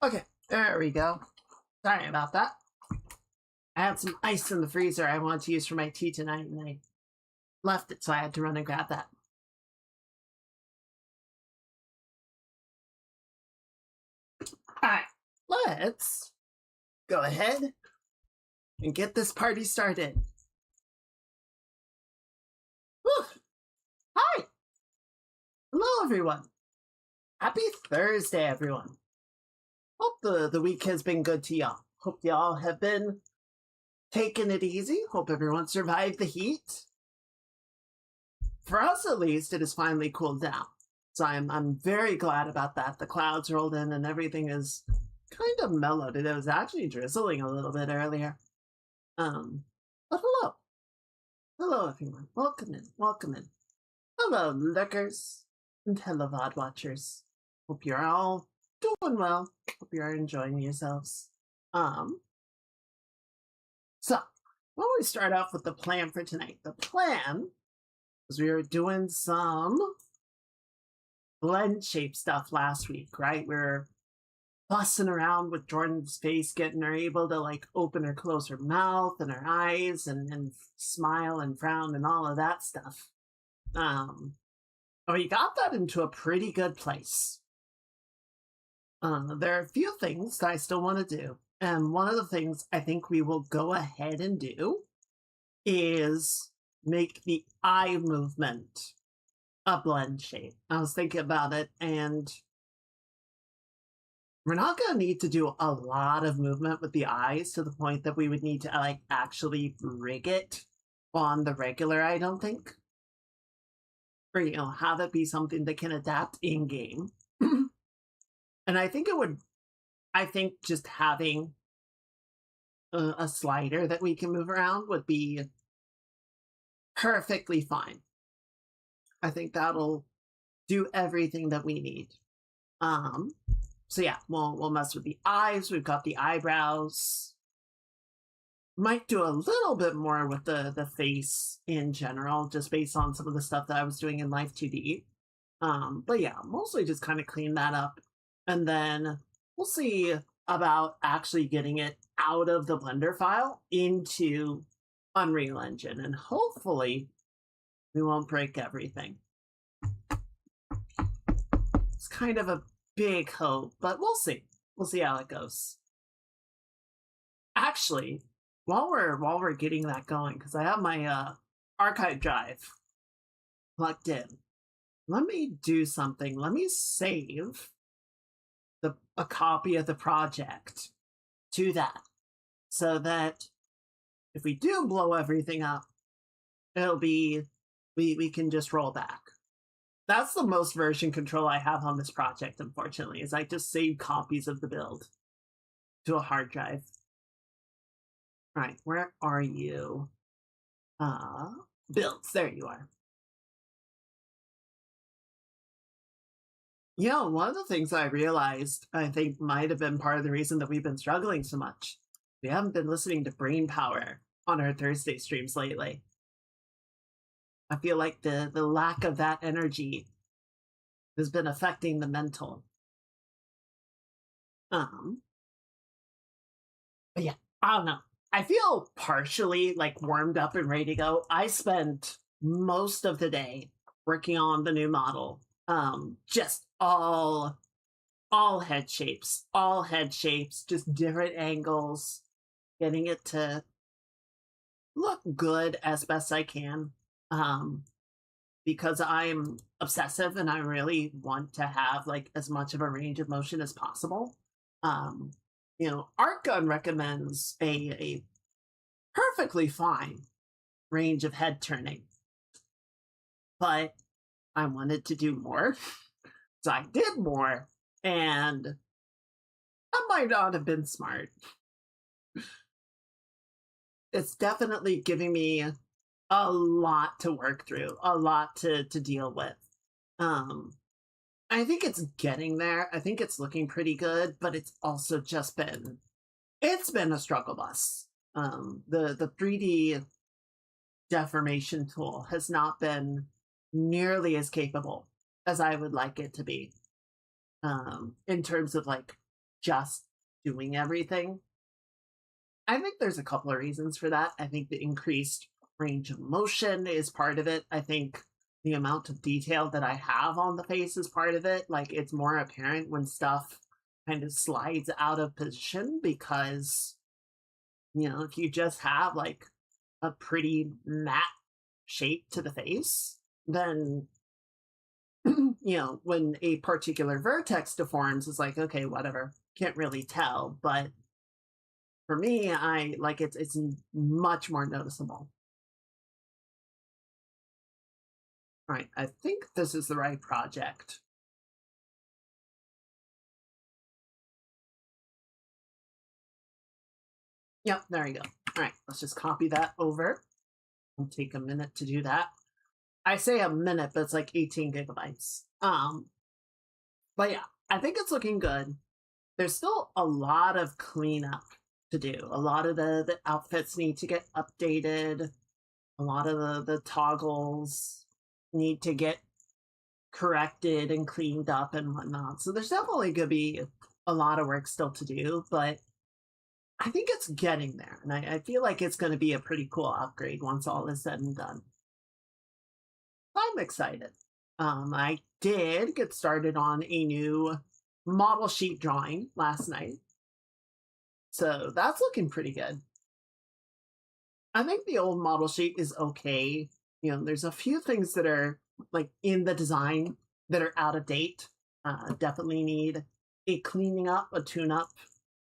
Okay, there we go. Sorry about that. I had some ice in the freezer I wanted to use for my tea tonight, and I left it, so I had to run and grab that. Alright, let's go ahead and get this party started. Whew. Hi! Hello, everyone. Happy Thursday, everyone. Hope the week has been good to y'all. Hope y'all have been taking it easy. Hope everyone survived the heat. For us, at least, it has finally cooled down. So I'm very glad about that. The clouds rolled in and everything is kind of mellowed. It was actually drizzling a little bit earlier. But hello. Hello, everyone. Welcome in. Welcome in. Hello, lurkers. And hello, VOD watchers. Hope you're all doing well. Hope you're enjoying yourselves. So, why don't we start off with the plan for tonight? The plan is we were doing some Blendshape stuff last week, right? We were fussing around with Jordan's face, getting her able to like open or close her mouth and her eyes and smile and frown and all of that stuff. We got that into a pretty good place. There are a few things that I still want to do. And one of the things I think we will go ahead and do is make the eye movement a Blendshape. I was thinking about it, and we're not going to need to do a lot of movement with the eyes to the point that we would need to like actually rig it on the regular, I don't think. Or, you know, have it be something that can adapt in-game. And I think just having a slider that we can move around would be perfectly fine. I think that'll do everything that we need. So yeah, we'll mess with the eyes. We've got the eyebrows. Might do a little bit more with the face in general, just based on some of the stuff that I was doing in Life 2D. But yeah, mostly just kind of clean that up. And then we'll see about actually getting it out of the Blender file into Unreal Engine. And hopefully we won't break everything. It's kind of a big hope, but we'll see. We'll see how it goes. Actually, while we're getting that going, because I have my archive drive plugged in, let me do something. Let me save a copy of the project to that, so that if we do blow everything up, it'll be we can just roll back. That's the most version control I have on this project, unfortunately, is I just save copies of the build to a hard drive. All right, where are you? Builds, there you are. Yeah, one of the things I realized, I think might have been part of the reason that we've been struggling so much. We haven't been listening to Brain Power on our Thursday streams lately. I feel like the lack of that energy has been affecting the mental. But yeah, I don't know. I feel partially like warmed up and ready to go. I spent most of the day working on the new model. Just all head shapes, just different angles, getting it to look good as best I can. Because I'm obsessive and I really want to have like as much of a range of motion as possible. You know, Art Gun recommends a perfectly fine range of head turning, but I wanted to do more, so I did more, and that might not have been smart. It's definitely giving me a lot to work through, a lot to deal with. I think it's getting there. I think it's looking pretty good, but it's also just been a struggle bus. The 3D deformation tool has not been nearly as capable as I would like it to be, in terms of like just doing everything. I think there's a couple of reasons for that. I think the increased range of motion is part of it. I think the amount of detail that I have on the face is part of it. Like, it's more apparent when stuff kind of slides out of position because, if you just have like a pretty matte shape to the face, then, when a particular vertex deforms, it's like, okay, whatever, can't really tell. But for me, I like it's much more noticeable. All right, I think this is the right project. Yep, there you go. All right, let's just copy that over. It'll take a minute to do that. I say a minute, but it's like 18 gigabytes. But yeah, I think it's looking good. There's still a lot of cleanup to do. A lot of the outfits need to get updated. A lot of the toggles need to get corrected and cleaned up and whatnot. So there's definitely going to be a lot of work still to do, but I think it's getting there. And I feel like it's going to be a pretty cool upgrade once all is said and done. I'm excited. I did get started on a new model sheet drawing last night. So that's looking pretty good. I think the old model sheet is okay. There's a few things that are like in the design that are out of date. Definitely need a cleaning up, a tune up,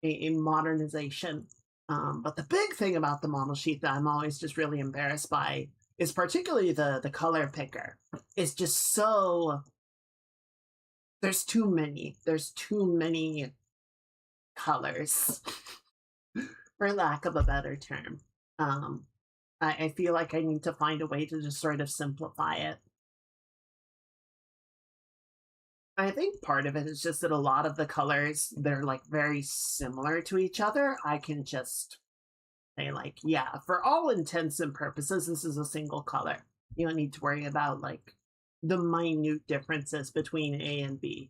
a modernization. But the big thing about the model sheet that I'm always just really embarrassed by is particularly the color picker. It's just so, there's too many colors, for lack of a better term. I feel like I need to find a way to just sort of simplify it. I think part of it is just that a lot of the colors, they're like very similar to each other. I can just say like, yeah, for all intents and purposes, this is a single color. You don't need to worry about like the minute differences between A and B,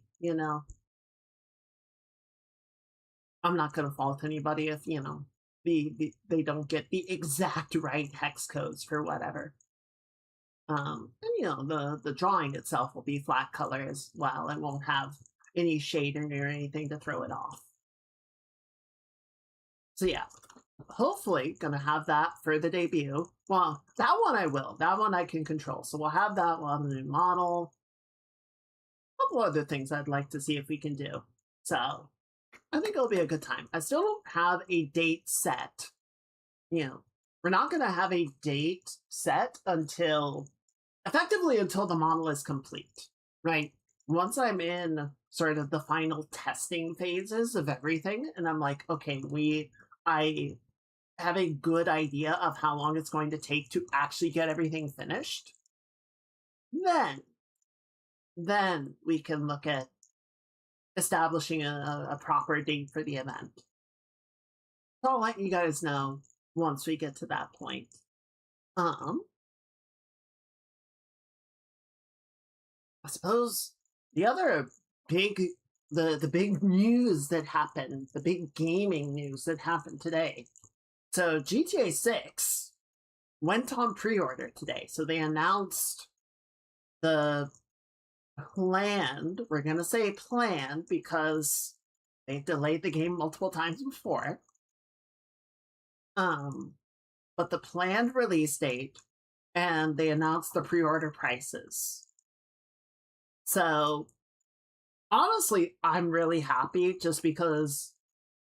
I'm not going to fault anybody if, they don't get the exact right hex codes for whatever. And the drawing itself will be flat color as well. It won't have any shading or anything to throw it off. So yeah, hopefully gonna have that for the debut. Well, that one I will. That one I can control. So we'll have that one, the new model. A couple other things I'd like to see if we can do. So I think it'll be a good time. I still don't have a date set. We're not gonna have a date set effectively until the model is complete, right? Once I'm in sort of the final testing phases of everything, and I'm like, okay, I have a good idea of how long it's going to take to actually get everything finished, then we can look at establishing a proper date for the event. So I'll let you guys know once we get to that point. I suppose the other the big news that happened, the big gaming news that happened today. So GTA 6 went on pre-order today. So they announced the we're going to say planned because they've delayed the game multiple times before. But the planned release date, and they announced the pre-order prices. So honestly, I'm really happy just because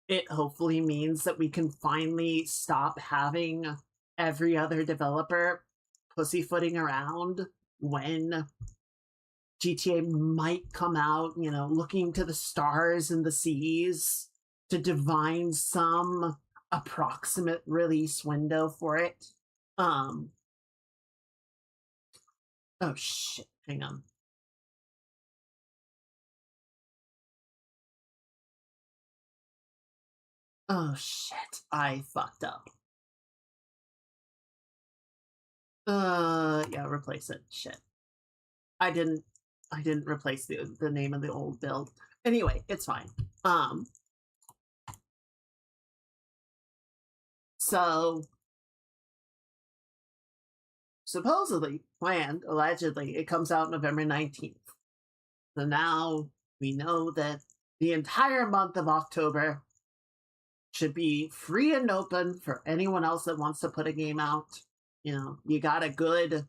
it hopefully means that we can finally stop having every other developer pussyfooting around when GTA might come out, looking to the stars and the seas to divine some approximate release window for it. Oh shit, hang on. Oh shit, I fucked up. Yeah, replace it. Shit. I didn't replace the name of the old build. Anyway, it's fine. So, supposedly, planned, allegedly, it comes out November 19th. So now we know that the entire month of October should be free and open for anyone else that wants to put a game out. You know, you got a good,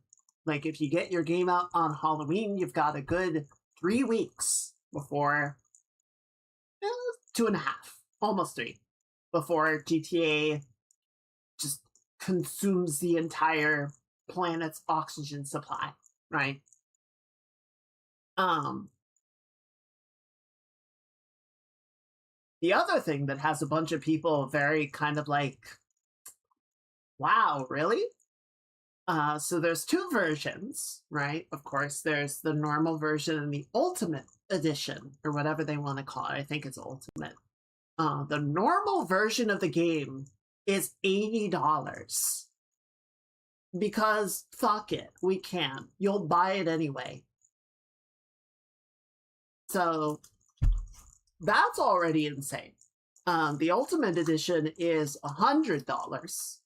like, if you get your game out on Halloween, you've got a good 3 weeks before, 2.5, almost 3, before GTA just consumes the entire planet's oxygen supply, right? The other thing that has a bunch of people very kind of like, wow, really? So there's 2 versions, right? Of course, there's the normal version and the ultimate edition, or whatever they want to call it. I think it's ultimate. The normal version of the game is $80. Because fuck it, we can. You'll buy it anyway. So that's already insane. The Ultimate Edition is $100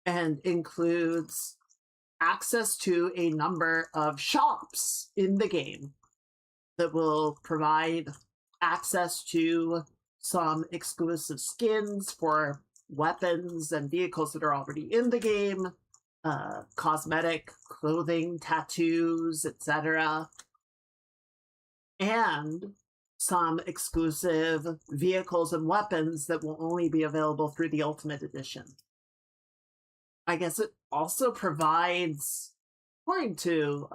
and includes access to a number of shops in the game that will provide access to some exclusive skins for weapons and vehicles that are already in the game, cosmetic, clothing, tattoos, etc., and some exclusive vehicles and weapons that will only be available through the Ultimate Edition. I guess it also provides, according to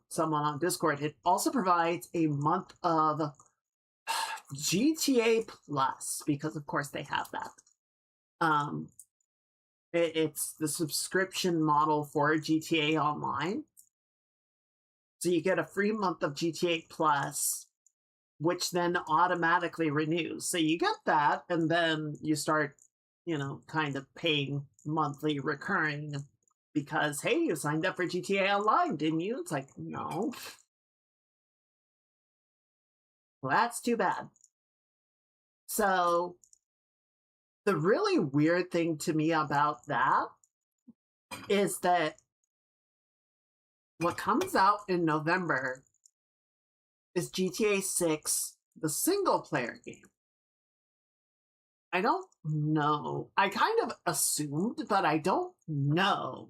someone on Discord, it also provides a month of GTA Plus, because of course they have that. It's the subscription model for GTA Online. So you get a free month of GTA Plus, which then automatically renews. So you get that, and then you start, kind of paying monthly recurring because, hey, you signed up for GTA Online, didn't you? It's like, no. Well, that's too bad. So the really weird thing to me about that is that what comes out in November is GTA 6, the single-player game. I don't know. I kind of assumed, but I don't know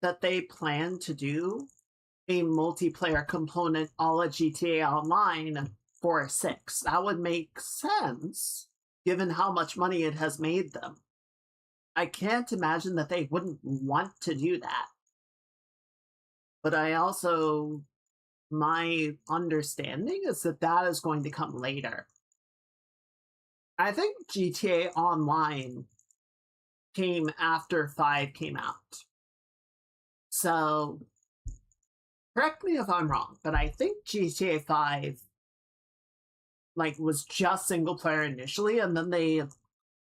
that they plan to do a multiplayer component a la GTA Online for 6. That would make sense, given how much money it has made them. I can't imagine that they wouldn't want to do that. But my understanding is that that is going to come later. I think GTA Online came after 5 came out. So, correct me if I'm wrong, but I think GTA 5 was just single player initially, and then they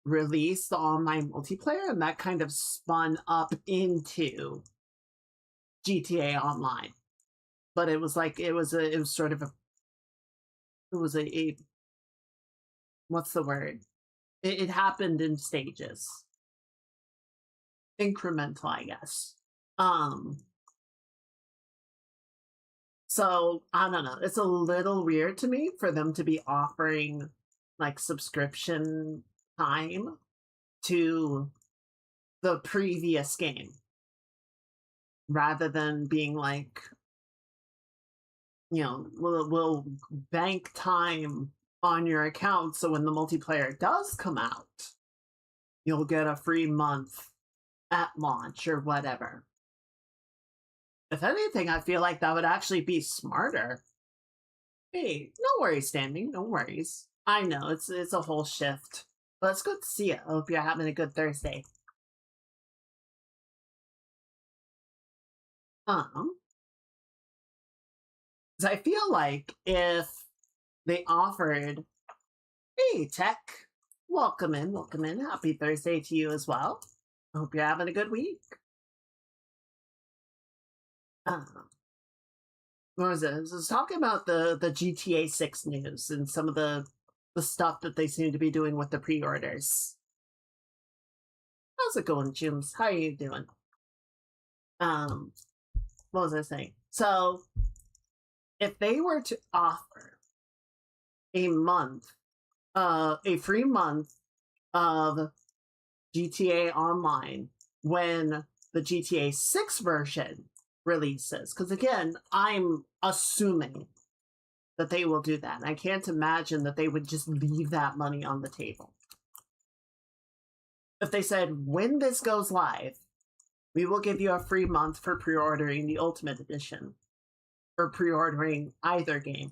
released the online multiplayer, and that kind of spun up into GTA Online. But it was what's the word? It happened in stages. Incremental, I guess. So, I don't know. It's a little weird to me for them to be offering, subscription time to the previous game, rather than being we'll bank time on your account, so when the multiplayer does come out, you'll get a free month at launch or whatever. If anything, I feel like that would actually be smarter. Hey, no worries, Standing. No worries. I know, it's a whole shift. But it's good to see you. I hope you're having a good Thursday. Because I feel like if they offered, hey, Tech, welcome in. Happy Thursday to you as well. I hope you're having a good week. What was it? I was talking about the GTA 6 news and some of the stuff that they seem to be doing with the pre-orders. How's it going, Jims? How are you doing? What was I saying? So, if they were to offer a month, a free month of GTA Online when the GTA 6 version releases, because again, I'm assuming that they will do that. And I can't imagine that they would just leave that money on the table. If they said, when this goes live, we will give you a free month for pre-ordering the Ultimate Edition or pre-ordering either game.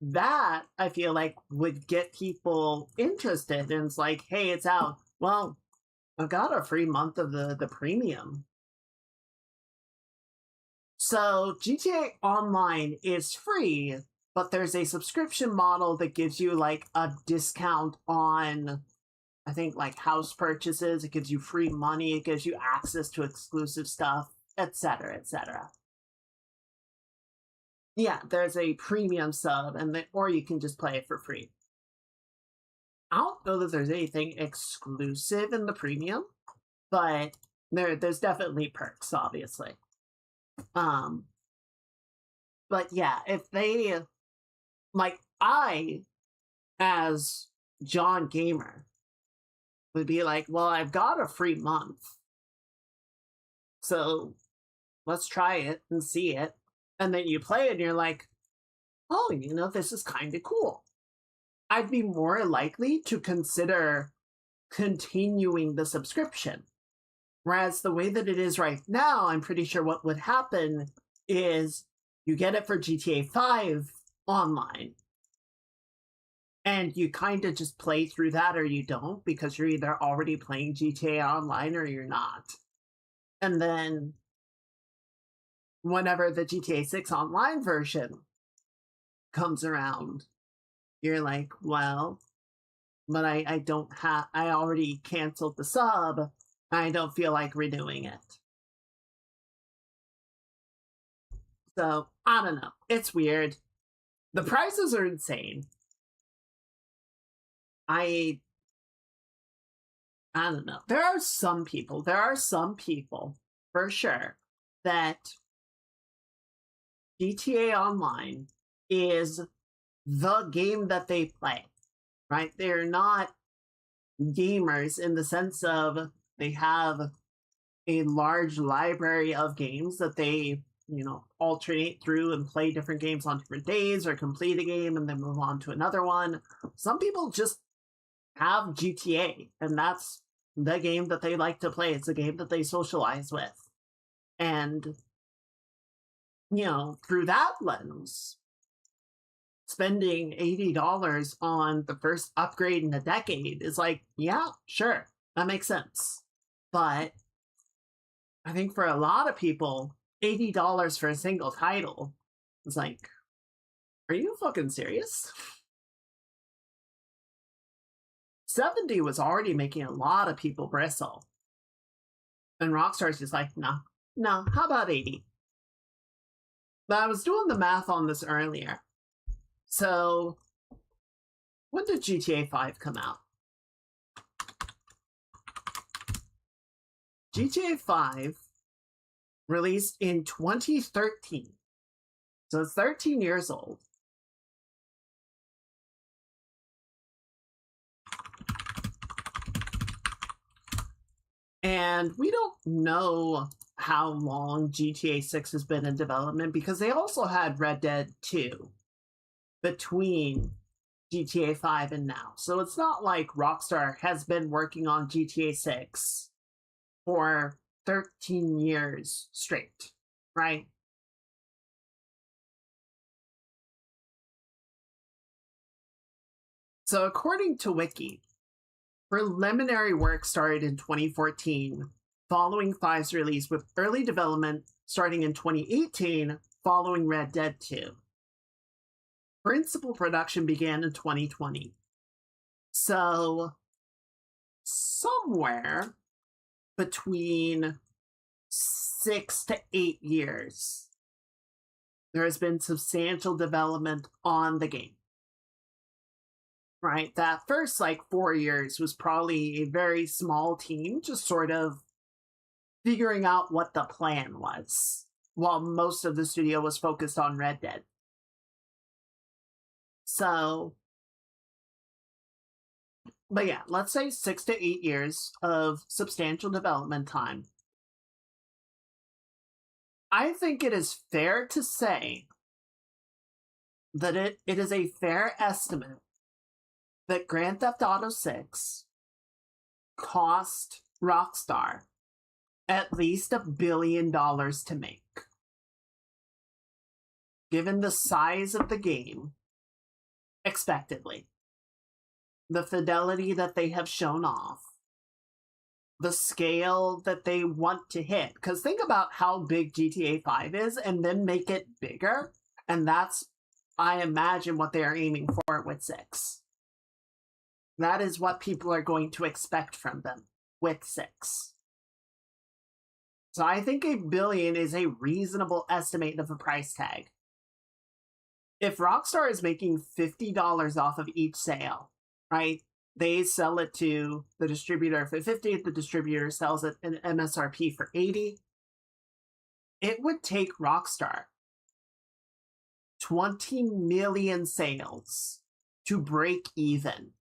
That, I feel like, would get people interested. And it's like, hey, it's out. Well, I've got a free month of the premium. So GTA Online is free, but there's a subscription model that gives you like a discount on, I think, like house purchases. It gives you free money. It gives you access to exclusive stuff, etc., etc. Yeah, there's a premium sub, or you can just play it for free. I don't know that there's anything exclusive in the premium, but there's definitely perks, obviously. But yeah, if they, like, I, as John Gamer, would be like, well, I've got a free month, so let's try it and see it. And then you play it and you're like, oh, this is kind of cool. I'd be more likely to consider continuing the subscription. Whereas the way that it is right now, I'm pretty sure what would happen is you get it for GTA 5 online. And you kind of just play through that or you don't, because you're either already playing GTA Online or you're not. And then whenever the GTA 6 online version comes around, you're like, well, but I already canceled the sub. I don't feel like renewing it. So, I don't know. It's weird. The prices are insane. I don't know. There are some people for sure that GTA Online is the game that they play, right? They're not gamers in the sense of they have a large library of games that they, alternate through and play different games on different days or complete a game and then move on to another one. Some people just have GTA and that's the game that they like to play. It's a game that they socialize with. And, through that lens, spending $80 on the first upgrade in a decade is like, yeah, sure, that makes sense. But I think for a lot of people, $80 for a single title is like, are you fucking serious? 70 was already making a lot of people bristle. And Rockstar's just like, no, how about 80? But I was doing the math on this earlier. So, when did GTA 5 come out? GTA 5 released in 2013. So it's 13 years old. And we don't know how long GTA 6 has been in development because they also had Red Dead 2 between GTA 5 and now. So it's not like Rockstar has been working on GTA 6 for 13 years straight, right? So according to Wiki, preliminary work started in 2014 following 5's release, with early development starting in 2018 following Red Dead 2. Principal production began in 2020. So somewhere between 6 to 8 years, there has been substantial development on the game. right? That first like 4 years was probably a very small team just sort of figuring out what the plan was while most of the studio was focused on Red Dead. So, but yeah, let's say 6 to 8 years of substantial development time. I think it is fair to say that it is a fair estimate that Grand Theft Auto 6 cost Rockstar at least $1 billion to make. Given the size of the game, expectedly, the fidelity that they have shown off, the scale that they want to hit. Because think about how big GTA 5 is and then make it bigger. And that's, I imagine, what they are aiming for with 6. That is what people are going to expect from them with 6. So I think $1 billion is a reasonable estimate of a price tag. If Rockstar is making $50 off of each sale, right? They sell it to the distributor for $50, the distributor sells it an MSRP for $80. It would take Rockstar 20 million sales to break even.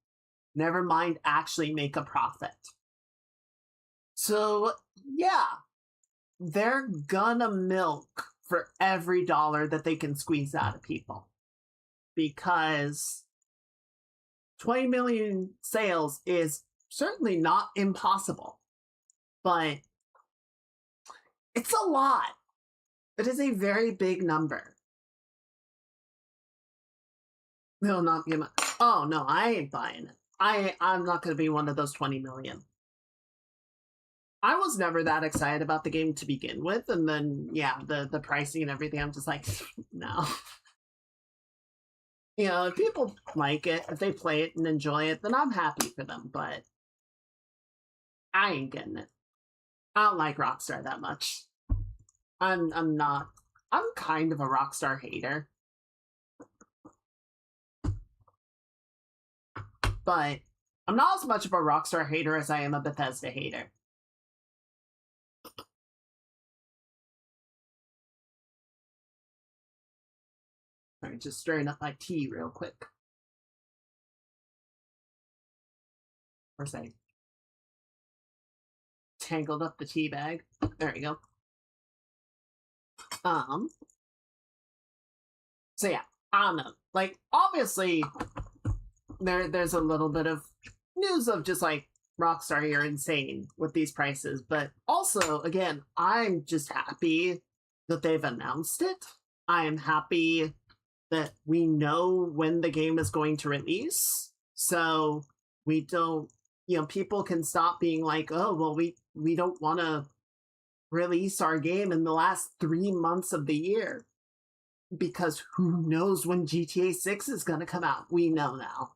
Never mind actually make a profit. So, yeah, they're gonna milk for every dollar that they can squeeze out of people. Because 20 million sales is certainly not impossible, but it's a lot. It is a very big number. They'll not be much. Oh, no, I ain't buying it. I'm not going to be one of those 20 million. I was never that excited about the game to begin with, and then, yeah, the pricing and everything, I'm just like, no. You know, if people like it, if they play it and enjoy it, then I'm happy for them, but I ain't getting it. I don't like Rockstar that much. I'm kind of a Rockstar hater. But I'm not as much of a Rockstar hater as I am a Bethesda hater. Alright, just stirring up my tea real quick. Or say, tangled up the tea bag. There we go. So yeah, I don't know. Like, obviously, there's a little bit of news of just like Rockstar, you're insane with these prices, but also, again, I'm just happy that they've announced it. I am happy that we know when the game is going to release, so we don't, you know, people can stop being like, oh, well, we don't want to release our game in the last 3 months of the year, because who knows when GTA 6 is going to come out. We know now.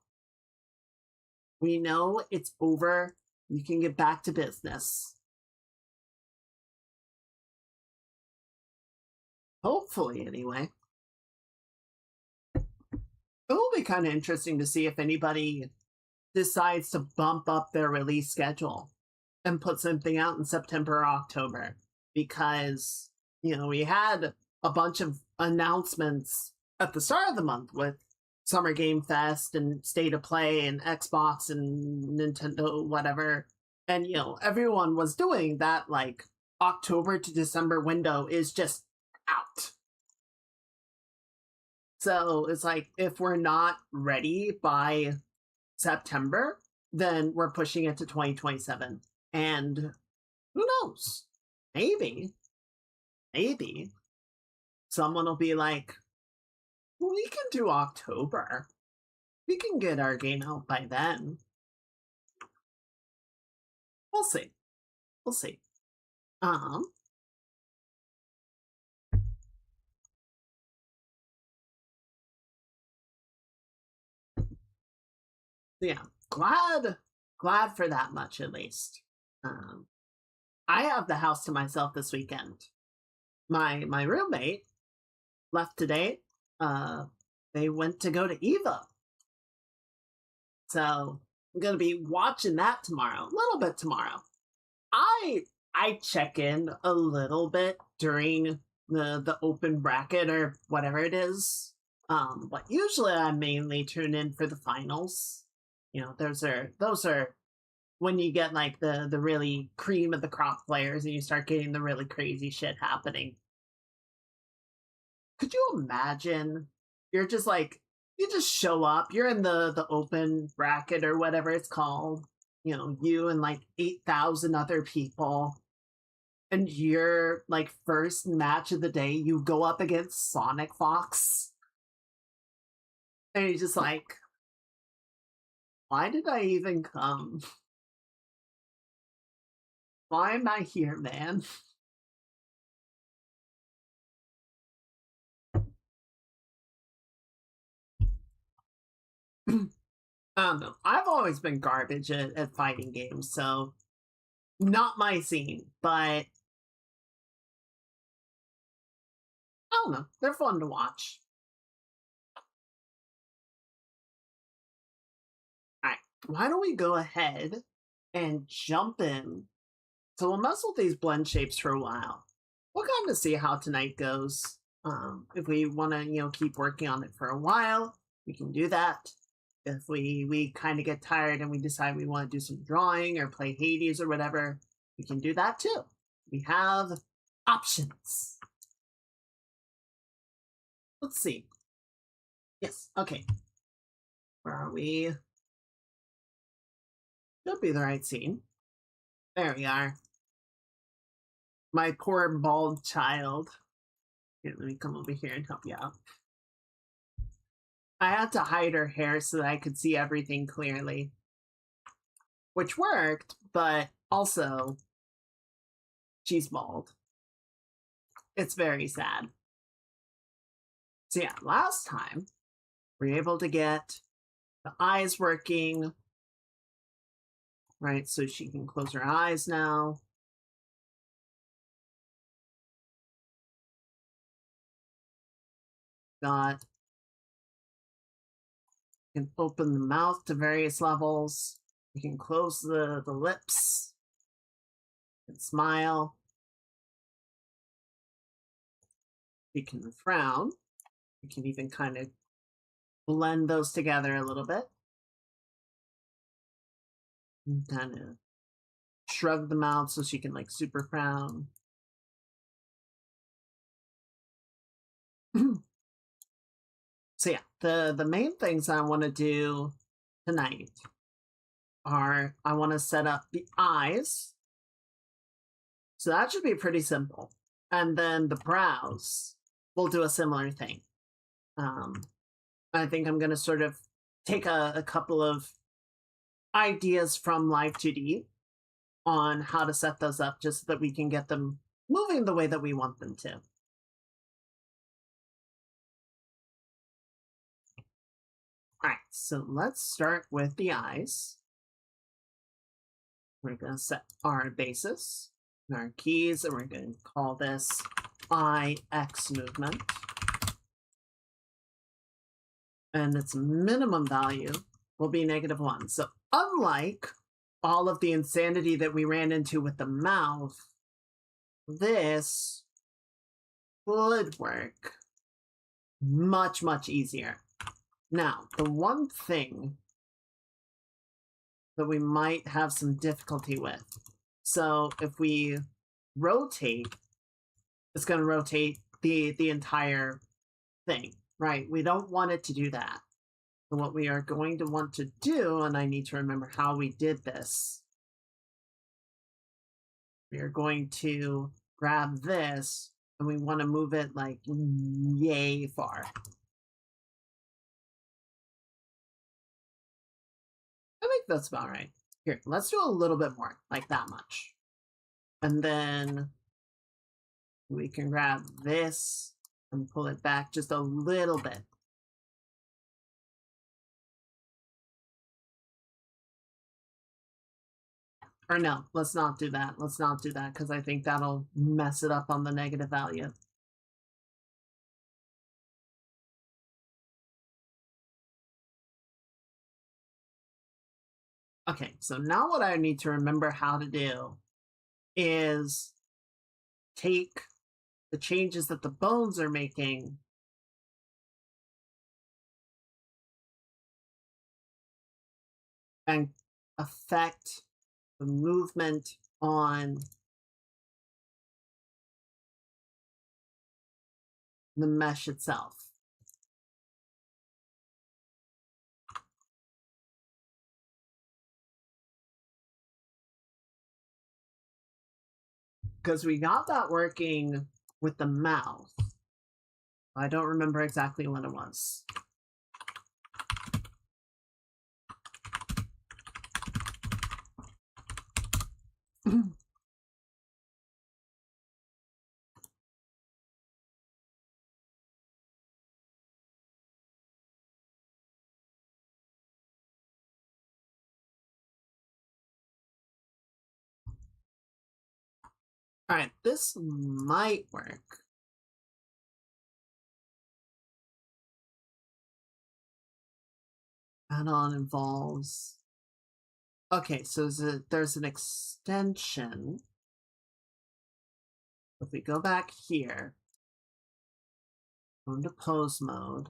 We know it's over. You can get back to business. Hopefully, anyway. It will be kind of interesting to see if anybody decides to bump up their release schedule and put something out in September or October. Because, you know, we had a bunch of announcements at the start of the month with Summer Game Fest and State of Play and Xbox and Nintendo, whatever. And, you know, everyone was doing that, like, October to December window is just out. So it's like, if we're not ready by September, then we're pushing it to 2027. And who knows? Maybe someone will be like, we can do October. We can get our game out by then. We'll see. We'll see. Yeah, glad for that much at least. I have the house to myself this weekend. My roommate left today. They went to go to Eva. So I'm gonna be watching that tomorrow, a little bit tomorrow. I check in a little bit during the open bracket or whatever it is. But usually I mainly tune in for the finals. You know, those are when you get like the really cream of the crop players and you start getting the really crazy shit happening. Could you imagine? You're just like you just show up, you're in the open bracket or whatever it's called. You know, you and like 8,000 other people, and your like first match of the day, you go up against Sonic Fox, and you're just like, why did I even come? Why am I here, man? I don't know. I've always been garbage at fighting games, so not my scene, but I don't know. They're fun to watch. All right, why don't we go ahead and jump in? So we'll mess with these blend shapes for a while. We'll kind of see how tonight goes. If we want to, keep working on it for a while, we can do that. If we kind of get tired and we decide we want to do some drawing or play Hades or whatever, we can do that too. We have options. Let's see. Yes, okay. Where are we? Should be the right scene. There we are. My poor bald child. Here, let me come over here and help you out. I had to hide her hair so that I could see everything clearly, which worked, but also she's bald. It's very sad. So yeah, last time we were able to get the eyes working, right? So she can close her eyes now. Got can open the mouth to various levels. You can close the lips and smile. You can frown. You can even kind of blend those together a little bit. And kind of shrug the mouth so she can like super frown. So yeah, the main things I want to do tonight are I want to set up the eyes. So that should be pretty simple. And then the brows, we'll do a similar thing. I think I'm going to sort of take a couple of ideas from Live 2D on how to set those up just so that we can get them moving the way that we want them to. All right, so let's start with the eyes. We're going to set our basis and our keys, and we're going to call this IX movement. And its minimum value will be -1. So unlike all of the insanity that we ran into with the mouth, this would work much, much easier. Now, the one thing that we might have some difficulty with, so if we rotate, it's going to rotate the entire thing, right? We don't want it to do that. So what we are going to want to do, and I need to remember how we did this, we are going to grab this and we want to move it like yay far. I think that's about right. Here, let's do a little bit more, like that much. And then we can grab this and pull it back just a little bit. Or no, let's not do that. Let's not do that because I think that'll mess it up on the negative value. Okay, so now what I need to remember how to do is take the changes that the bones are making and affect the movement on the mesh itself. Because we got that working with the mouth. I don't remember exactly when it was. All right, this might work. Add-on involves... Okay, so there's an extension. If we go back here, go into pose mode.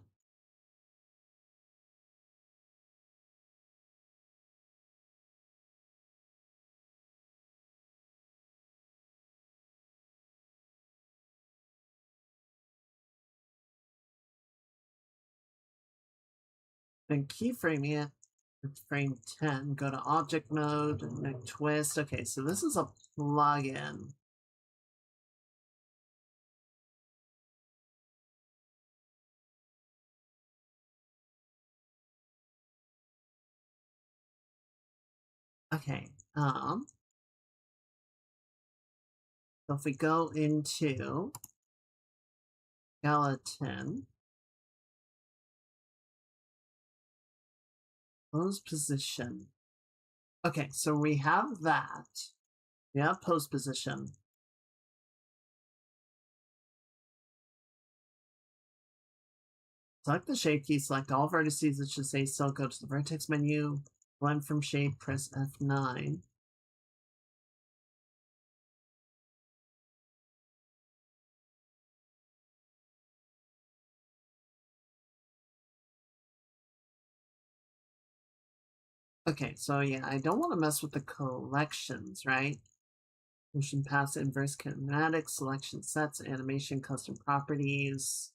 Then keyframing it with frame 10, go to object mode, make twist. Okay, so this is a plugin. Okay, so if we go into skeleton, pose position. Okay, so we have that. We have pose position. Select the shape key, select all vertices. It should say so. Go to the vertex menu, blend from shape, press F9. Okay, so yeah, I don't want to mess with the collections, right? Motion path, inverse kinematic, selection sets, animation, custom properties.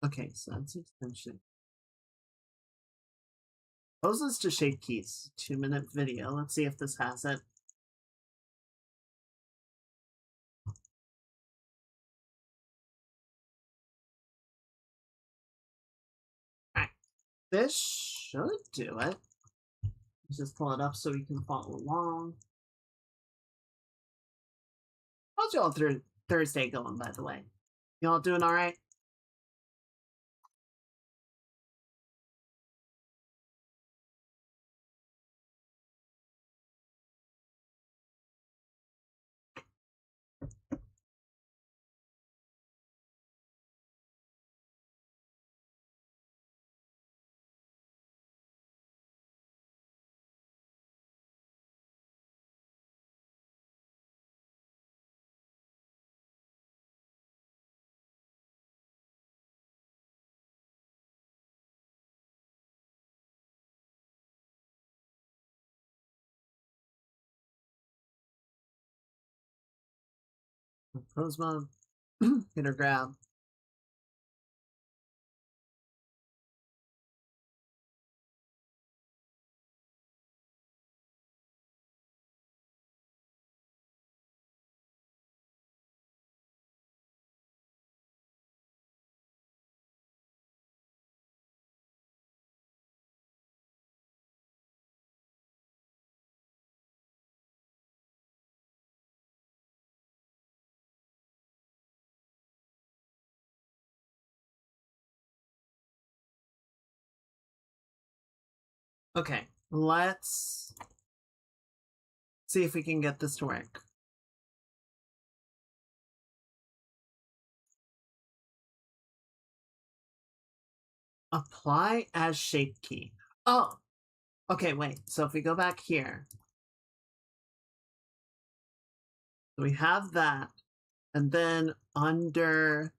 Okay, so that's extension. Poses to shape keys, 2-minute video. Let's see if this has it. Alright, this should do it. Let's just pull it up so we can follow along. How's y'all Thursday going, by the way? Y'all doing all right? Pose mode, hit or grab. Okay, let's see if we can get this to work. Apply as shape key. Oh, okay, wait. So if we go back here, we have that, and then under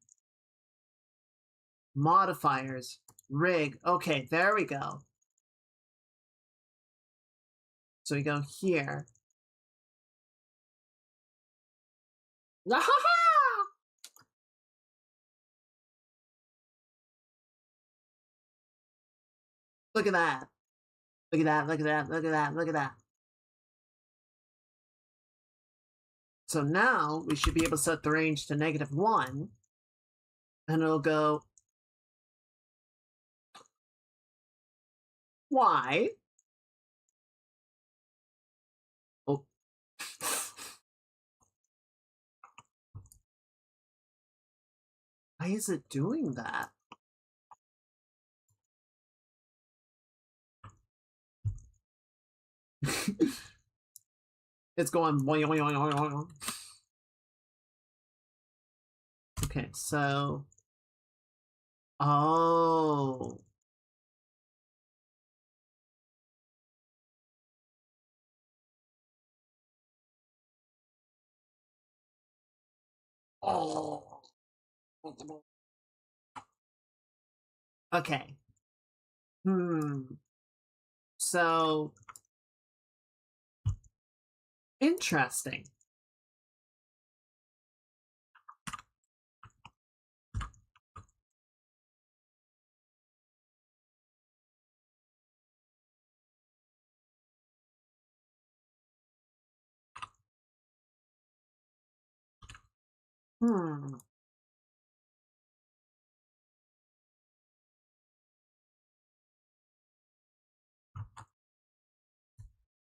modifiers, rig. Okay, there we go. So we go here. Look at that. Look at that, look at that, look at that, look at that. So now we should be able to set the range to -1, and it'll go Y. Oh. Why is it doing that? It's going. Okay, so. Oh. Oh. Okay. So. Interesting.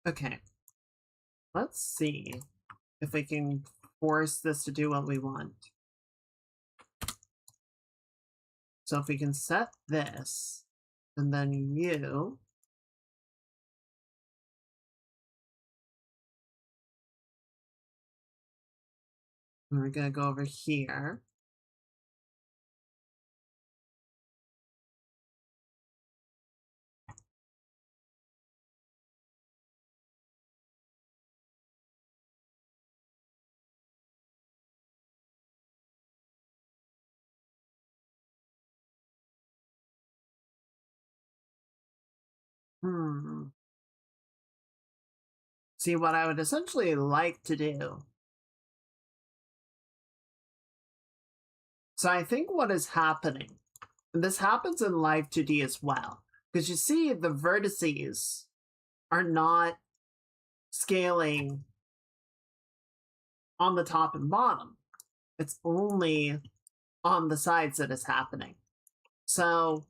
Okay. Let's see if we can force this to do what we want. So if we can set this, and then you. And we're going to go over here. See, what I would essentially like to do. So I think what is happening, and this happens in Live 2D as well, because you see the vertices are not scaling on the top and bottom. It's only on the sides that is happening. So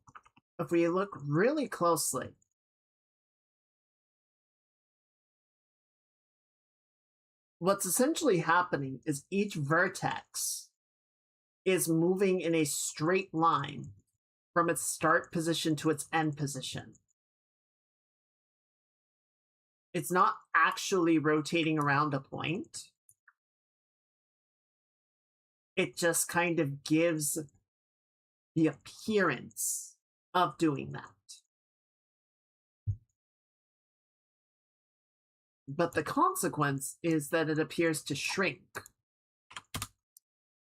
if we look really closely, what's essentially happening is each vertex is moving in a straight line from its start position to its end position. It's not actually rotating around a point. It just kind of gives the appearance of doing that. But the consequence is that it appears to shrink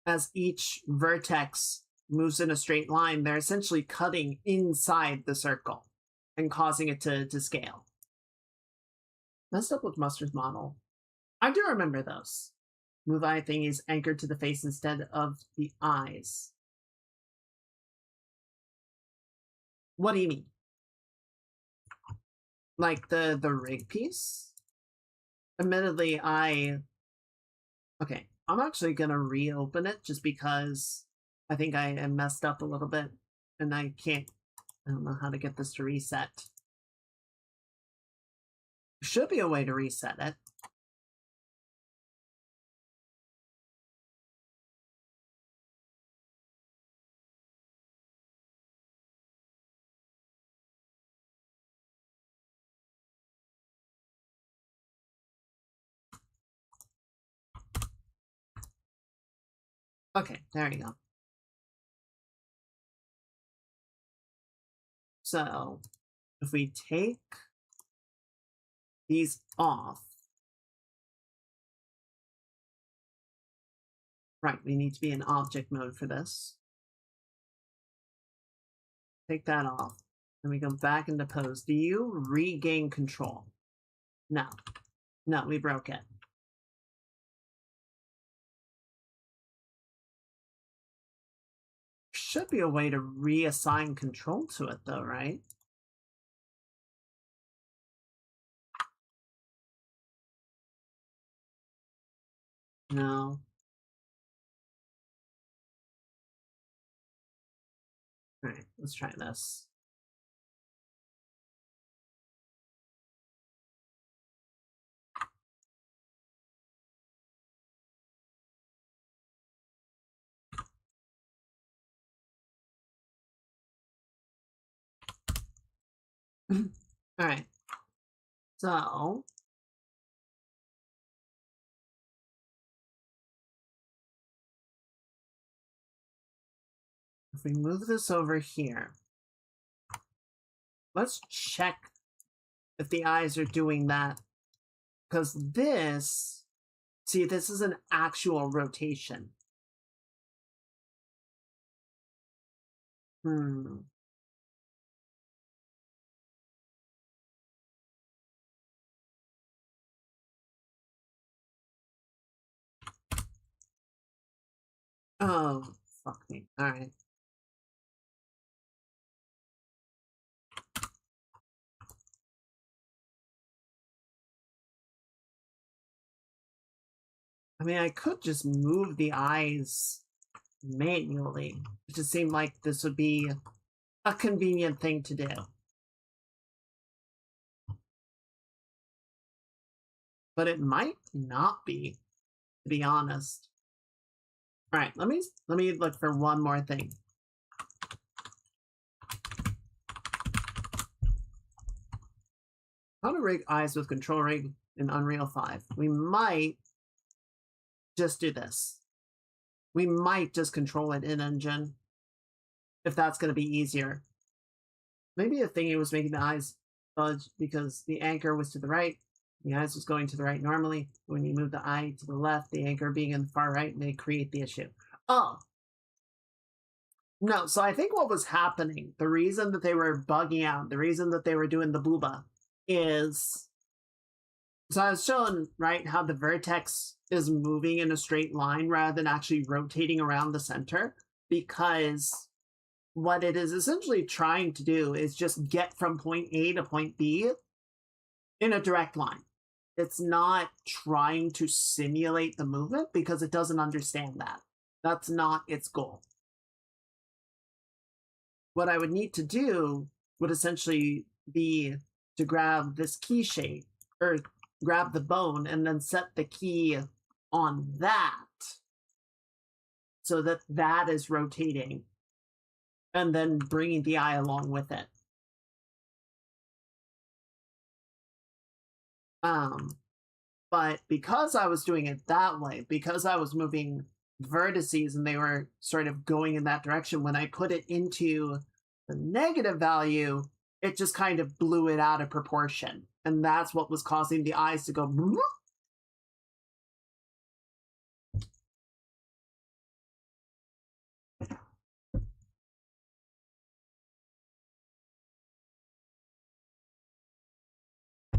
as each vertex moves in a straight line. They're essentially cutting inside the circle and causing it to scale. Messed up with Mustard's model. I do remember those. Move eye thingies anchored to the face instead of the eyes. What do you mean? Like the rig piece? Admittedly, okay, I'm actually gonna reopen it just because I think I messed up a little bit and I don't know how to get this to reset. Should be a way to reset it. Okay, there you go. So if we take these off, right, we need to be in object mode for this. Take that off. Then we go back into pose. Do you regain control? No. No, we broke it. Should be a way to reassign control to it though, right? No. All right, let's try this. All right. So if we move this over here, let's check if the eyes are doing that. Because this, see, this is an actual rotation. Oh, fuck me. All right. I mean, I could just move the eyes manually. It just seemed like this would be a convenient thing to do. But it might not be, to be honest. All right, let me look for one more thing. How to rig eyes with control rig in Unreal 5. We might just do this. We might just control it in engine if that's going to be easier. Maybe the thing was making the eyes fudge because the anchor was to the right. The eyes was going to the right normally. When you move the eye to the left, the anchor being in the far right may create the issue. Oh. No, so I think what was happening, the reason that they were bugging out, the reason that they were doing the booba is... So I was showing, right, how the vertex is moving in a straight line rather than actually rotating around the center, because what it is essentially trying to do is just get from point A to point B in a direct line. It's not trying to simulate the movement because it doesn't understand that. That's not its goal. What I would need to do would essentially be to grab this key shape, or grab the bone, and then set the key on that so that that is rotating, and then bringing the eye along with it. But because I was doing it that way, because I was moving vertices and they were sort of going in that direction, when I put it into the negative value, it just kind of blew it out of proportion. And that's what was causing the eyes to go...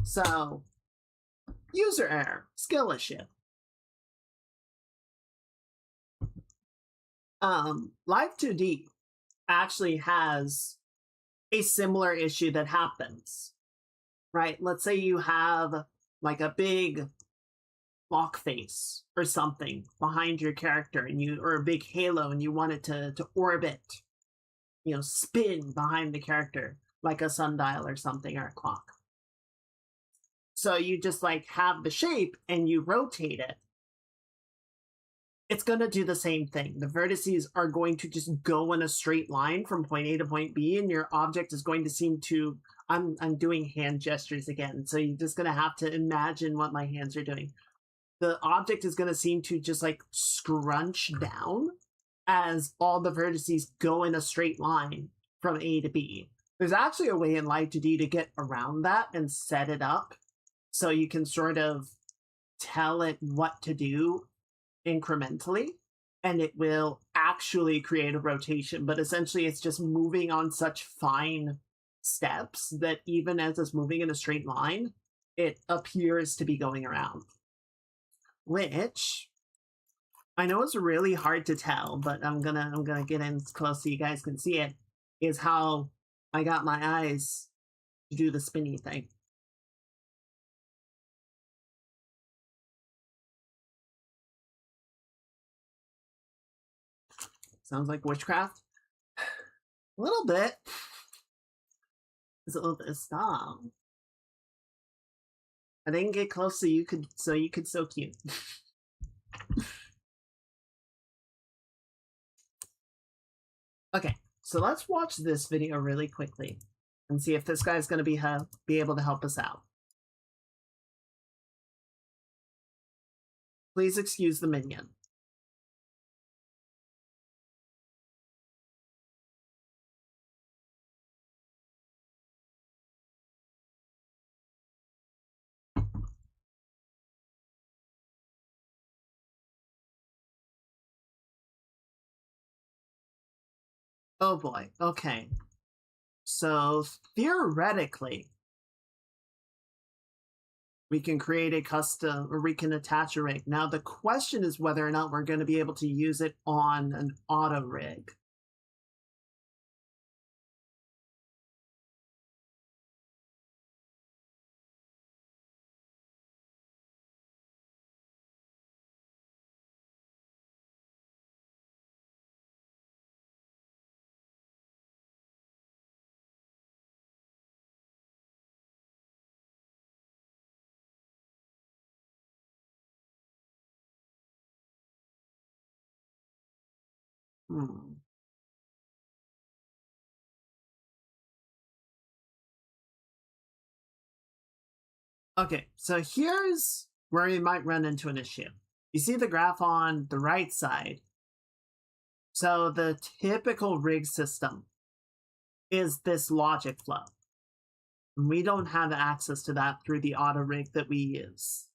So, user error, skill issue. Live 2D actually has a similar issue that happens, right? Let's say you have like a big clock face or something behind your character, and or a big halo, and you want it to orbit, spin behind the character like a sundial or something, or a clock. So you just like have the shape and you rotate it. It's going to do the same thing. The vertices are going to just go in a straight line from point A to point B, and your object is going to seem to... I'm doing hand gestures again, so you're just going to have to imagine what my hands are doing. The object is going to seem to just like scrunch down as all the vertices go in a straight line from A to B. There's actually a way in Light2D to get around that and set it up so you can sort of tell it what to do incrementally, and it will actually create a rotation. But essentially, it's just moving on such fine steps that even as it's moving in a straight line, it appears to be going around. Which I know is really hard to tell, but I'm gonna get in close so you guys can see it, is how I got my eyes to do the spinny thing. Sounds like witchcraft. A little bit. It's a little bit of stop. I didn't get close so you could so cute. Okay, so let's watch this video really quickly and see if this guy's going to be able to help us out. Please excuse the minion. Oh boy, okay. So theoretically, we can create a custom, or we can attach a rig. Now the question is whether or not we're going to be able to use it on an auto rig. Okay, so here's where we might run into an issue. You see the graph on the right side. So the typical rig system is this logic flow. We don't have access to that through the auto rig that we use.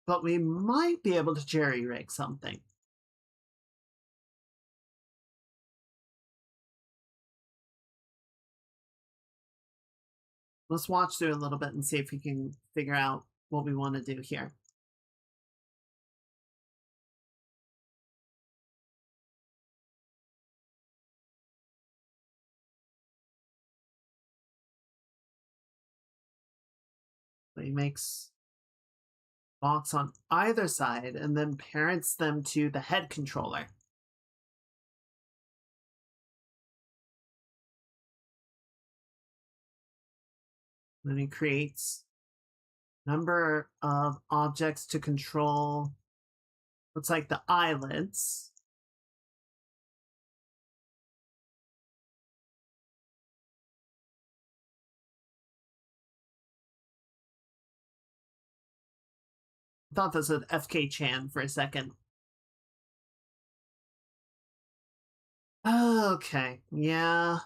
But we might be able to jerry rig something. Let's watch through a little bit and see if we can figure out what we want to do here. So he makes box on either side and then parents them to the head controller. Then he creates number of objects to control, looks like the eyelids. I thought this was FK Chan for a second. Okay, yeah.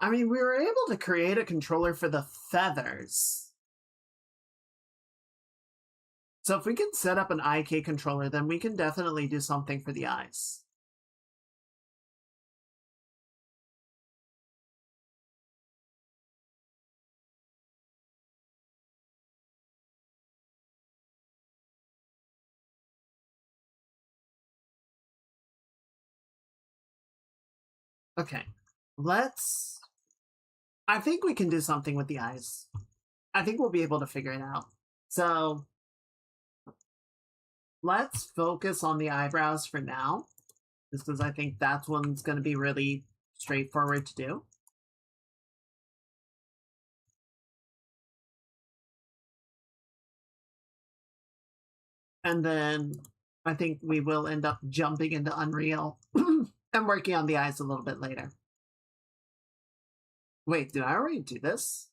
I mean, we were able to create a controller for the feathers. So if we can set up an IK controller, then we can definitely do something for the eyes. Okay, I think we can do something with the eyes. I think we'll be able to figure it out. So let's focus on the eyebrows for now, just because I think that's one's going to be really straightforward to do. And then I think we will end up jumping into Unreal and working on the eyes a little bit later. Wait, did I already do this?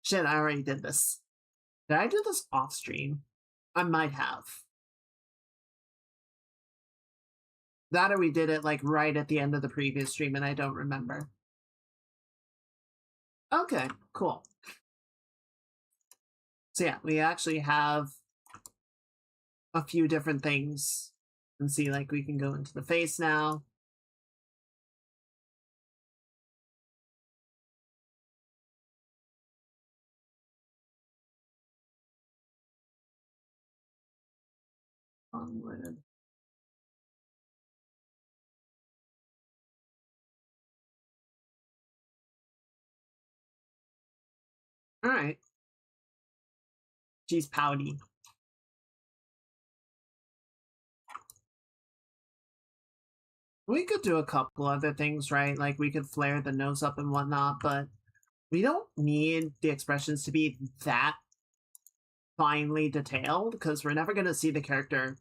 Shit, I already did this. Did I do this off stream? I might have. That or we did it like right at the end of the previous stream and I don't remember. Okay, cool. So yeah, we actually have a few different things. And see, like, we can go into the face now. Onward. All right. She's pouty. We could do a couple other things, right? Like we could flare the nose up and whatnot, but we don't need the expressions to be that finely detailed because we're never going to see the character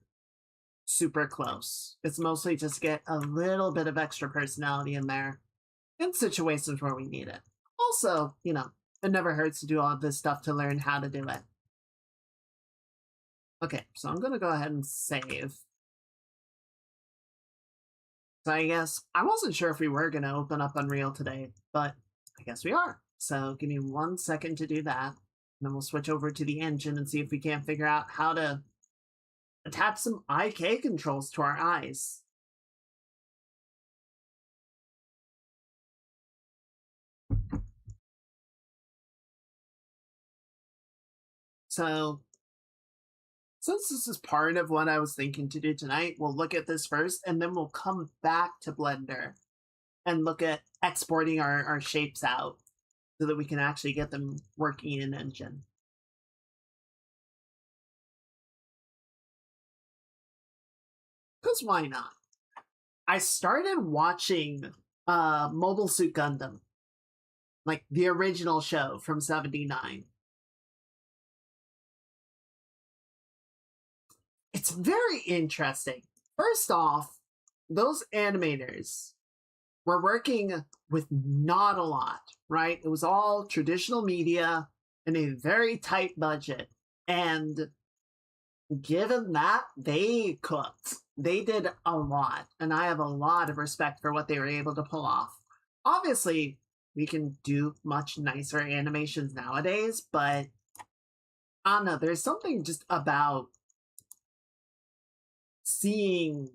super close. It's mostly just get a little bit of extra personality in there in situations where we need it. Also, you know, it never hurts to do all this stuff to learn how to do it. Okay, so I'm going to go ahead and save. So I guess I wasn't sure if we were going to open up Unreal today, but I guess we are. So give me 1 second to do that. And then we'll switch over to the engine and see if we can't figure out how to attach some IK controls to our eyes. So since this is part of what I was thinking to do tonight, we'll look at this first and then we'll come back to Blender and look at exporting our shapes out so that we can actually get them working in engine. Because why not? I started watching Mobile Suit Gundam, like the original show from '79. It's very interesting. First off, those animators were working with not a lot, right? It was all traditional media and a very tight budget. And given that, they cooked. They did a lot. And I have a lot of respect for what they were able to pull off. Obviously, we can do much nicer animations nowadays, but I don't know. There's something just about seeing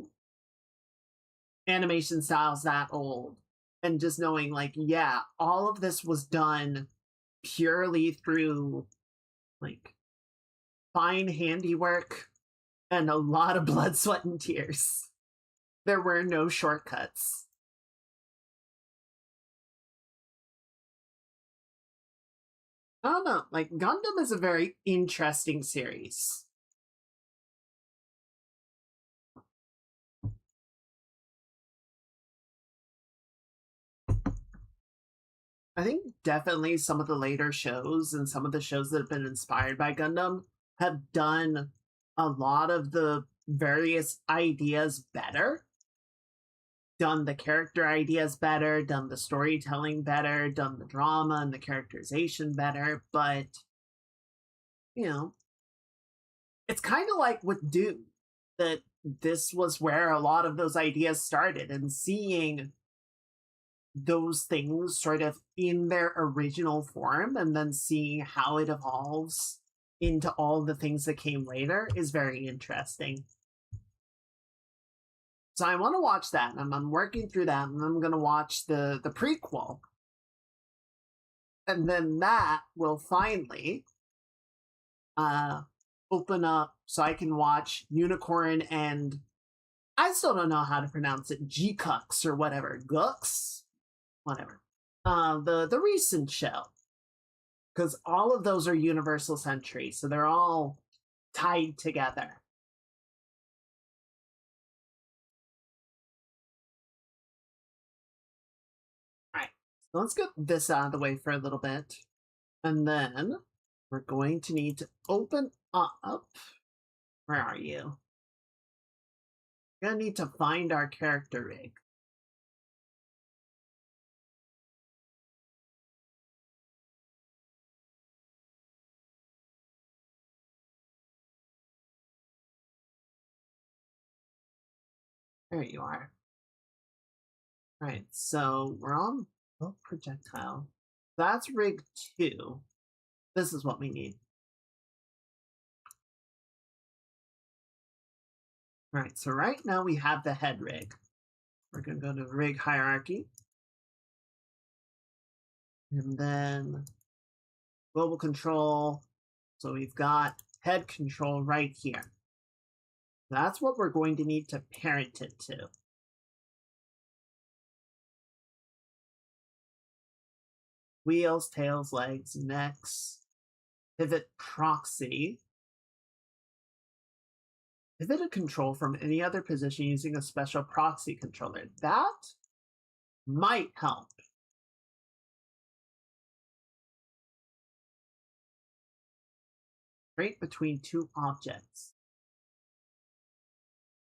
animation styles that old and just knowing, like, yeah, all of this was done purely through, like, fine handiwork and a lot of blood, sweat, and tears. There were no shortcuts. I don't know. Like, Gundam is a very interesting series. I think definitely some of the later shows and some of the shows that have been inspired by Gundam have done a lot of the various ideas better. Done the character ideas better, done the storytelling better, done the drama and the characterization better, but, you know, it's kind of like with Dune, that this was where a lot of those ideas started, and seeing those things sort of in their original form and then seeing how it evolves into all the things that came later is very interesting. So I want to watch that, and I'm working through that, and I'm going to watch the prequel. And then that will finally open up so I can watch Unicorn and I still don't know how to pronounce it, G-Cux or whatever, Gux, whatever. The recent show, because all of those are Universal Century, so they're all tied together. All right, so let's get this out of the way for a little bit, and then we're going to need to open up. Where are you? We're gonna need to find our character rig. There you are. All right, so we're on both projectile. That's rig 2. This is what we need. All right, so right now we have the head rig. We're going to go to rig hierarchy. And then global control. So we've got head control right here. That's what we're going to need to parent it to. Wheels, tails, legs, necks, pivot proxy. Pivot a control from any other position using a special proxy controller. That might help. Right between two objects.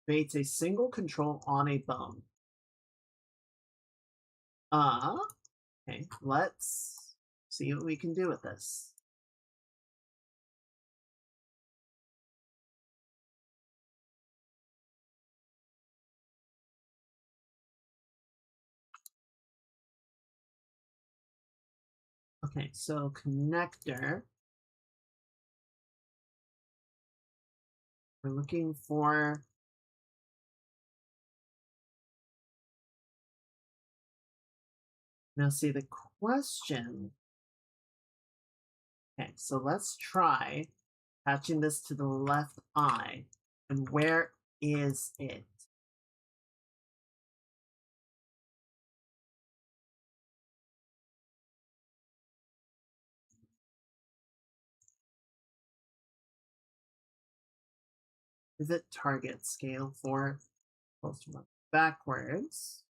Creates a single control on a bone. Okay, let's see what we can do with this. Okay, so connector. We're looking for now see the question. Okay, so let's try attaching this to the left eye. And where is it? Pivot target scale for close to backwards.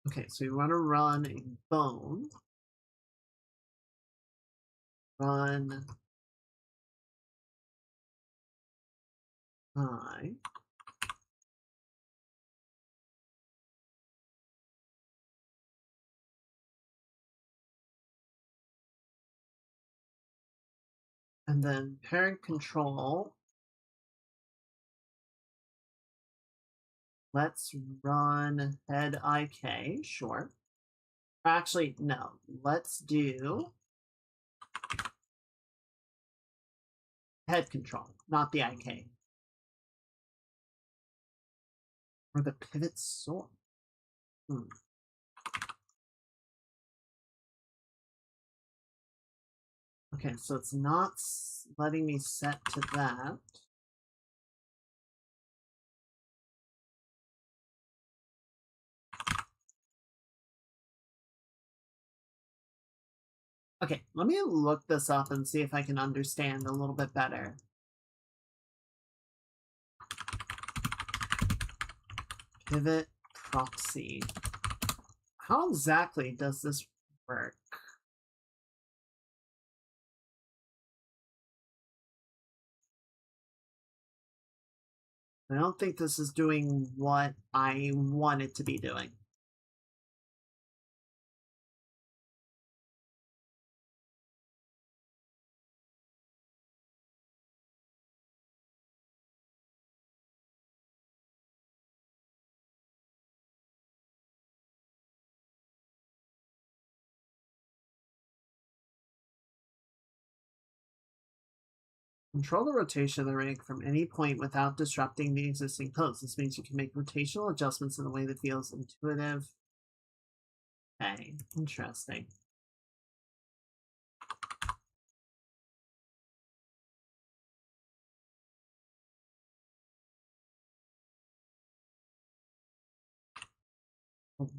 Okay, so we want to run a bone. Run eye. And then parent control. Let's run head IK, sure. Actually, no, let's do head control, not the IK. Or the pivot sword. Okay, so it's not letting me set to that. Okay, let me look this up and see if I can understand a little bit better. Pivot proxy. How exactly does this work? I don't think this is doing what I want it to be doing. Control the rotation of the rig from any point without disrupting the existing pose. This means you can make rotational adjustments in a way that feels intuitive. Okay, interesting.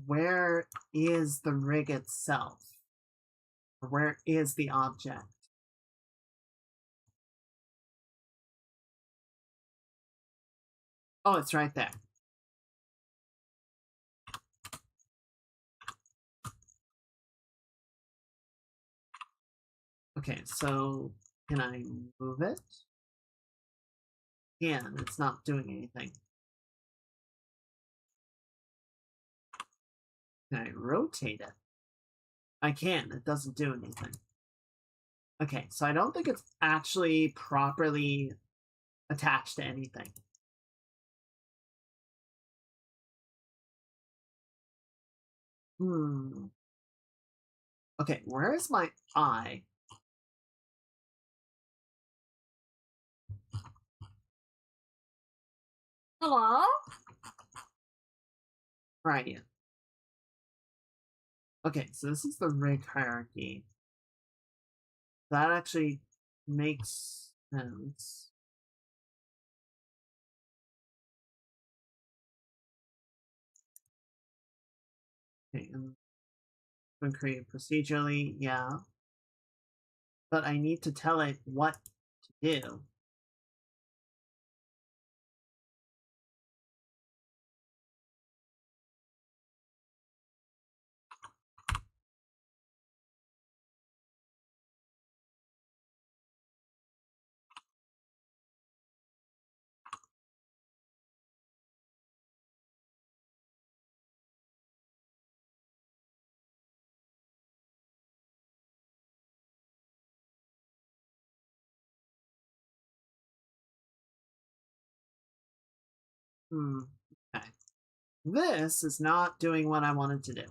Where is the rig itself? Where is the object? Oh, it's right there. Okay, so can I move it? Yeah, it's not doing anything. Can I rotate it? I can, it doesn't do anything. Okay, so I don't think it's actually properly attach to anything. Okay, where is my eye? Hello? Right. Okay, so this is the rig hierarchy. That actually makes sense. Okay, and create procedurally, yeah. But I need to tell it what to do. Okay. This is not doing what I wanted to do.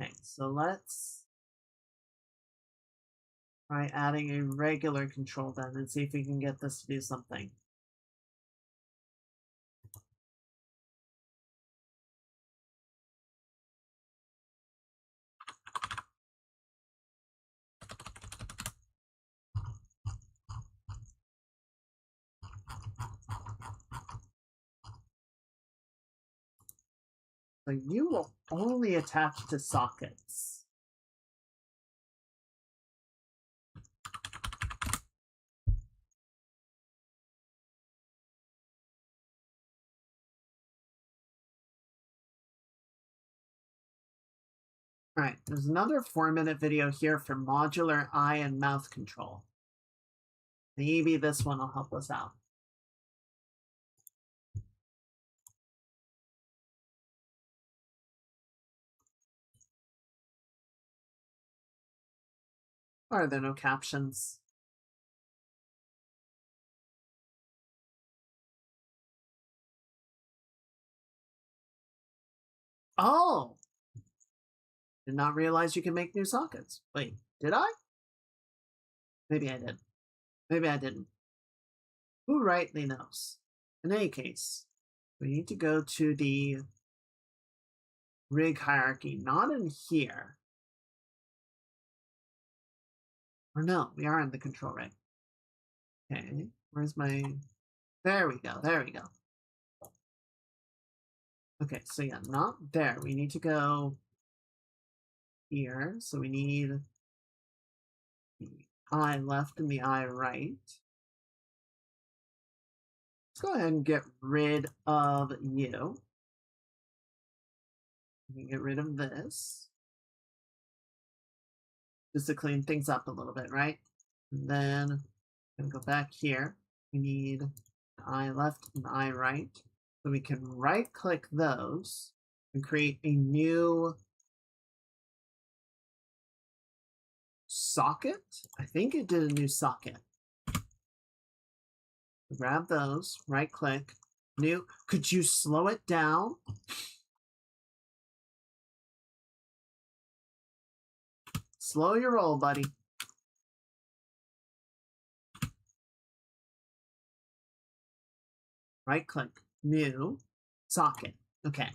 Okay, so let's try adding a regular control then and see if we can get this to do something. So you will only attach to sockets. All right, there's another 4-minute video here for modular eye and mouth control. Maybe this one will help us out. Or are there no captions? Oh! Did not realize you can make new sockets. Wait, did I? Maybe I did. Maybe I didn't. Who rightly knows? In any case, we need to go to the rig hierarchy, not in here. Or no, we are in the control rig. Okay, where's my... There we go, there we go. Okay, so yeah, not there. We need to go here. So we need the eye left and the eye right. Let's go ahead and get rid of you. We can get rid of this. Just to clean things up a little bit, right? And then I'm gonna go back here. We need the eye left and the eye right. So we can right click those and create a new socket. I think it did a new socket. Grab those, right click, new. Could you slow it down? Slow your roll, buddy. Right click, new, socket. Okay.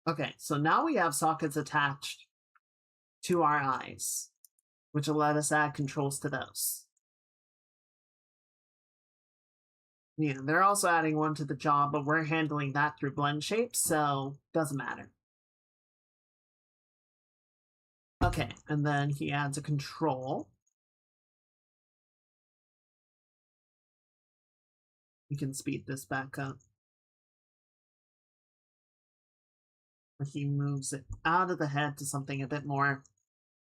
Okay, so now we have sockets attached to our eyes, which will let us add controls to those. Yeah, they're also adding one to the job, but we're handling that through Blendshape, so doesn't matter. Okay, and then he adds a control. We can speed this back up. He moves it out of the head to something a bit more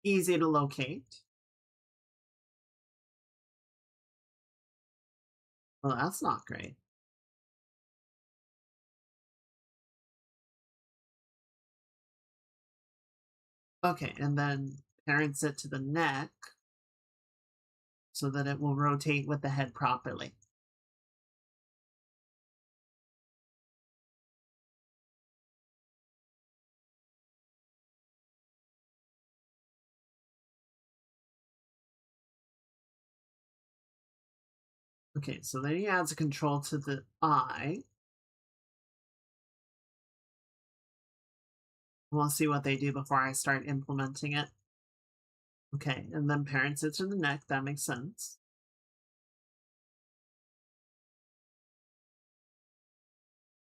easy to locate. Well, that's not great. Okay, and then parents it to the neck so that it will rotate with the head properly. Okay, so then he adds a control to the eye. We'll see what they do before I start implementing it. Okay, and then parents it to the neck. That makes sense.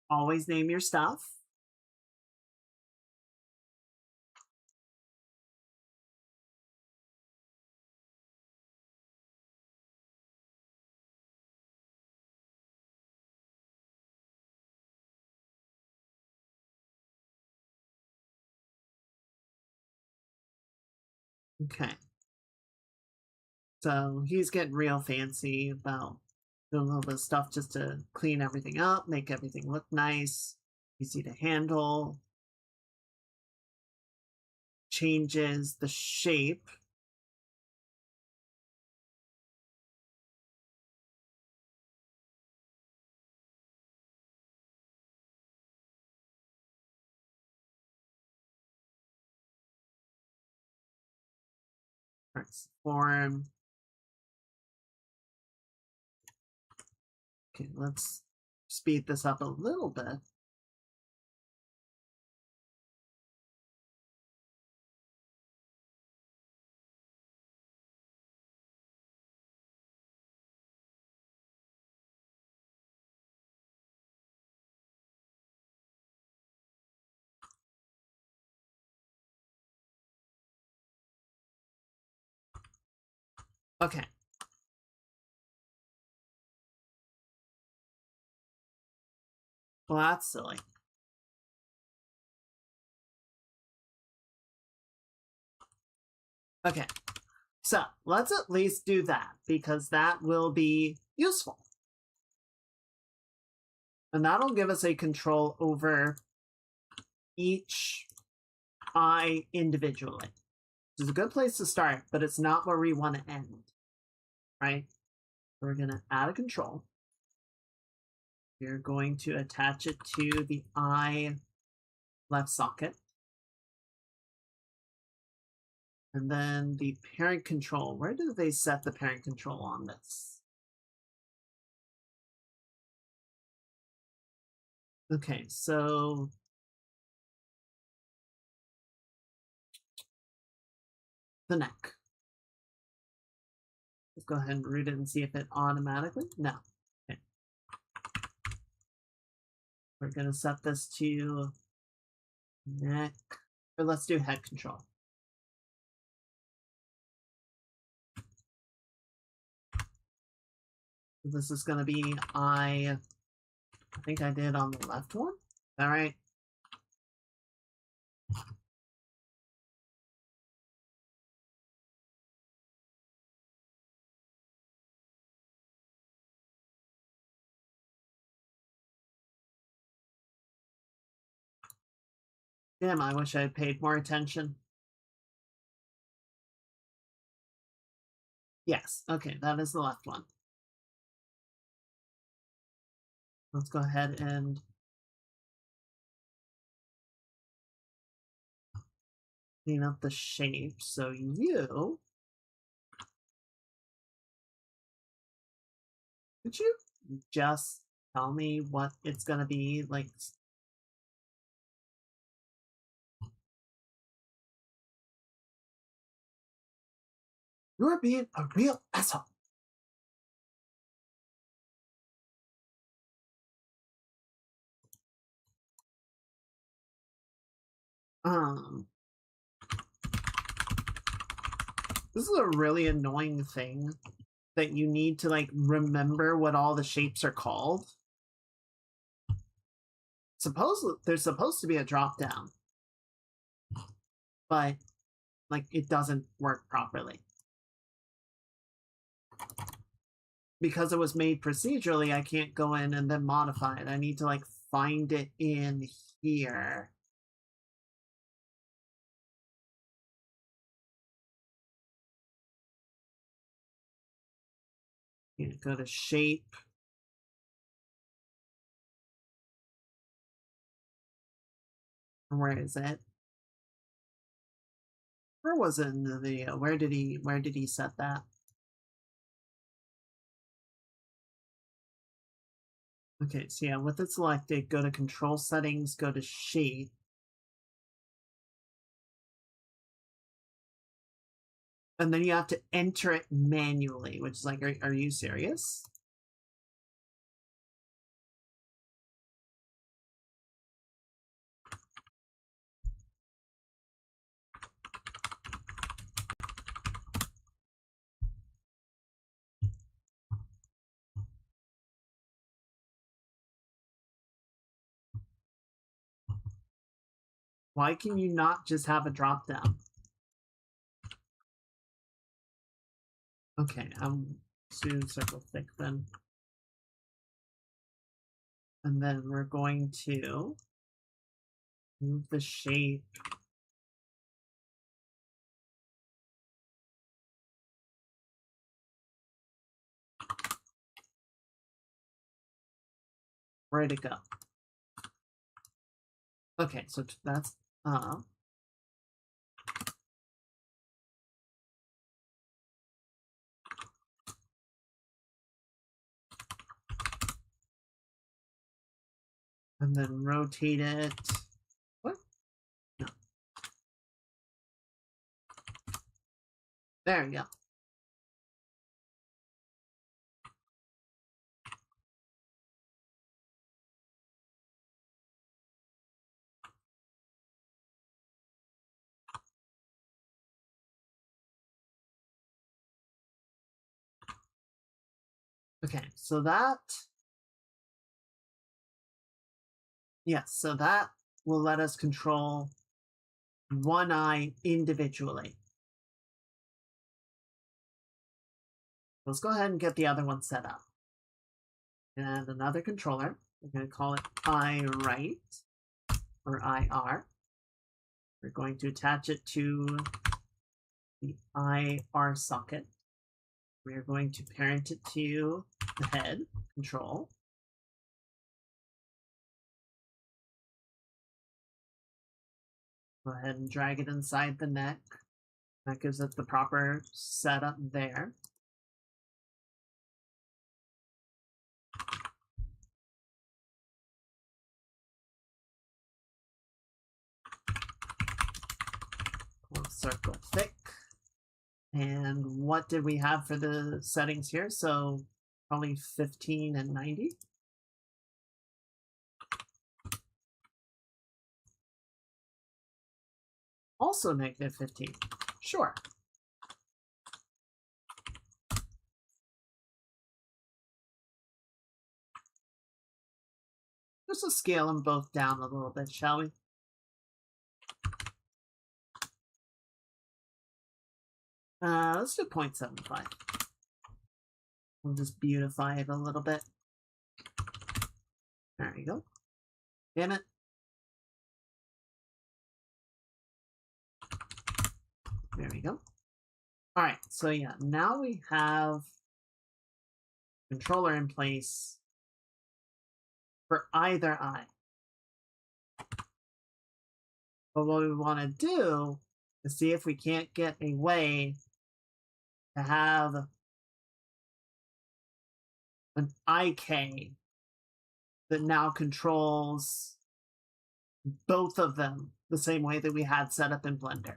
Always name your stuff. Okay. So he's getting real fancy about doing all this stuff just to clean everything up, make everything look nice, easy to handle. Changes the shape. Form. Okay, let's speed this up a little bit. Okay. Well, that's silly. Okay, so let's at least do that because that will be useful. And that'll give us a control over each eye individually. Which is a good place to start, but it's not where we want to end, right? We're going to add a control. We're going to attach it to the eye left socket. And then the parent control. Where do they set the parent control on this? Okay, so the neck. Let's go ahead and root it and see if it automatically. No. Okay. We're going to set this to neck. Or let's do head control. This is going to be I think I did on the left one. All right. Damn, I wish I had paid more attention. Yes, okay, that is the left one. Let's go ahead and clean up the shape. So could you just tell me what it's gonna be like? You're being a real asshole. This is a really annoying thing that you need to like remember what all the shapes are called. There's supposed to be a drop down, but like it doesn't work properly. Because it was made procedurally, I can't go in and then modify it. I need to like find it in here. You go to shape. Where is it? Where was it in the video? Where did he set that? Okay, so yeah, with it selected, go to control settings, go to shape. And then you have to enter it manually, which is like, are you serious? Why can you not just have a drop down? Okay, I'm to circle thick then. And then we're going to move the shape. Where'd it go? Okay, so that's and then rotate it. What? No. There we go. Okay, so that, yes, so that will let us control one eye individually. Let's go ahead and get the other one set up. And another controller. We're going to call it eye right or IR. We're going to attach it to the IR socket. We're going to parent it to the head control. Go ahead and drag it inside the neck. That gives it the proper setup there. Circle thick. And what did we have for the settings here? So probably 15 and 90. Also negative 15. Sure. Let's just scale them both down a little bit, shall we? Let's do 0.75. We'll just beautify it a little bit. There we go. Damn it. There we go. All right, so yeah, now we have controller in place for either eye. But what we want to do is see if we can't get a way to have an IK that now controls both of them the same way that we had set up in Blender.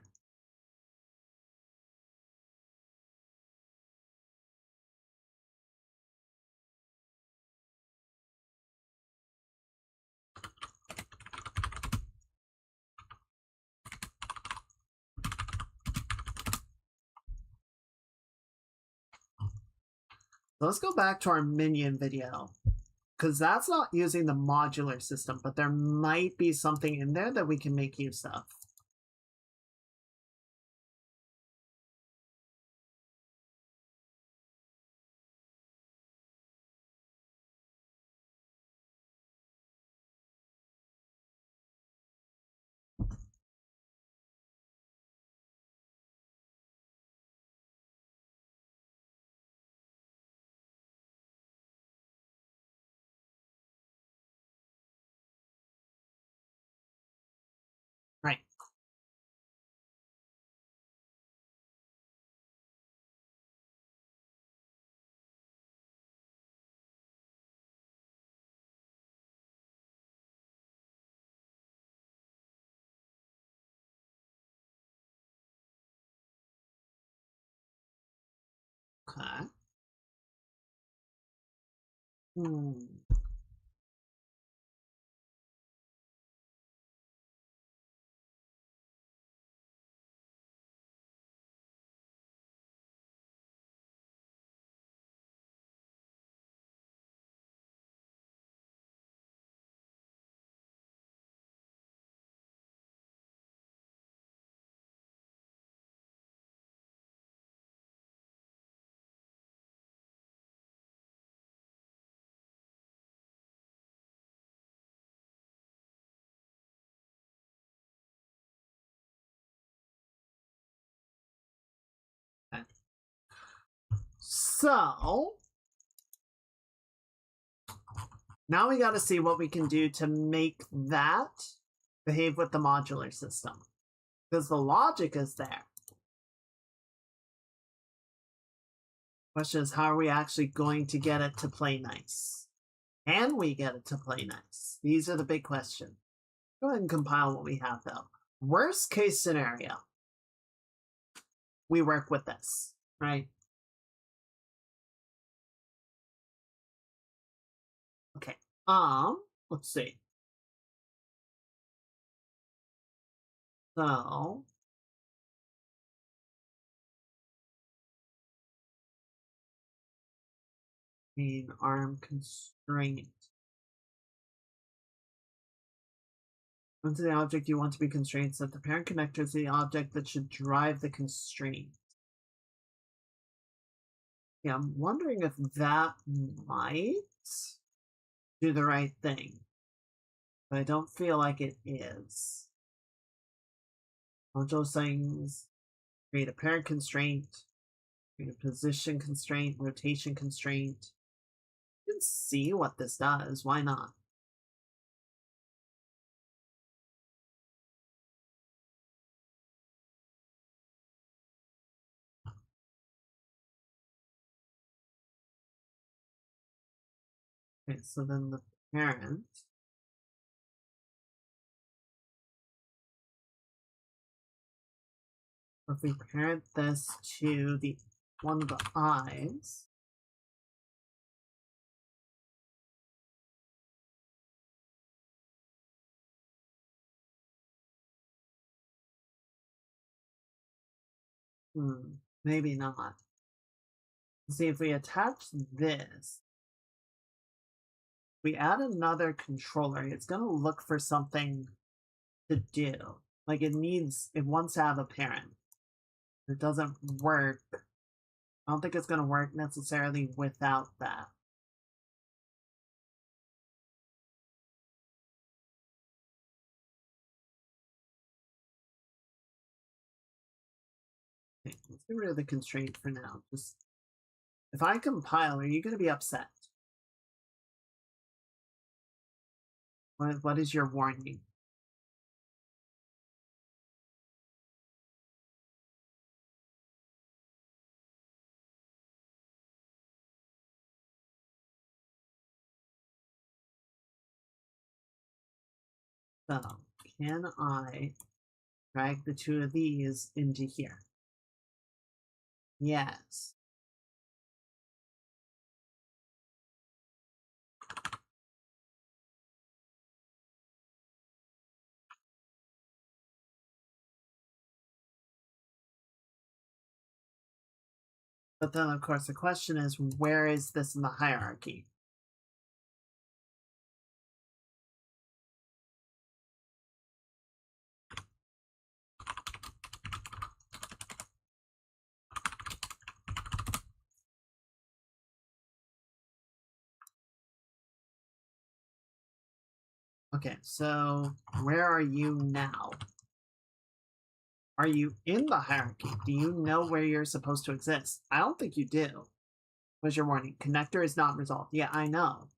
So let's go back to our minion video, because that's not using the modular system, but there might be something in there that we can make use of. Okay. So now we got to see what we can do to make that behave with the modular system. Because the logic is there. Question is, how are we actually going to get it to play nice? Can we get it to play nice? These are the big questions. Go ahead and compile what we have, though. Worst case scenario, we work with this, right? Okay. Let's see. So main arm constraint. Onto the object you want to be constrained, set the parent connector is the object that should drive the constraint. Yeah, I'm wondering if that might do the right thing. But I don't feel like it is. Module settings, create a parent constraint, create a position constraint, rotation constraint. You can see what this does. Why not? Okay, so then the parent. If we parent this to the one of the eyes, maybe not. See, if we attach this, we add another controller, it's going to look for something to do. Like it wants to have a parent. It doesn't work. I don't think it's going to work necessarily without that. Okay, let's get rid of the constraint for now. Just if I compile, are you going to be upset? What is your warning? So, can I drag the two of these into here? Yes. But then, of course, the question is, where is this in the hierarchy? Okay, so where are you now? Are you in the hierarchy? Do you know where you're supposed to exist? I don't think you do. What's your warning? Connector is not resolved. Yeah, I know.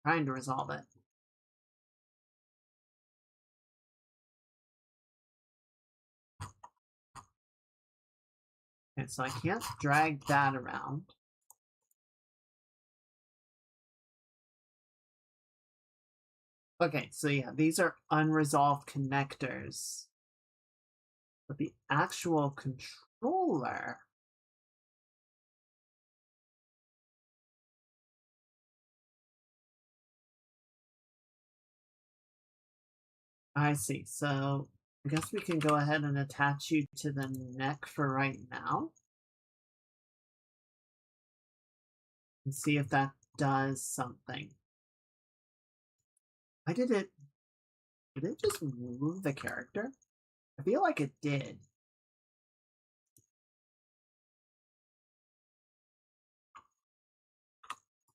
Trying to resolve it. Okay, so I can't drag that around. Okay, so yeah, these are unresolved connectors. But the actual controller I see. So I guess we can go ahead and attach you to the neck for right now and see if that does something. Why did it just move the character? I feel like it did.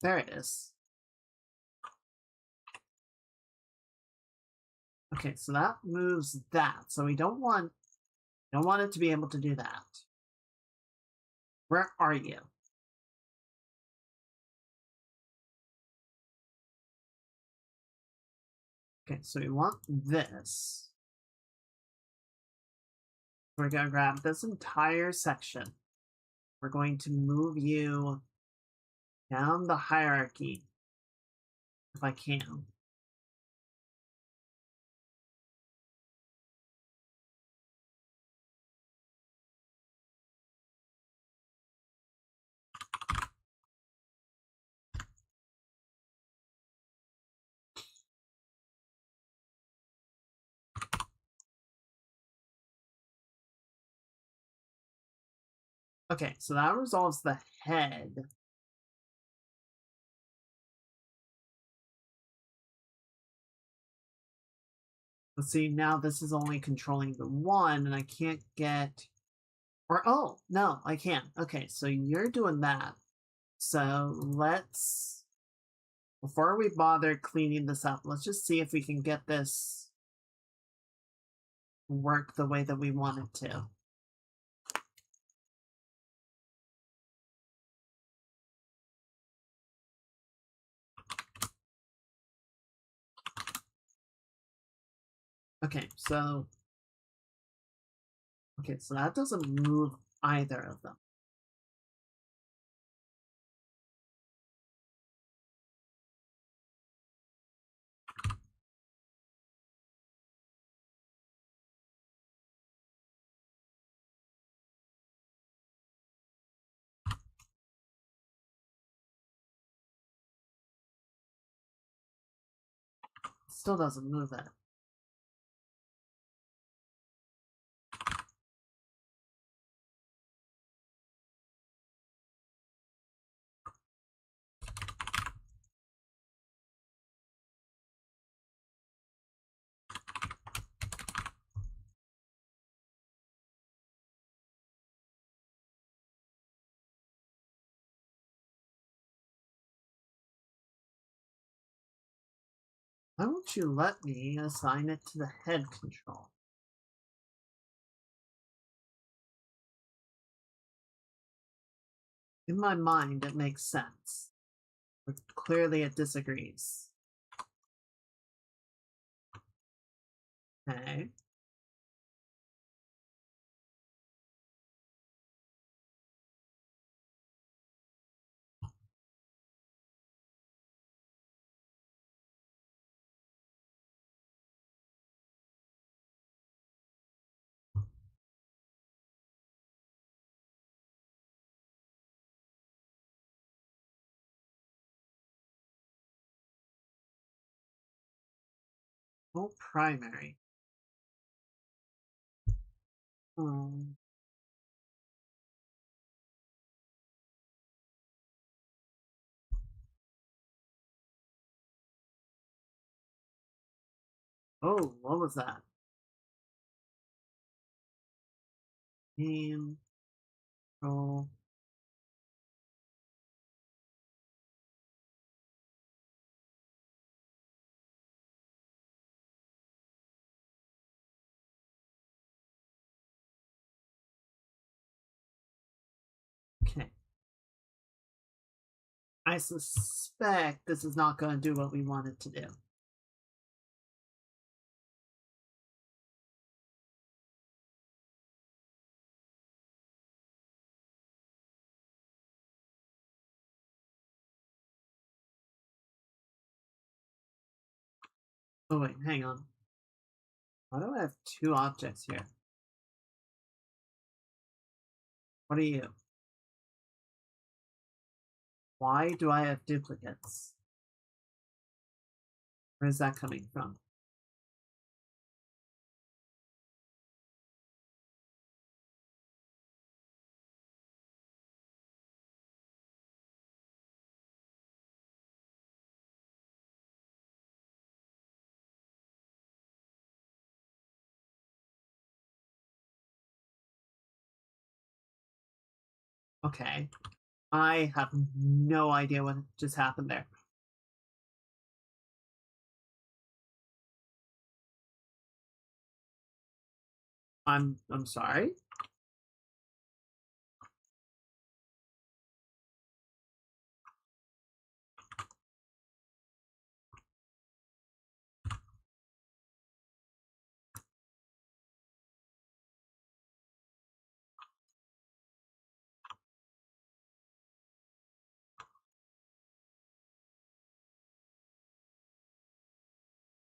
There it is. Okay, so that moves that. So we don't want it to be able to do that. Where are you? Okay, so we want this. We're going to grab this entire section. We're going to move you down the hierarchy if I can. Okay, so that resolves the head. Let's see, now this is only controlling the one, and I can't get... Or, oh, no, I can't. Okay, so you're doing that. So let's... Before we bother cleaning this up, let's just see if we can get this work the way that we want it to. Okay, so that doesn't move either of them. Still doesn't move it. Why won't you let me assign it to the head control? In my mind, it makes sense. But clearly it disagrees. Okay. Oh, primary. Hmm. Oh, what was that? Name. Oh. Okay. I suspect this is not going to do what we want it to do. Oh wait, hang on. Why do I have two objects here? What are you? Why do I have duplicates? Where is that coming from? Okay. I have no idea what just happened there. I'm sorry.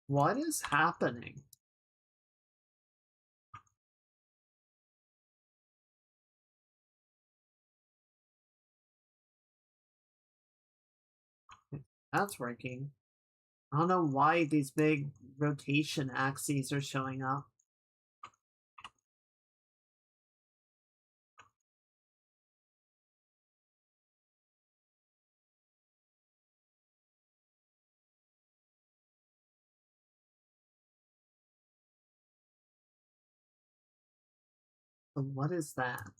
What is happening? That's working. I don't know why these big rotation axes are showing up. So what is that?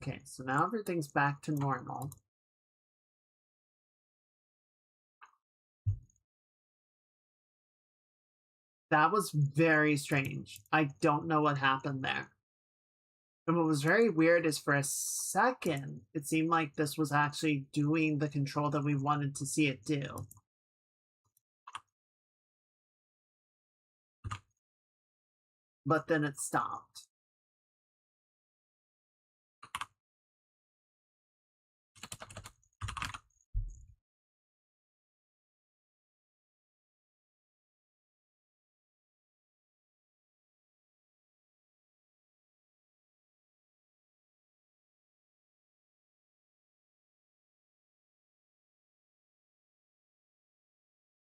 Okay, so now everything's back to normal. That was very strange. I don't know what happened there. And what was very weird is for a second, it seemed like this was actually doing the control that we wanted to see it do. But then it stopped.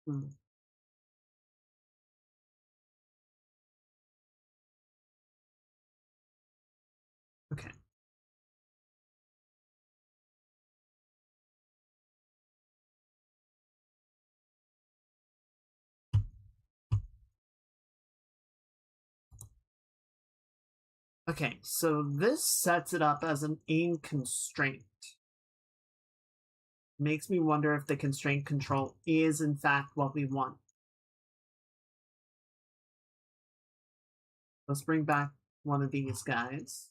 Hmm. Okay. Okay, so this sets it up as an aim constraint. Makes me wonder if the constraint control is in fact what we want. Let's bring back one of these guys.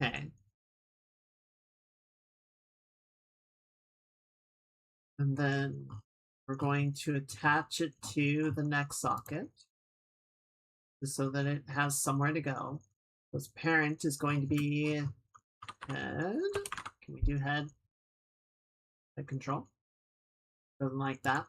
Okay. And then we're going to attach it to the next socket so that it has somewhere to go. This parent is going to be head. Can we do head? Head control. Doesn't like that.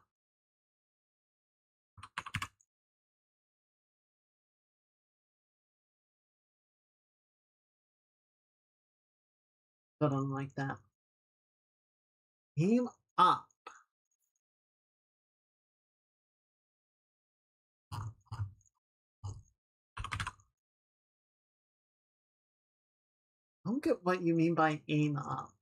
Doesn't like that. Aim up. I don't get what you mean by aim up.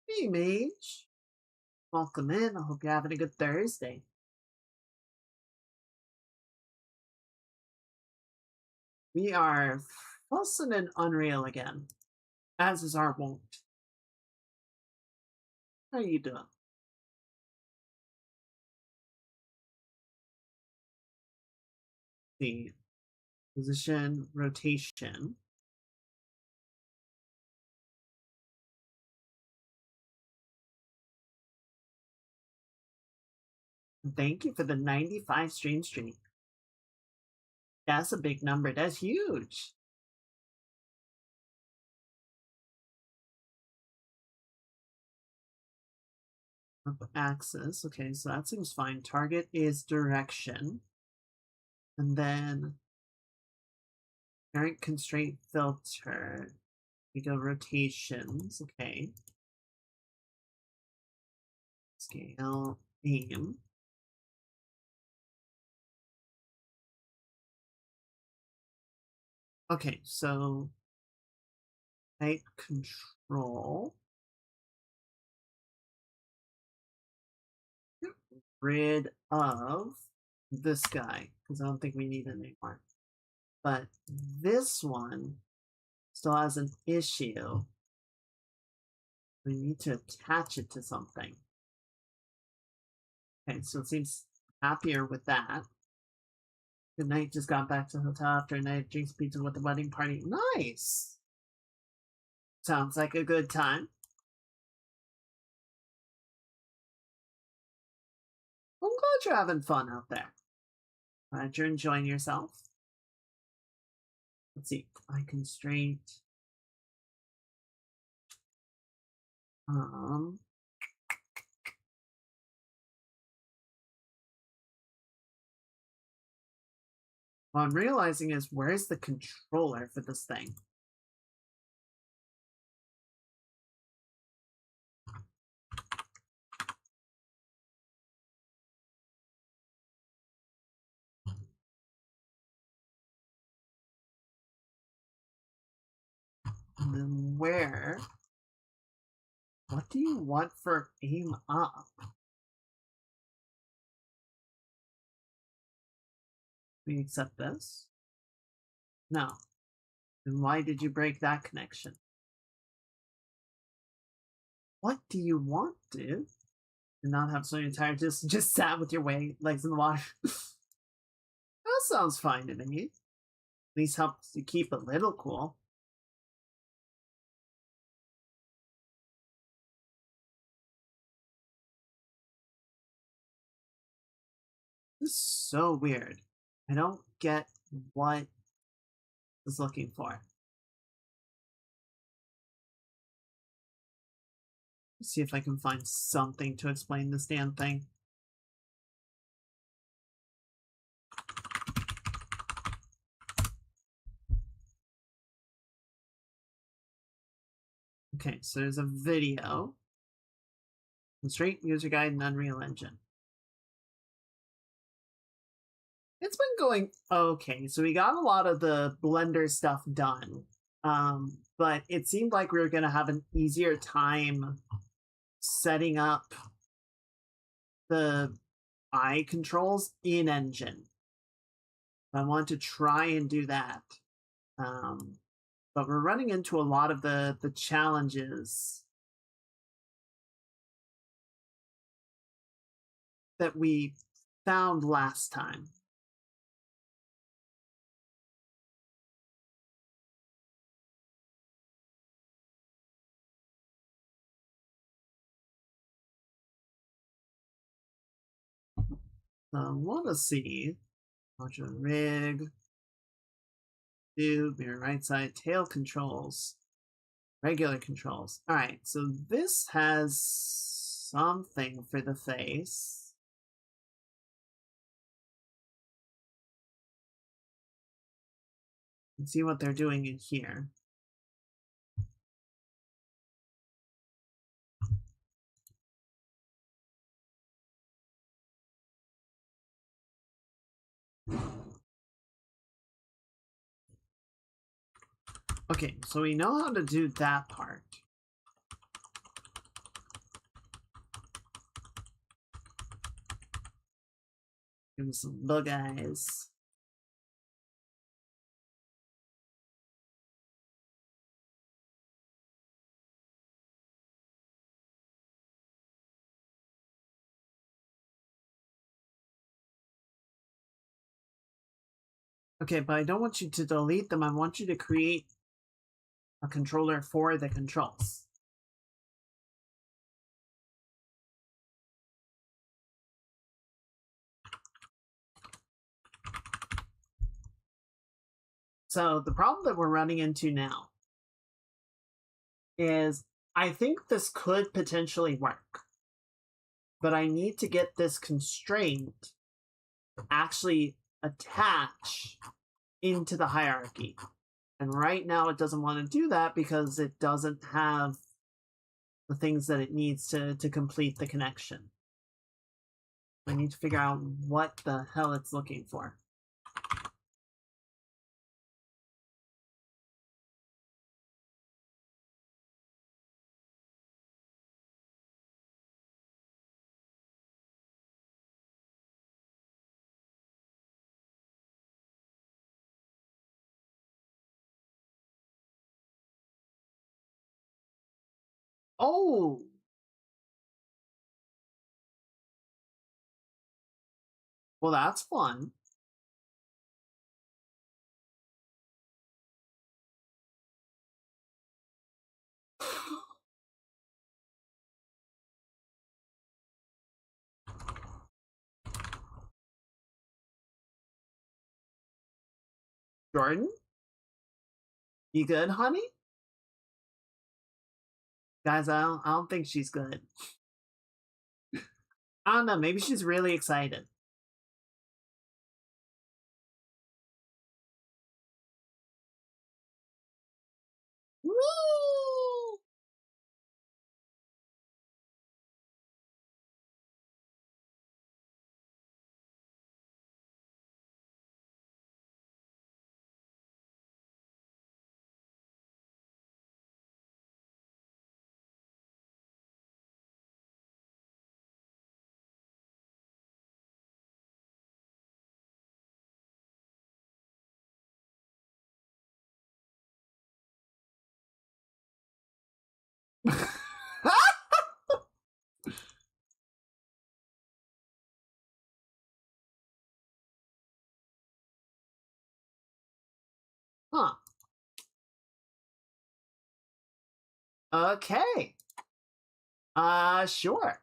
Hey, Mage. Welcome in. I hope you're having a good Thursday. We are fussing in Unreal again, as is our wont. How you doing? The position rotation. Thank you for the 95 stream. That's a big number. That's huge. Up axis. Okay, so that seems fine. Target is direction. And then current constraint filter. We go rotations. Okay. Scale, aim. Okay, so type control. Rid of this guy, because I don't think we need it anymore. But this one still has an issue. We need to attach it to something. Okay, so it seems happier with that. Good night just got back to the hotel after a night, drinks pizza with the wedding party. Nice! Sounds like a good time. I'm glad you're having fun out there. Glad you're enjoying yourself. Let's see, eye constraint. What I'm realizing is, where's the controller for this thing? And then where? What do you want for aim up? We accept this? No. Then why did you break that connection? What do you want, dude? And not have so entire just sat with your legs in the water. That sounds fine to me. At least helps you keep a little cool. This is so weird. I don't get what it's looking for. Let's see if I can find something to explain this damn thing. Okay, so there's a video. Constraint user guide in Unreal Engine. It's been going okay. So we got a lot of the Blender stuff done. But it seemed like we were going to have an easier time setting up the eye controls in Engine. I want to try and do that. But we're running into a lot of the challenges that we found last time. Want to see module rig, do mirror right side, tail controls, regular controls. All right, so this has something for the face. Let's see what they're doing in here. Okay, so we know how to do that part. Give him some bug eyes. Okay, but I don't want you to delete them. I want you to create a controller for the controls. So the problem that we're running into now is I think this could potentially work. but I need to get this constraint actually attach into the hierarchy. And right now it doesn't want to do that because it doesn't have the things that it needs to complete the connection. I need to figure out what the hell it's looking for. Oh! Well, that's fun. Jordan? You good, honey? Guys, I don't think she's good. I don't know, maybe she's really excited. Woo! Huh. Okay. Sure.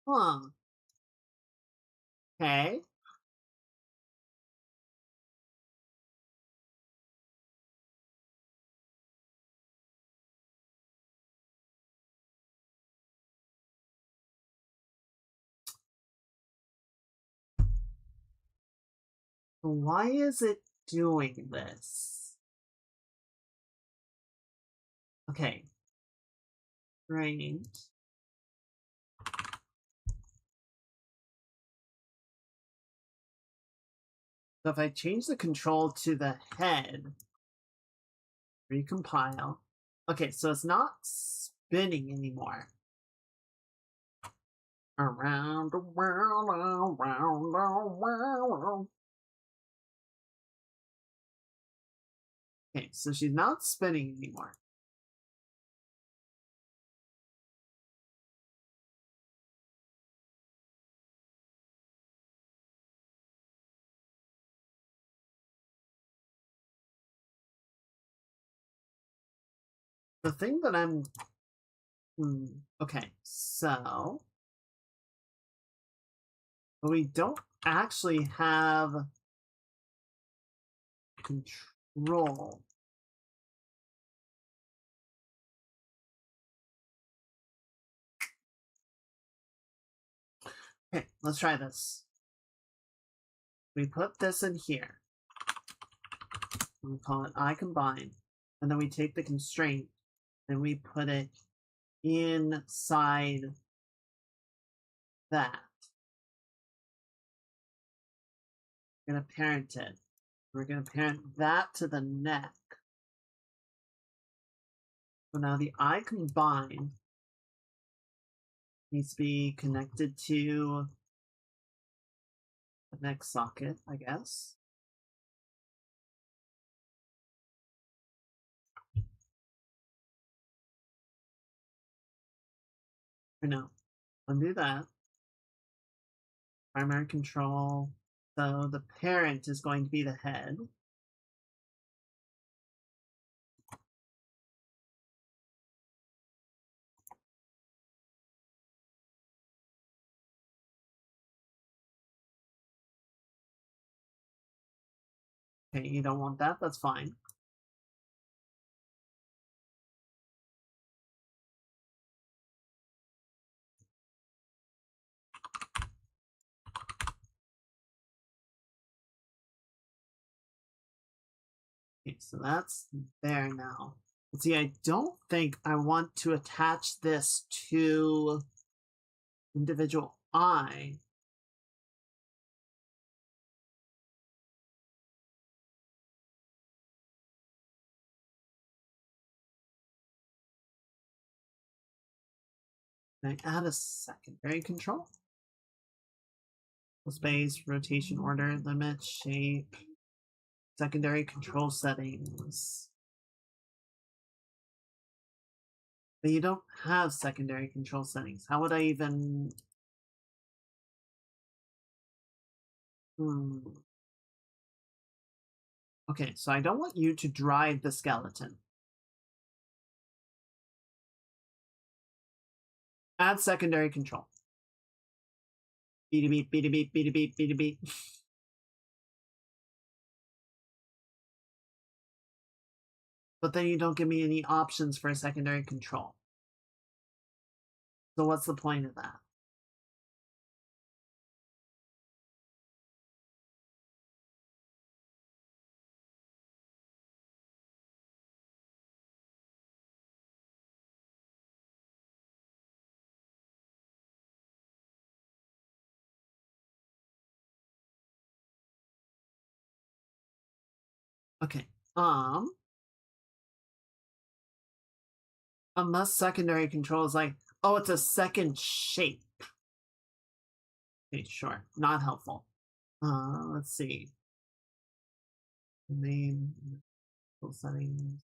Huh. Okay. Why is it doing this? Okay. Right. So if I change the control to the head, recompile. Okay, so it's not spinning anymore. Around the world, around the world. Okay, so she's not spinning anymore. The thing that I'm... okay, so... But we don't actually have control. Okay, let's try this. We put this in here. We call it I combine. And then we take the constraint and we put it inside that. We're going to parent it. We're going to parent that to the neck. So now the I combine needs to be connected to the next socket, I guess. Or no, undo that. Primary control. So the parent is going to be the head. Okay, you don't want that, that's fine. Okay, so that's there now. But see, I don't think I want to attach this to individual eye. Can I add a secondary control? Space, rotation order, limit, shape, secondary control settings. But you don't have secondary control settings. How would I even... Okay, so I don't want you to drive the skeleton. Add secondary control. Beep, beep, beep, beep, beep, beep, beep, beep. But then you don't give me any options for a secondary control. So what's the point of that? Okay. Unless secondary control is like, oh, it's a second shape. Okay, sure. Not helpful. Let's see. Name settings.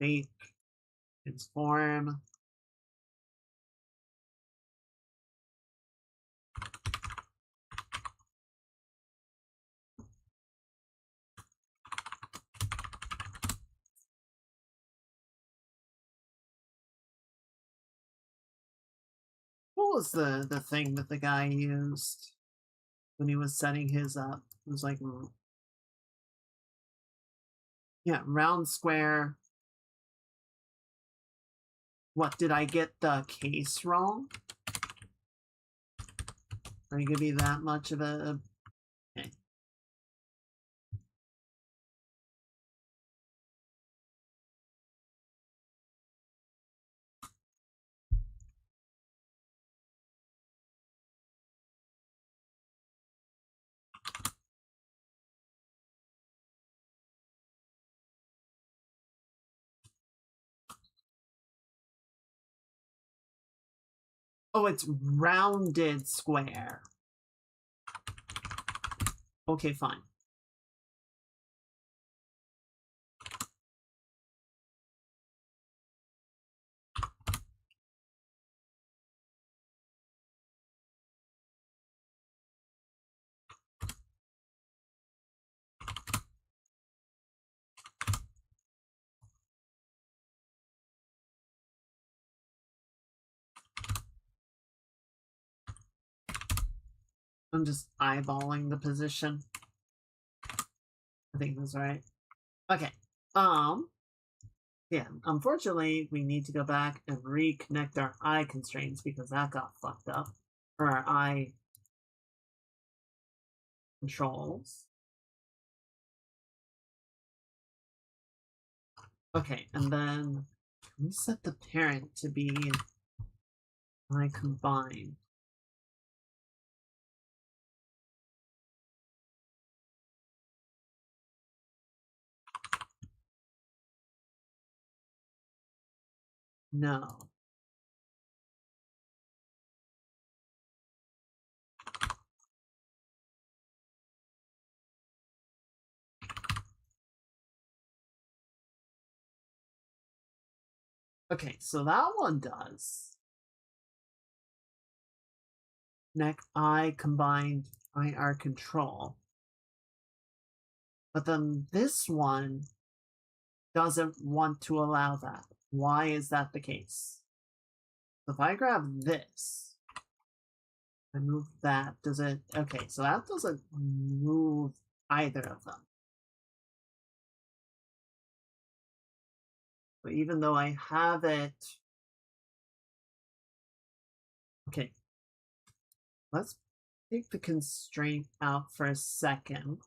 Shape. Transform. What was the thing that the guy used when he was setting his up? It was like, yeah, round, square. What, did I get the case wrong? Are you gonna be that much of a... Okay. Oh, it's rounded square. Okay, fine. I'm just eyeballing the position. I think that's right. Okay. Yeah, unfortunately, we need to go back and reconnect our eye constraints because that got fucked up. Or our eye controls. Okay, and then we set the parent to be eye combined. No. Okay, so that one does. Neck, eye combined, IR control. But then this one doesn't want to allow that. Why is that the case? So if I grab this, I move that. Does it? Okay, so that doesn't move either of them. But even though I have it. Okay. Let's take the constraint out for a second.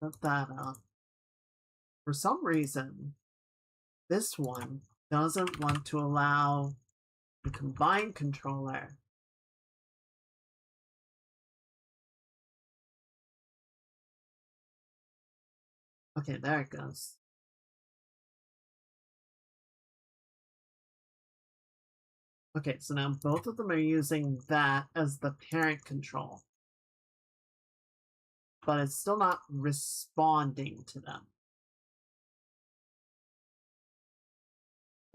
Put that up. For some reason, this one doesn't want to allow the combined controller. Okay, there it goes. Okay, so now both of them are using that as the parent control. But it's still not responding to them.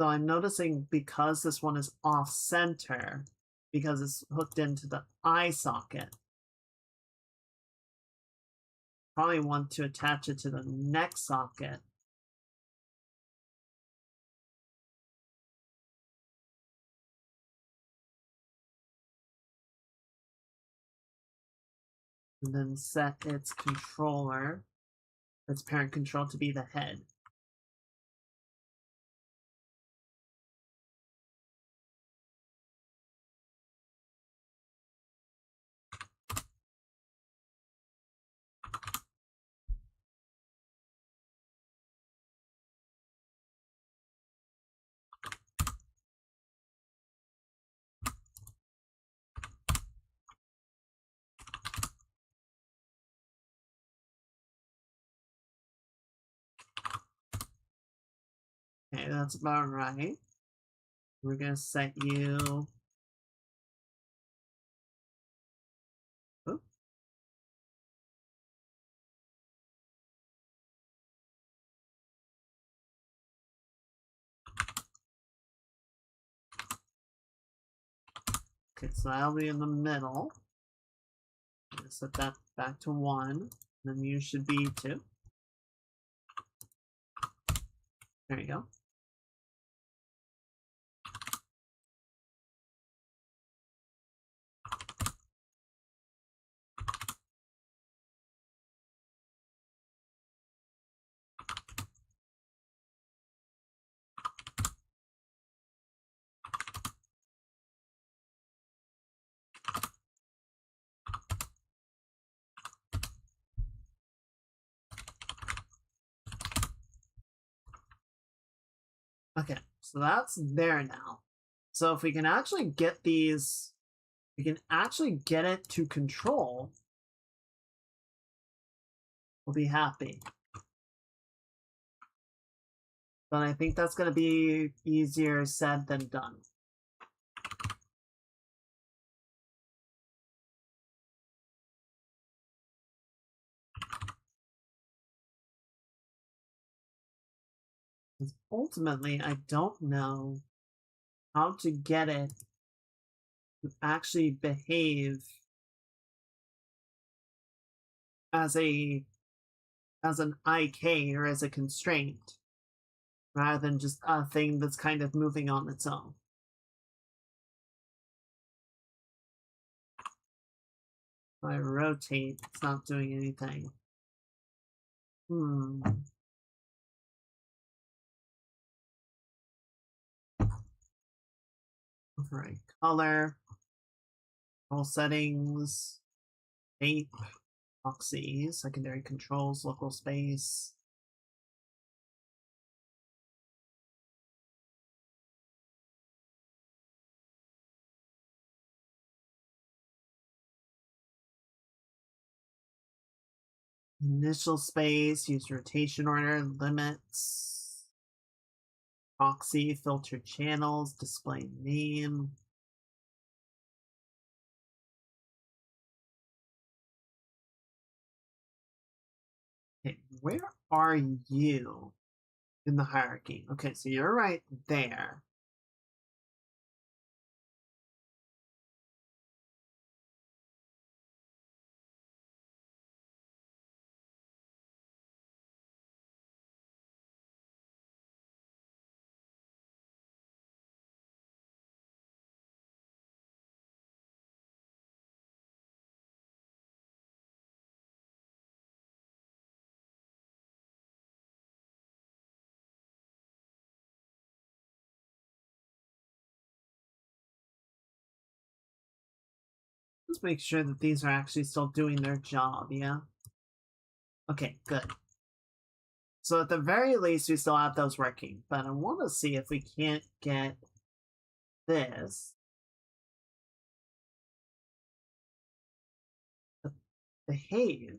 So I'm noticing because this one is off center, because it's hooked into the eye socket, probably want to attach it to the neck socket. And then set its controller, its parent control, to be the head. Okay, that's about right. We're gonna set you. Oop. Okay, so that'll be in the middle. I'm gonna set that back to 1. Then you should be 2. There you go. Okay, so that's there now. So if we can actually get these, we can actually get it to control, we'll be happy. But I think that's going to be easier said than done. Because ultimately, I don't know how to get it to actually behave as an IK or as a constraint, rather than just a thing that's kind of moving on its own. If I rotate, it's not doing anything. Alright, color, all settings, shape, proxy, secondary controls, local space. Initial space, use rotation order, limits, proxy, filter channels, display name. Okay, where are you in the hierarchy? Okay, so you're right there. Let's make sure that these are actually still doing their job, yeah? Okay, good. So at the very least, we still have those working. But I want to see if we can't get this to behave.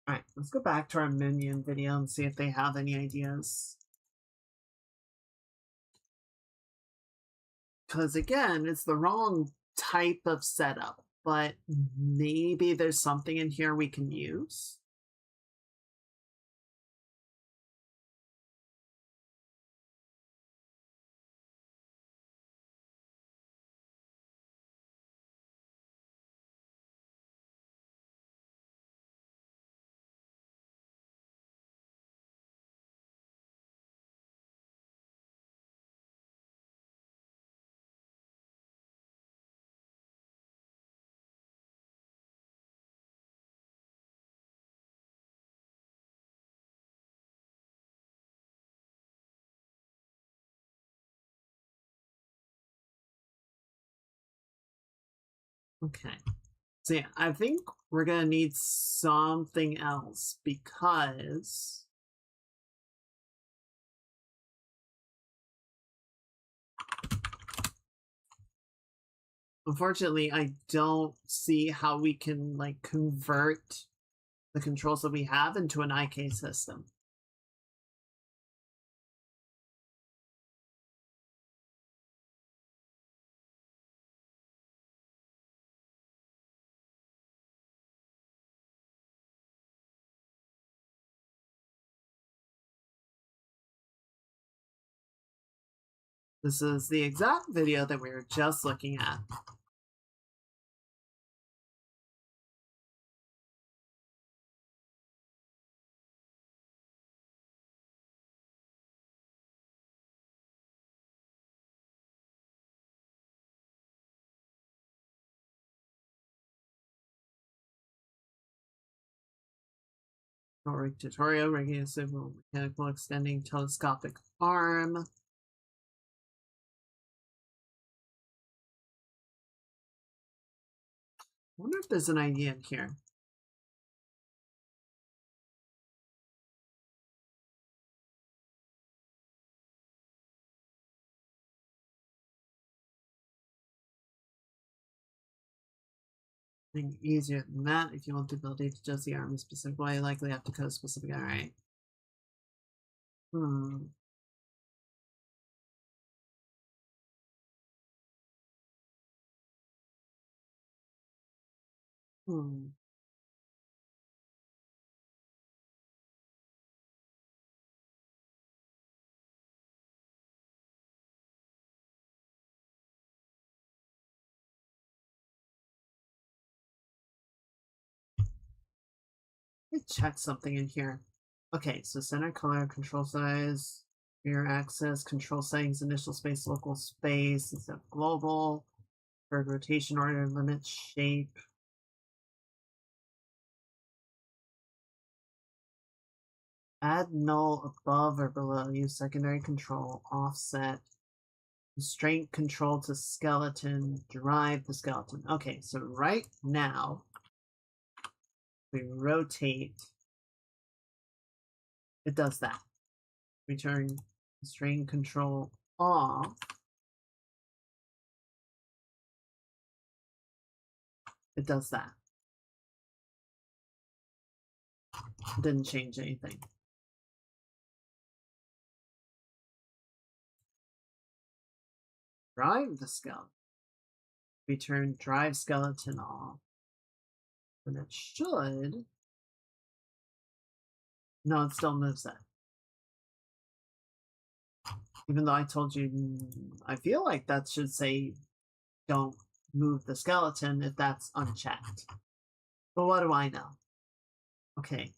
Alright, let's go back to our minion video and see if they have any ideas. Because again, it's the wrong type of setup, but maybe there's something in here we can use. Okay. So yeah, I think we're gonna need something else because unfortunately I don't see how we can like convert the controls that we have into an IK system. This is the exact video that we were just looking at. Tutorial, regular civil mechanical extending telescopic arm. I wonder if there's an idea in here. Something easier than that. If you want the ability to adjust the arm in a specific way, likely have to code specific. Alright. Hmm. Hmm. Let me check something in here. Okay, so center color, control size, rear axis, control settings, initial space, local space, instead of global, third rotation order, limit, shape. Add null above or below, use secondary control, offset, constraint control to skeleton, drive the skeleton. Okay, so right now, we rotate, it does that. Return constraint control off, it does that. Didn't change anything. Drive the skeleton. Return drive skeleton off. And it should. No, it still moves that. Even though I told you, I feel like that should say don't move the skeleton if that's unchecked. But what do I know? Okay,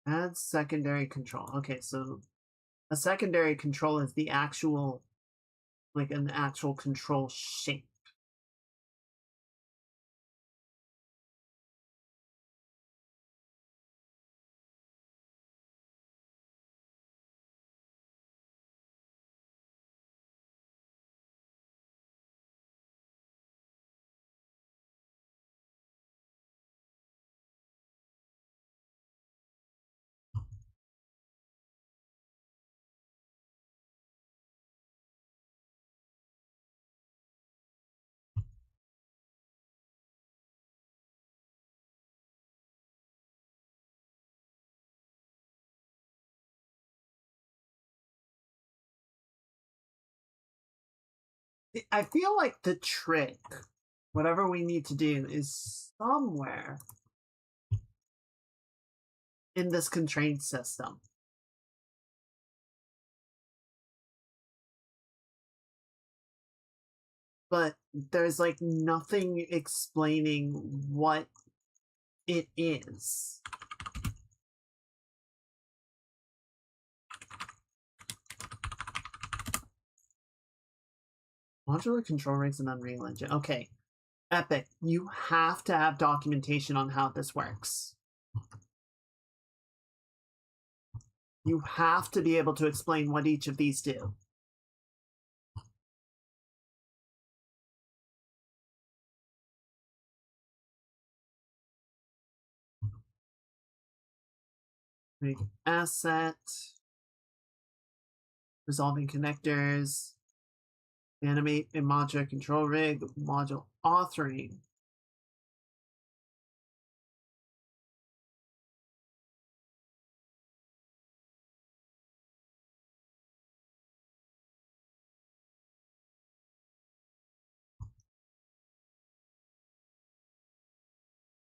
add secondary control. Okay, so A secondary control is the actual, like an actual control shape. I feel like the trick, whatever we need to do, is somewhere in this constraint system. But there's like nothing explaining what it is. Modular control rigs in Unreal Engine. Okay, Epic, you have to have documentation on how this works. You have to be able to explain what each of these do. Rig asset, resolving connectors, animate a modular control rig, module authoring.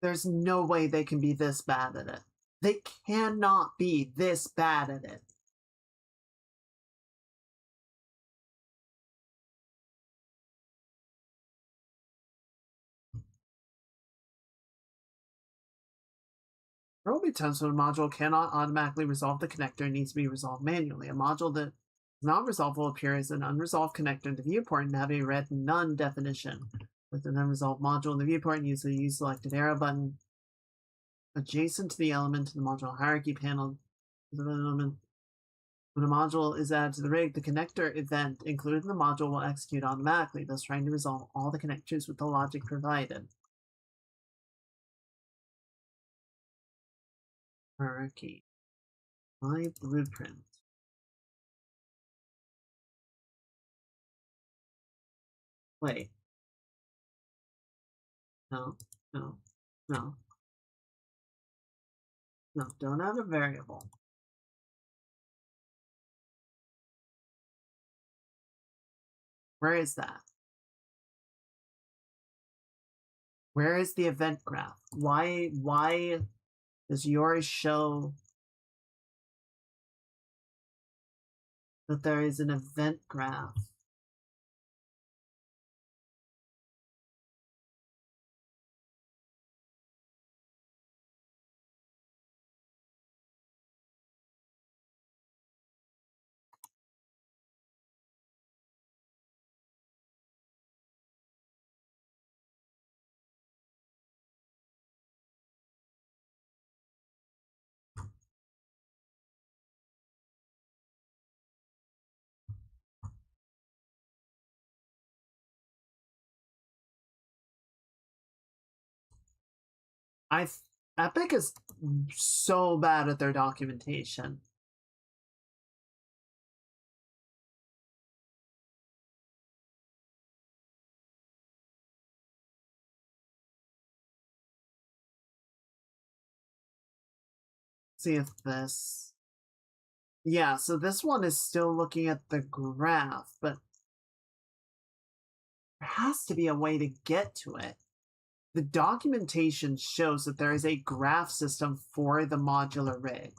There's no way they can be this bad at it. They cannot be this bad at it. There will be times when a module cannot automatically resolve the connector and needs to be resolved manually. A module that is not resolved will appear as an unresolved connector in the viewport and have a red none definition. With an unresolved module in the viewport, use the use selected arrow button adjacent to the element in the module hierarchy panel. When a module is added to the rig, the connector event included in the module will execute automatically, thus trying to resolve all the connectors with the logic provided. Hierarchy. My blueprint. Wait. No, no, no. No, don't have a variable. Where is that? Where is the event graph? Why does yours show that there is an event graph? Epic is so bad at their documentation. See if this. Yeah, so this one is still looking at the graph, but there has to be a way to get to it. The documentation shows that there is a graph system for the modular rig.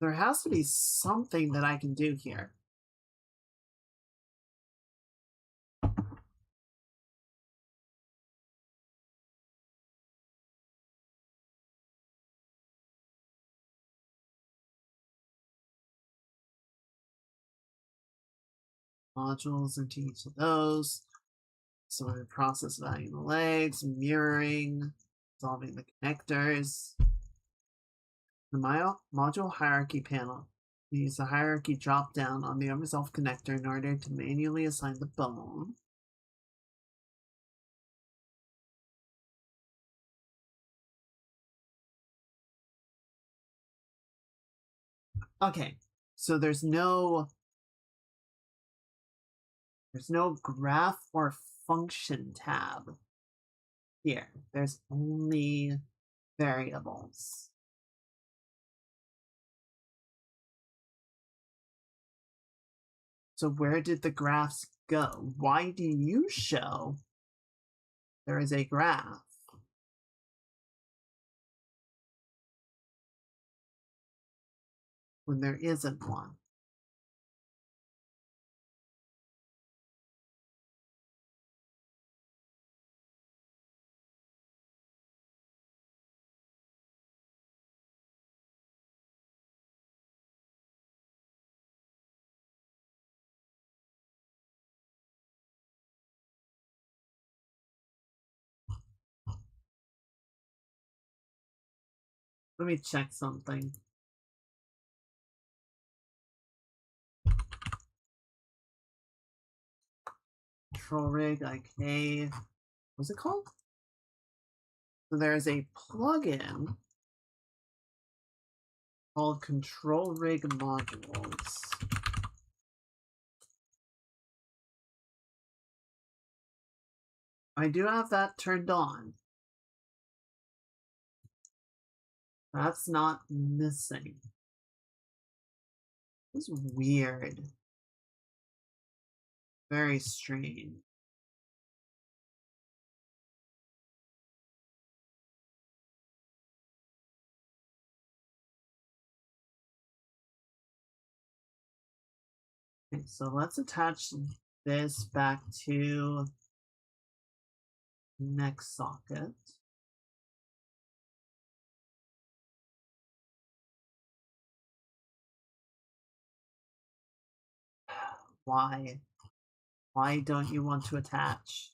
There has to be something that I can do here. modules into each of those. So we process valuing the legs, mirroring, solving the connectors. The module hierarchy panel. We use the hierarchy drop down on the unresolved connector in order to manually assign the bone. Okay, so there's no graph or function tab here. There's only variables. So where did the graphs go? Why do you show there is a graph when there isn't one? Let me check something. Control rig, okay. What's it called? So there's a plugin called Control Rig Modules. I do have that turned on. That's not missing. It's weird. Very strange. Okay, so let's attach this back to next socket. Why? Why don't you want to attach?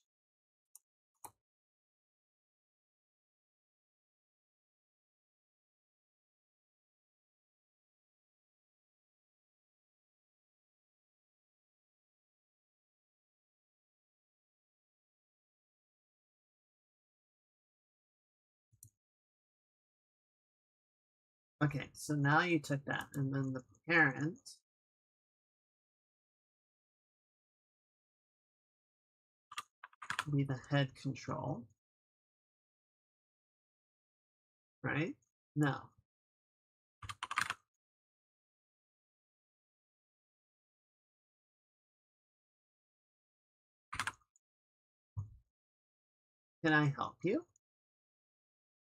Okay, so now you took that, and then the parent be the head control, right? No. Can I help you?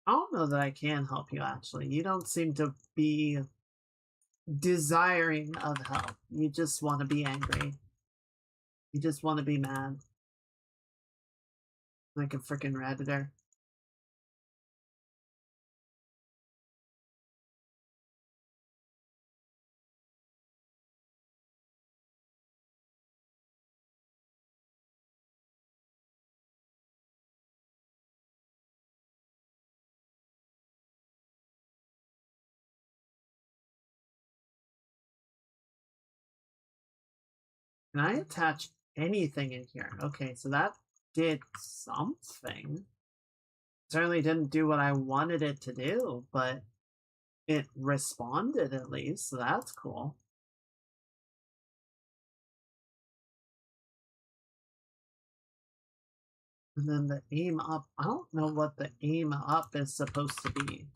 I don't know that I can help you, actually. You don't seem to be desiring of help. You just want to be angry. You just want to be mad. Like a freaking Redditor. Can I attach anything in here? Okay, so that did something. Certainly didn't do what I wanted it to do, but it responded at least, so that's cool. And then the aim up, I don't know what the aim up is supposed to be.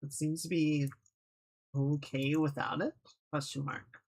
It seems to be okay without it? Question mark.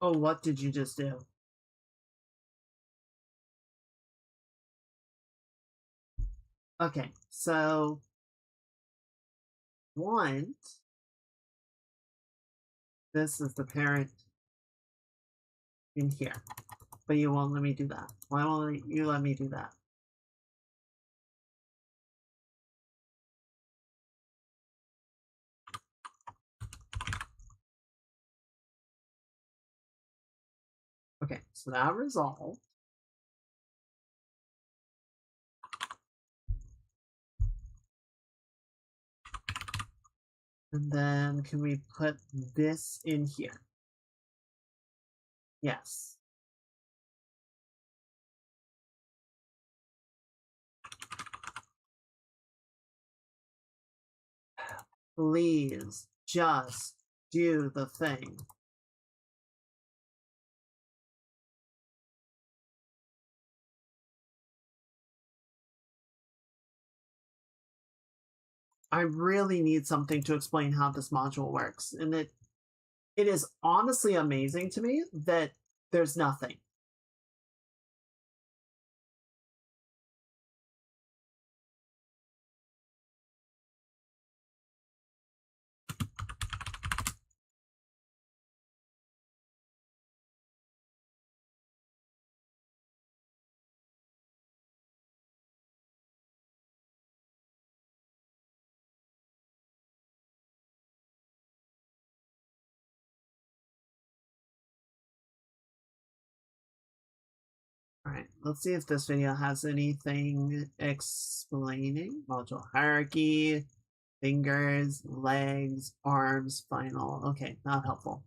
Oh, what did you just do? Okay, so want this is the parent in here, but you won't let me do that. Why won't you let me do that? Okay, so that resolved. And then can we put this in here? Yes. Please just do the thing. I really need something to explain how this module works. And it is honestly amazing to me that there's nothing. All right, let's see if this video has anything explaining module hierarchy, fingers, legs, arms, final. Okay, not helpful.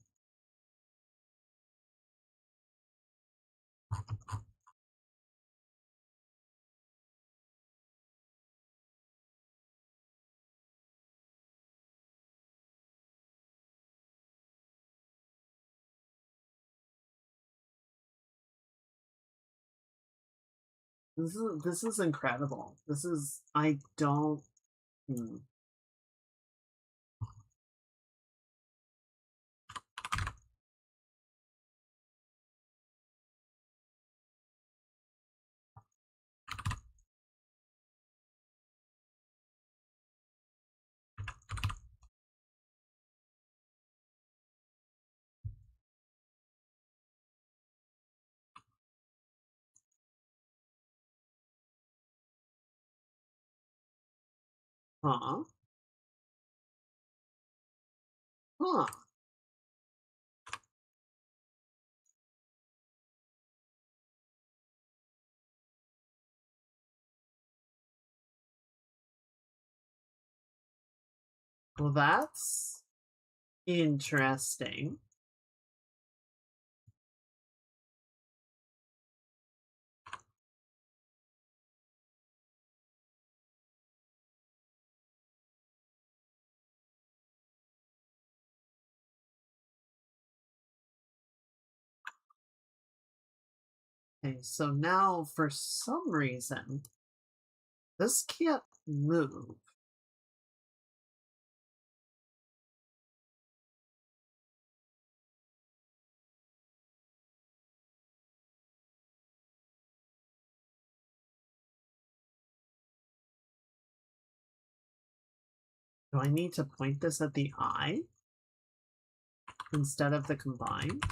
This is incredible. This is I don't. Huh? Huh? Well, that's interesting. Okay, so now for some reason, this can't move. Do I need to point this at the eye instead of the combined?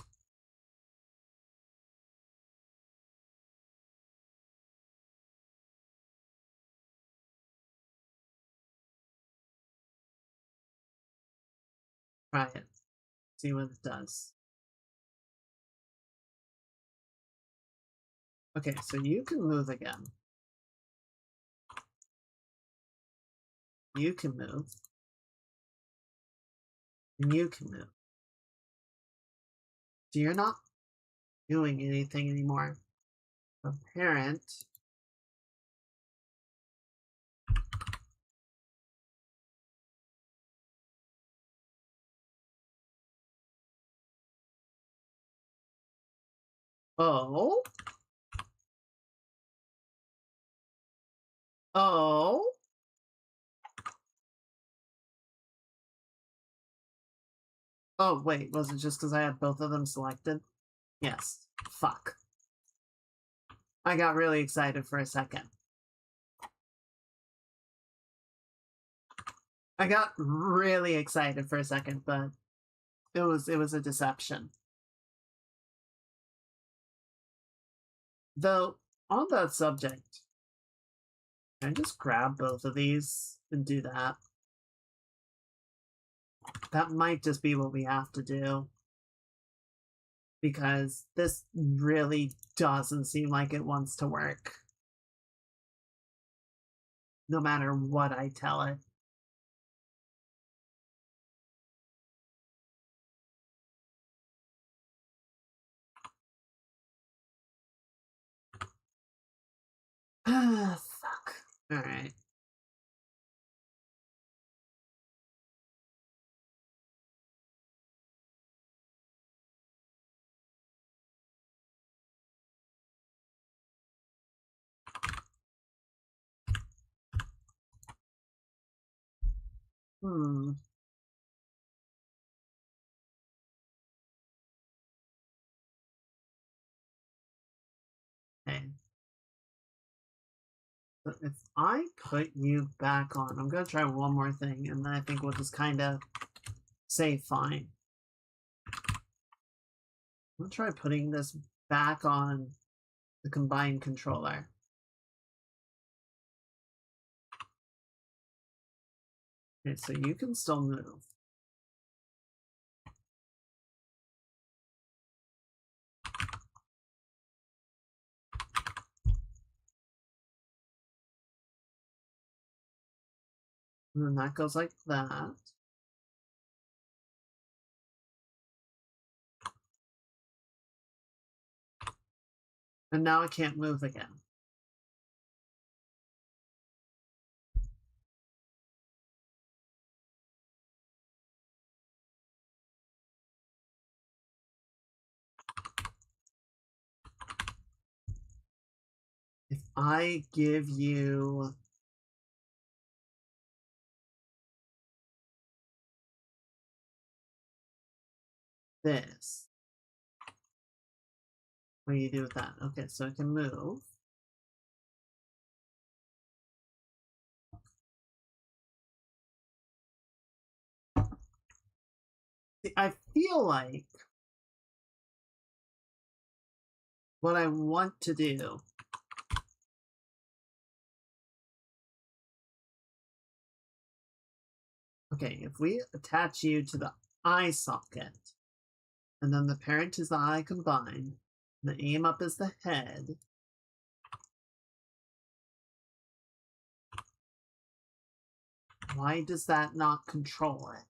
Try it. See what it does. Okay, so you can move again. You can move. And you can move. So you're not doing anything anymore. The parent oh oh oh wait, was it just because I had both of them selected? Yes. Fuck. I got really excited for a second. I got really excited for a second, but it was a deception. Though, on that subject, can I just grab both of these and do that? That might just be what we have to do. Because this really doesn't seem like it wants to work. No matter what I tell it. Ah, fuck. Alright. Hmm. Okay. But if I put you back on, I'm gonna try one more thing, and then I think we'll just kind of say fine. I'm gonna try putting this back on the combined controller. Okay, so you can still move. And then that goes like that. And now I can't move again. If I give you this, what do you do with that? Okay, so I can move. I feel like what I want to do okay, if we attach you to the eye socket, and then the parent is the eye combined, the aim up is the head, why does that not control it?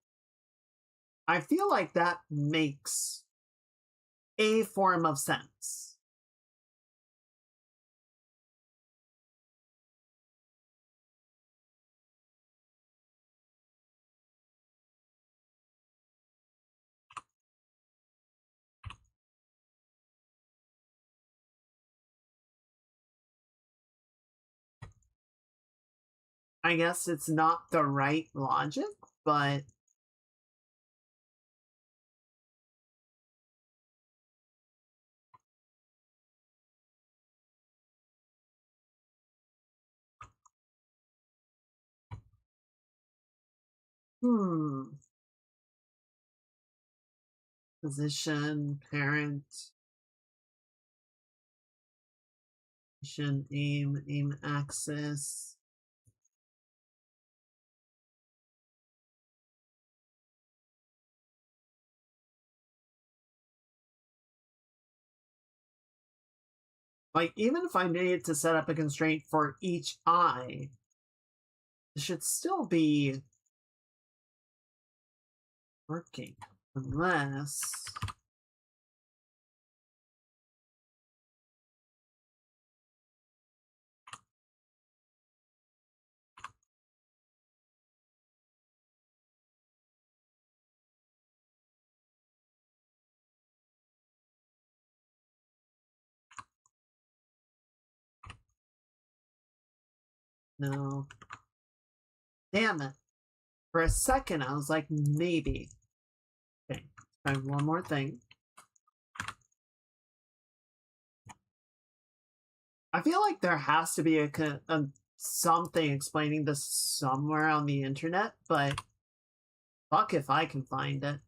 I feel like that makes a form of sense. I guess it's not the right logic, but position, parent, position, aim axis. Like, even if I needed to set up a constraint for each eye, it should still be working. Unless... No. Damn it. For a second, I was like, maybe. Okay, try one more thing. I feel like there has to be a something explaining this somewhere on the internet, but fuck if I can find it.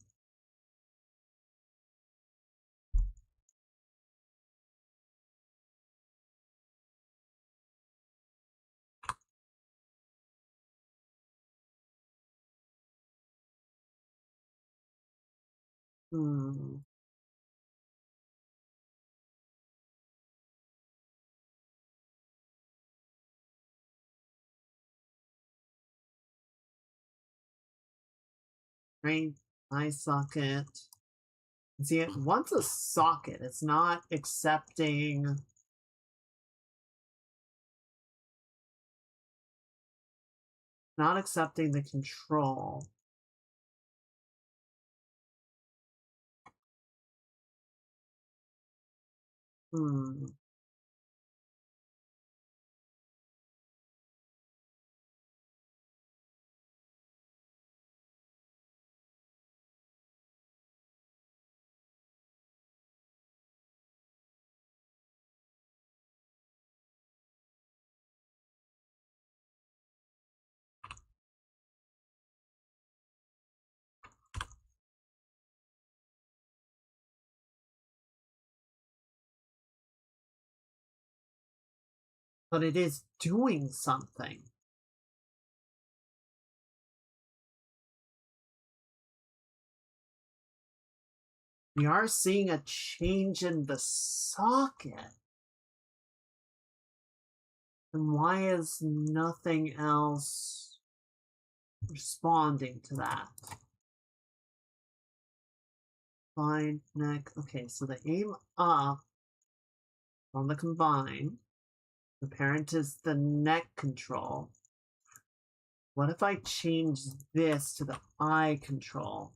Hmm. Drain eye socket. See, it wants a socket. It's not accepting. Not accepting the control. Hmm. But it is doing something. We are seeing a change in the socket. And why is nothing else responding to that? Combine, neck. Okay, so the aim up on the combine. The parent is the neck control. What if I change this to the eye control?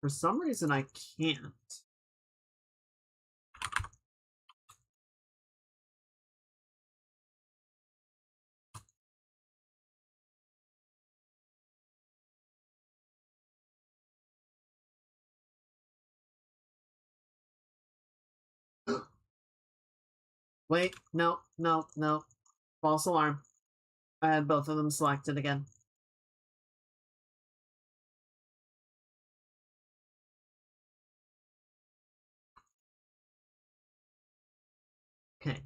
For some reason, I can't. Wait, no, no, no. False alarm. I had both of them selected again. Okay.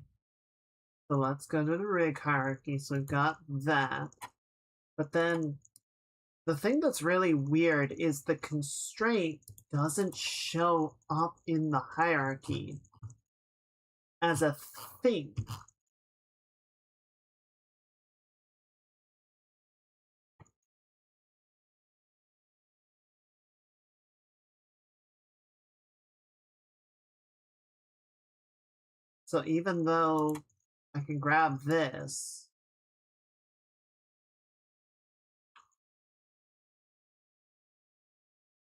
So let's go to the rig hierarchy. So we've got that. But then the thing that's really weird is the constraint doesn't show up in the hierarchy as a thing. So even though I can grab this,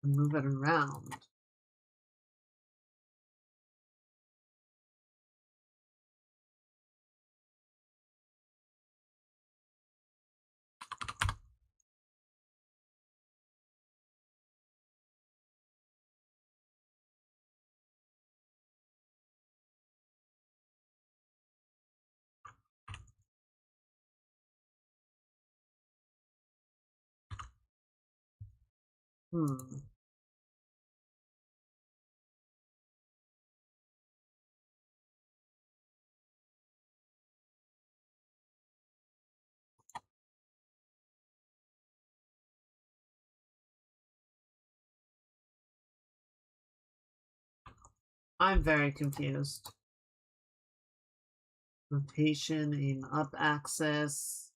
and move it around. Hmm. I'm very confused. Rotation, aim up axis,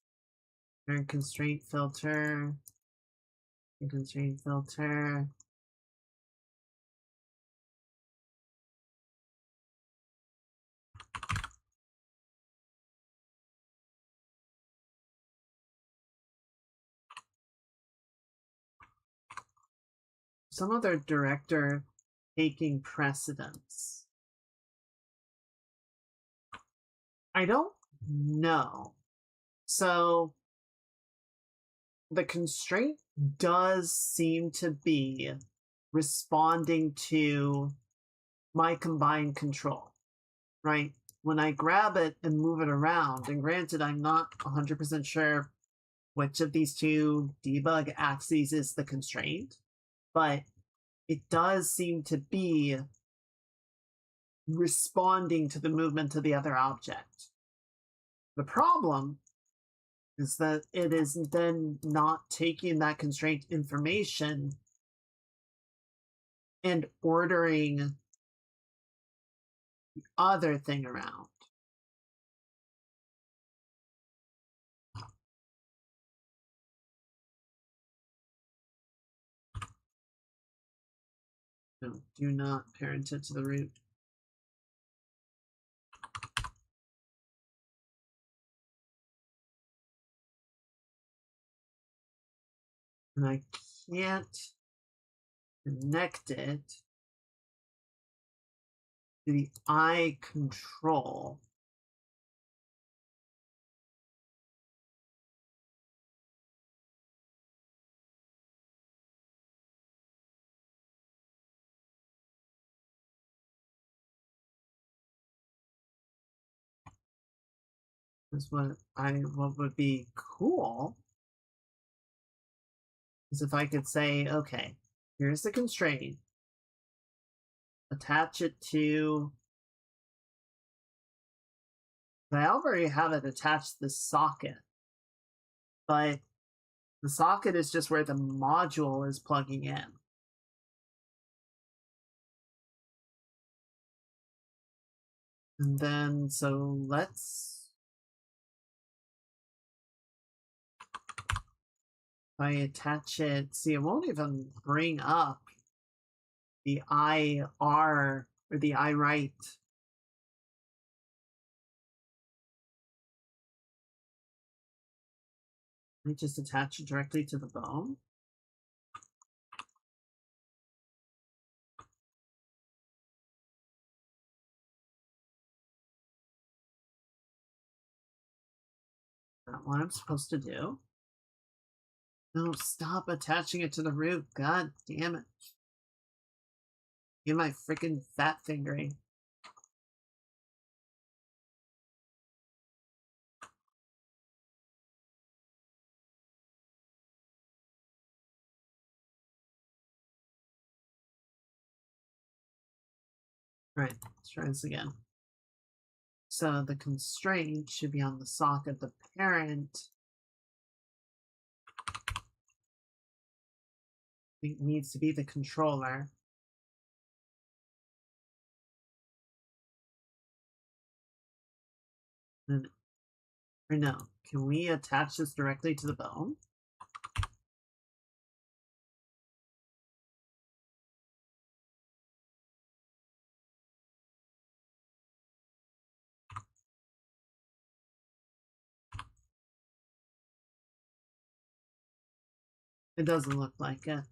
turn constraint filter, constraint filter. some other director taking precedence. I don't know. So the constraint does seem to be responding to my combined control, right? When I grab it and move it around, and granted, I'm not 100% sure which of these two debug axes is the constraint, but it does seem to be responding to the movement of the other object. The problem is that it is then not taking that constraint information and ordering the other thing around. No, do not parent it to the root. And I can't connect it to the eye control. Is what would be cool is if I could say, okay, here's the constraint, attach it to. I already have it attached to the socket, but the socket is just where the module is plugging in. And then, so let's, if I attach it, see, it won't even bring up the IR or the iWrite. Let me just attach it directly to the bone. Not what I'm supposed to do. No, stop attaching it to the root. God damn it. Get my freaking fat fingering. All right, let's try this again. So the constraint should be on the socket. The parent it needs to be the controller. And, or no, can we attach this directly to the bone? It doesn't look like it.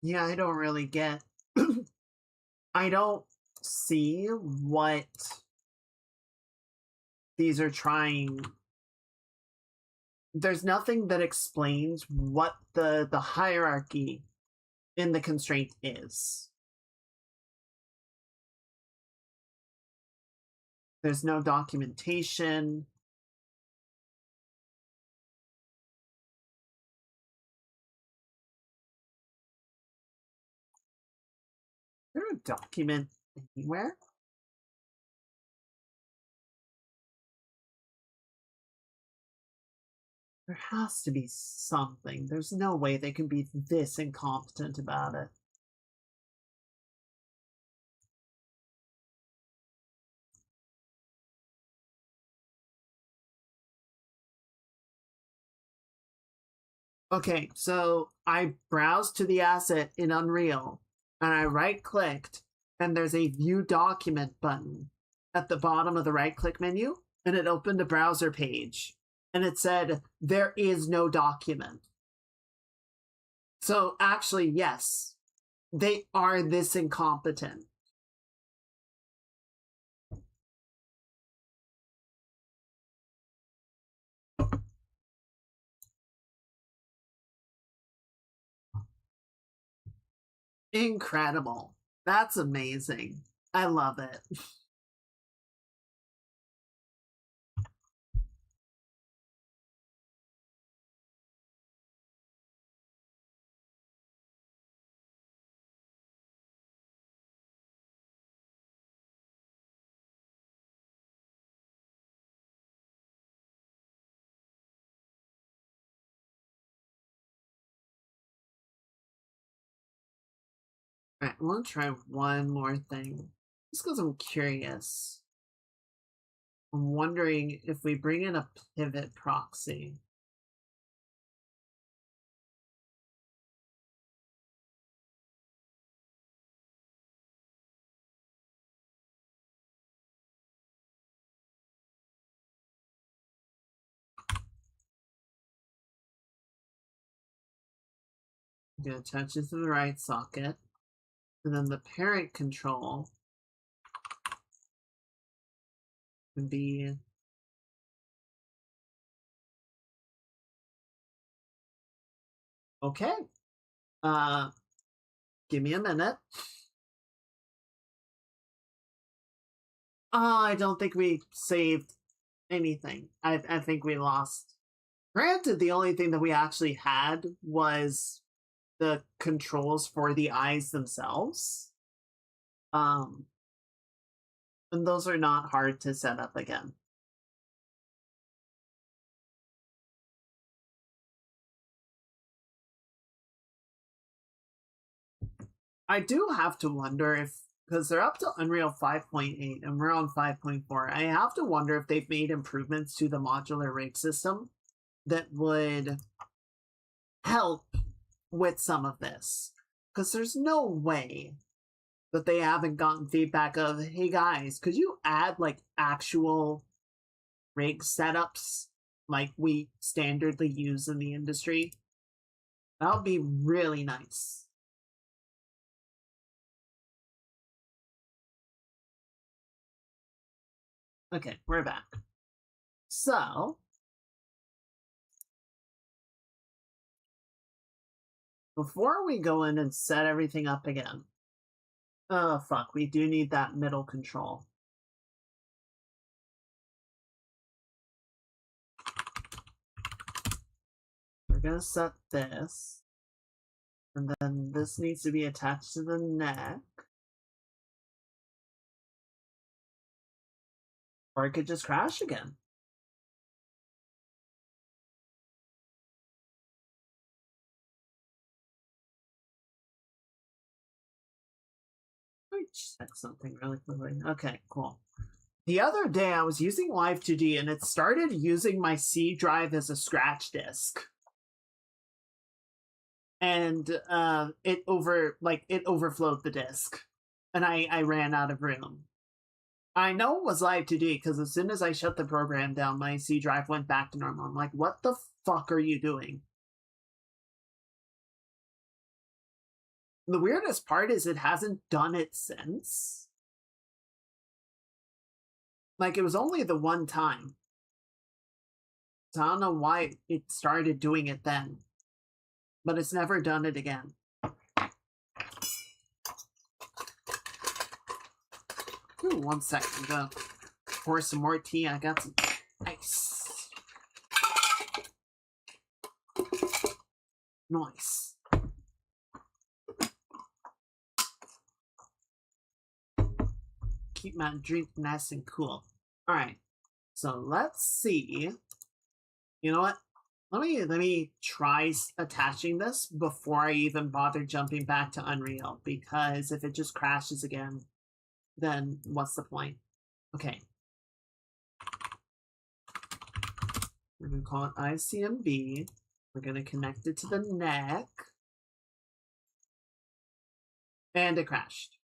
Yeah, I don't really get. I don't see what these are trying. There's nothing that explains what the hierarchy in the constraint is. There's no documentation. Is there a document anywhere? There has to be something. There's no way they can be this incompetent about it. Okay, so I browsed to the asset in Unreal and I right clicked, and there's a view document button at the bottom of the right click menu, and it opened a browser page and it said there is no document. So actually, yes, they are this incompetent. Incredible. That's amazing. I love it. All right, I want to try one more thing. Just because I'm curious. I'm wondering if we bring in a pivot proxy. I'm going to attach it to the right socket. And then the parent control can be okay. Give me a minute. I don't think we saved anything. I think we lost. Granted, the only thing that we actually had was the controls for the eyes themselves. And those are not hard to set up again. I do have to wonder if, because they're up to Unreal 5.8 and we're on 5.4, I have to wonder if they've made improvements to the modular rig system that would help with some of this. Because there's no way that they haven't gotten feedback of, hey guys, could you add like actual rig setups like we standardly use in the industry? That would be really nice. Okay, we're back. So, before we go in and set everything up again, oh fuck, we do need that middle control. We're gonna set this, and then this needs to be attached to the neck. Or it could just crash again. Let me check something really quickly. Okay, cool. The other day I was using Live2D and it started using my C drive as a scratch disk. And it overflowed the disk. And I ran out of room. I know it was Live2D because as soon as I shut the program down, my C drive went back to normal. I'm like, what the fuck are you doing? The weirdest part is it hasn't done it since. Like, it was only the one time. So I don't know why it started doing it then. But it's never done it again. Ooh, 1 second. I'm gonna pour some more tea. I got some ice. Nice. Keep my drink nice and cool. Alright. So let's see. You know what? Let me try attaching this before I even bother jumping back to Unreal, because if it just crashes again, then what's the point? Okay. We're gonna call it ICMB. We're going to connect it to the neck. And it crashed.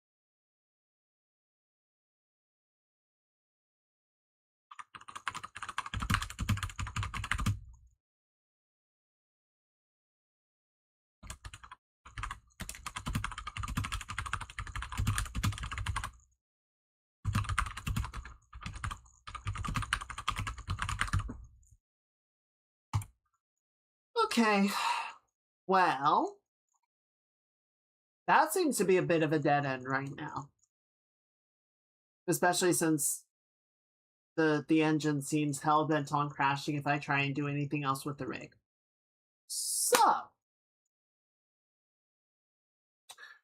Okay, well, that seems to be a bit of a dead end right now. Especially since the engine seems hell-bent on crashing if I try and do anything else with the rig. So,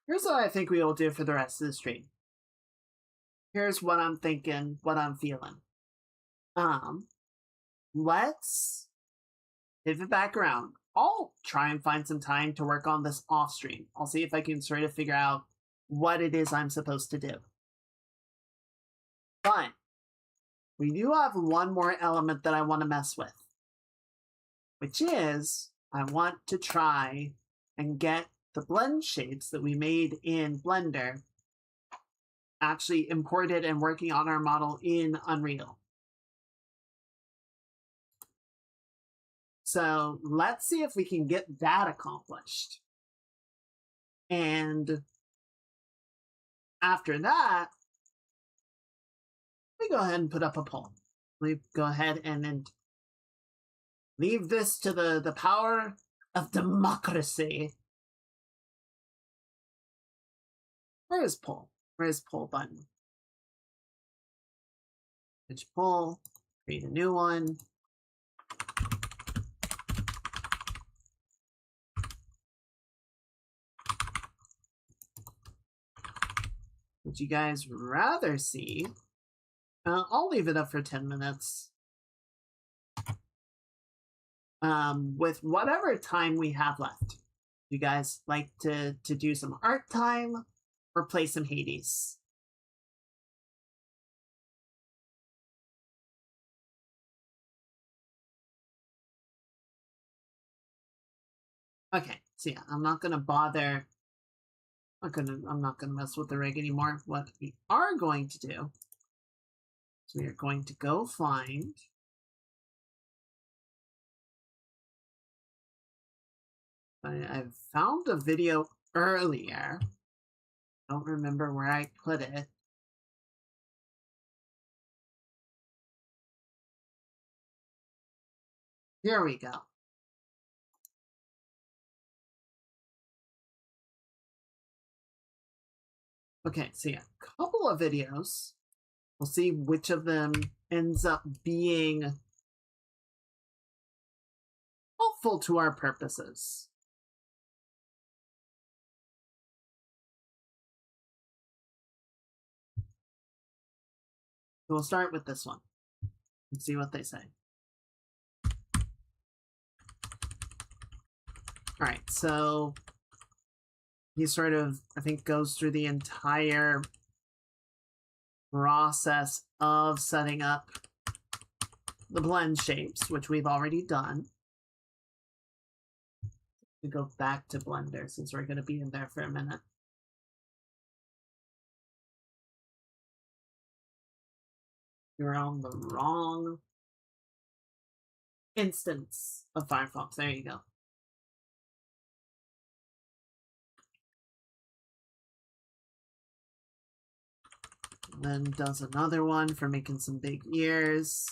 here's what I think we will do for the rest of the stream. Here's what I'm thinking, what I'm feeling. Let's pivot back around. I'll try and find some time to work on this off stream. I'll see if I can sort of figure out what it is I'm supposed to do. But we do have one more element that I want to mess with, which is I want to try and get the blend shapes that we made in Blender actually imported and working on our model in Unreal. So let's see if we can get that accomplished. And after that, we go ahead and put up a poll. We go ahead and leave this to the power of democracy. Where is poll? Where is poll button? Which poll? Create a new one. Would you guys rather see? I'll leave it up for 10 minutes. With whatever time we have left. You guys like to do some art time or play some Hades? Okay, so yeah, I'm not gonna bother. I'm not gonna mess with the rig anymore. What we are going to do is we are going to go find I've found a video earlier. I don't remember where I put it. Here we go. Okay, so yeah, a couple of videos. We'll see which of them ends up being helpful to our purposes. So we'll start with this one and see what they say. All right, so he sort of, I think, goes through the entire process of setting up the blend shapes, which we've already done. We go back to Blender since we're going to be in there for a minute. You're on the wrong instance of Firefox. There you go. Then does another one for making some big ears.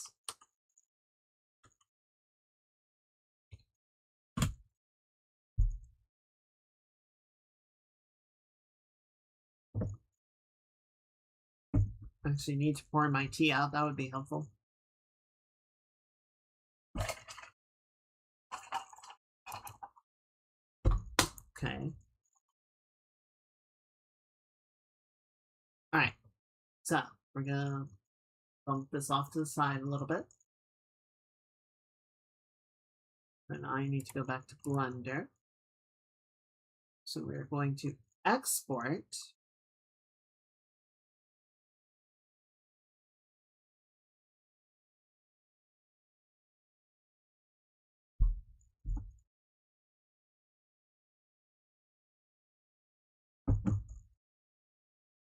Actually need to pour my tea out. That would be helpful. Okay. All right. So we're gonna bump this off to the side a little bit. And I need to go back to Blender. So we're going to export.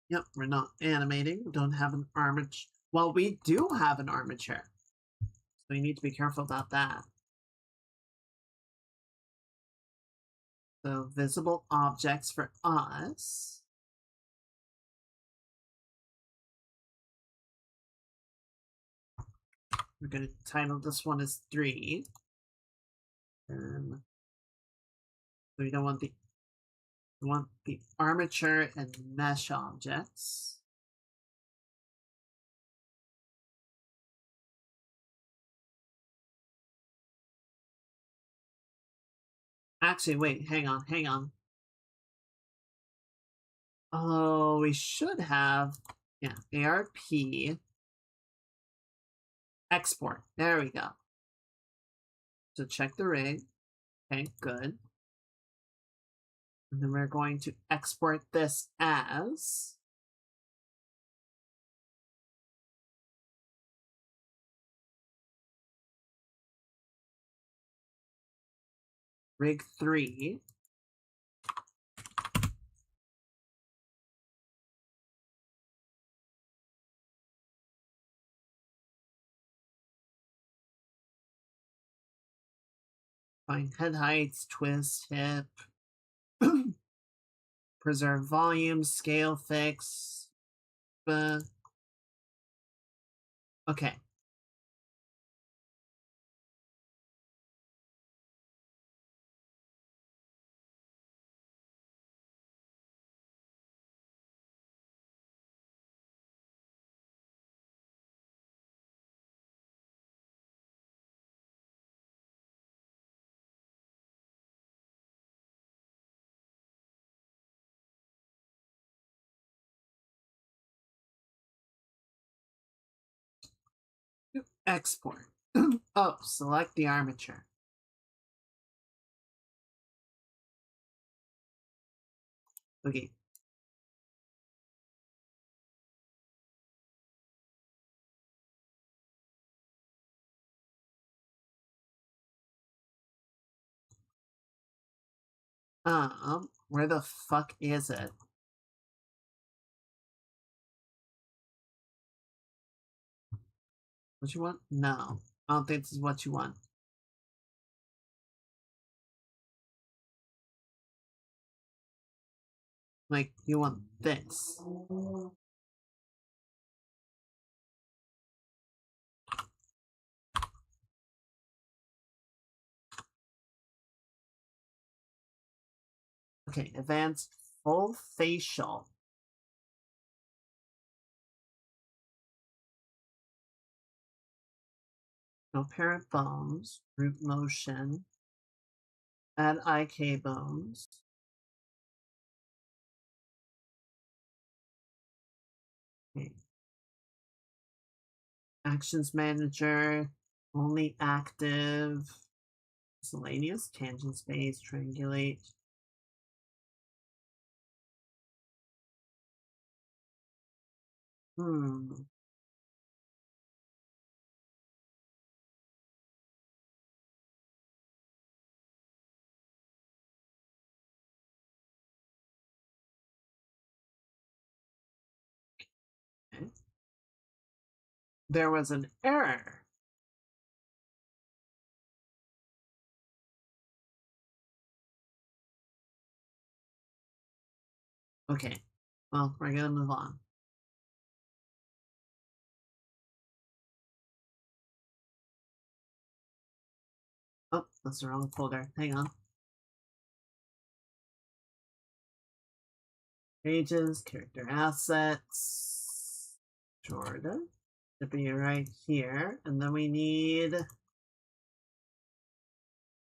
Yep, we're not animating. We don't have an armature. Well, we do have an armature. So you need to be careful about that. So visible objects for us. We're going to title this one as 3. So we don't want we want the armature and mesh objects. Actually, wait, hang on. Oh, we should have, yeah, ARP export. There we go. So check the rig. Okay, good. And then we're going to export this as rig 3. Find head heights, twist, hip, preserve volume, scale fix. Okay. Export. Oh, select the armature. Okay. Where the fuck is it? What you want? No. I don't think this is what you want. Like, you want this. Okay, advanced full facial. No parent bones, root motion, add IK bones. Okay. Actions manager, only active, miscellaneous, tangent space, triangulate. Hmm. Okay. There was an error. Okay. Well, we're gonna move on. Oh, that's the wrong folder. Hang on. Pages, character assets, Jordan. To be right here. And then we need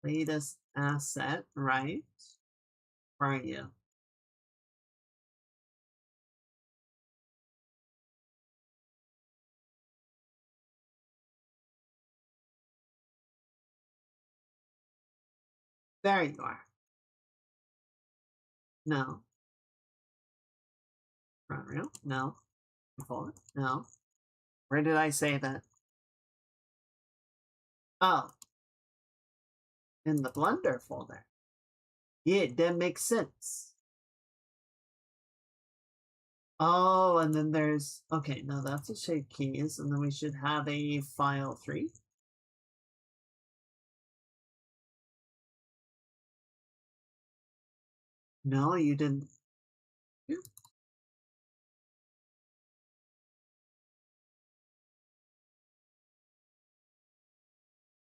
latest asset, right? Where are you? There you are. No. Front rail? No. Folder? No. Where did I say that? Oh. In the Blender folder. Yeah, that makes sense. Oh, and then there's, okay, no, that's a shape keys, and then we should have a file 3. No, you didn't.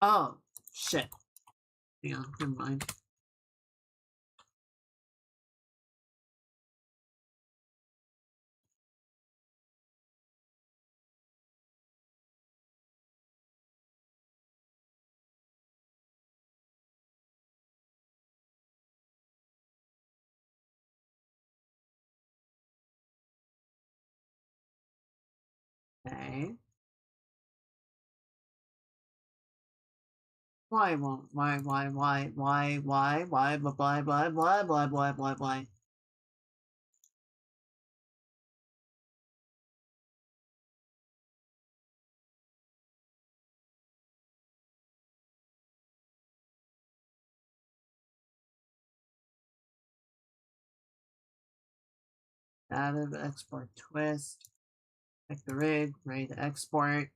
Oh, shit. Yeah, never mind. Okay. Why won't, why, blah, blah, blah, blah, blah, blah, blah, blah. Added export twist. Check the rig, ready to export.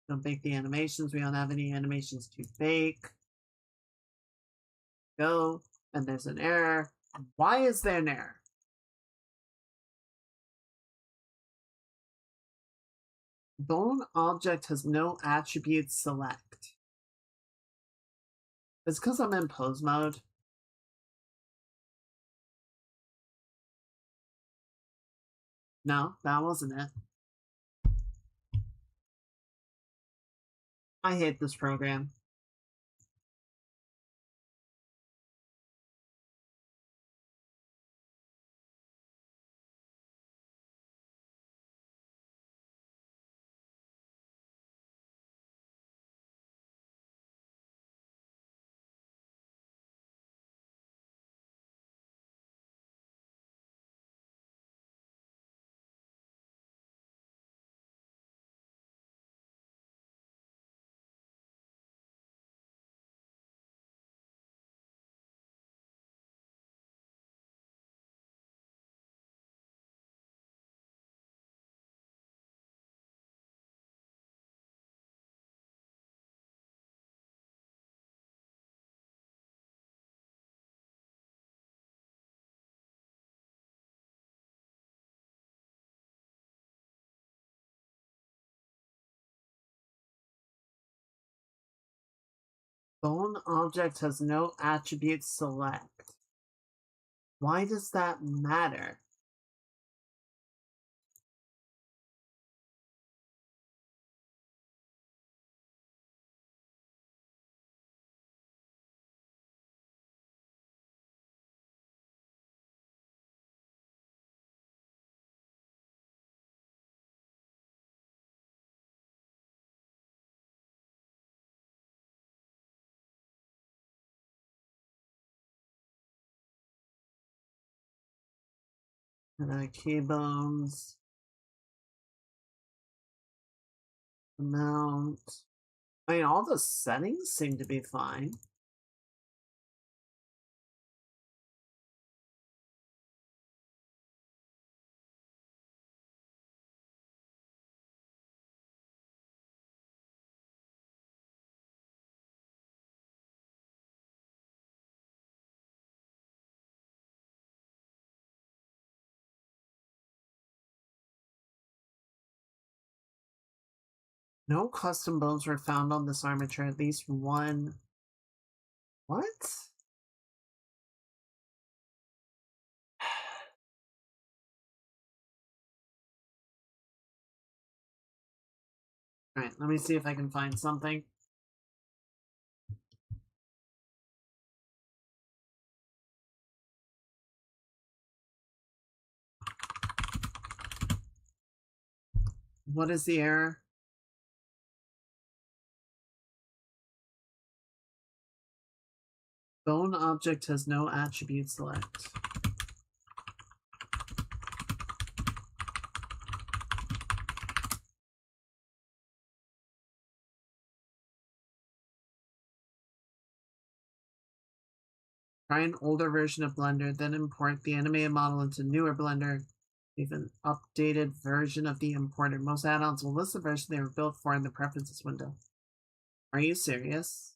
Don't bake the animations. We don't have any animations to bake. Go. And there's an error. Why is there an error? Bone object has no attributes select. It's because I'm in pose mode. No, that wasn't it. I hate this program. Bone object has no attributes select. Why does that matter? Key bones. Amount. I mean, all the settings seem to be fine. No custom bones were found on this armature. At least one. What? Alright, let me see if I can find something. What is the error? Bone object has no attribute select. Try an older version of Blender, then import the animated model into newer Blender. Leave an updated version of the importer. Most add-ons will list the version they were built for in the preferences window. Are you serious?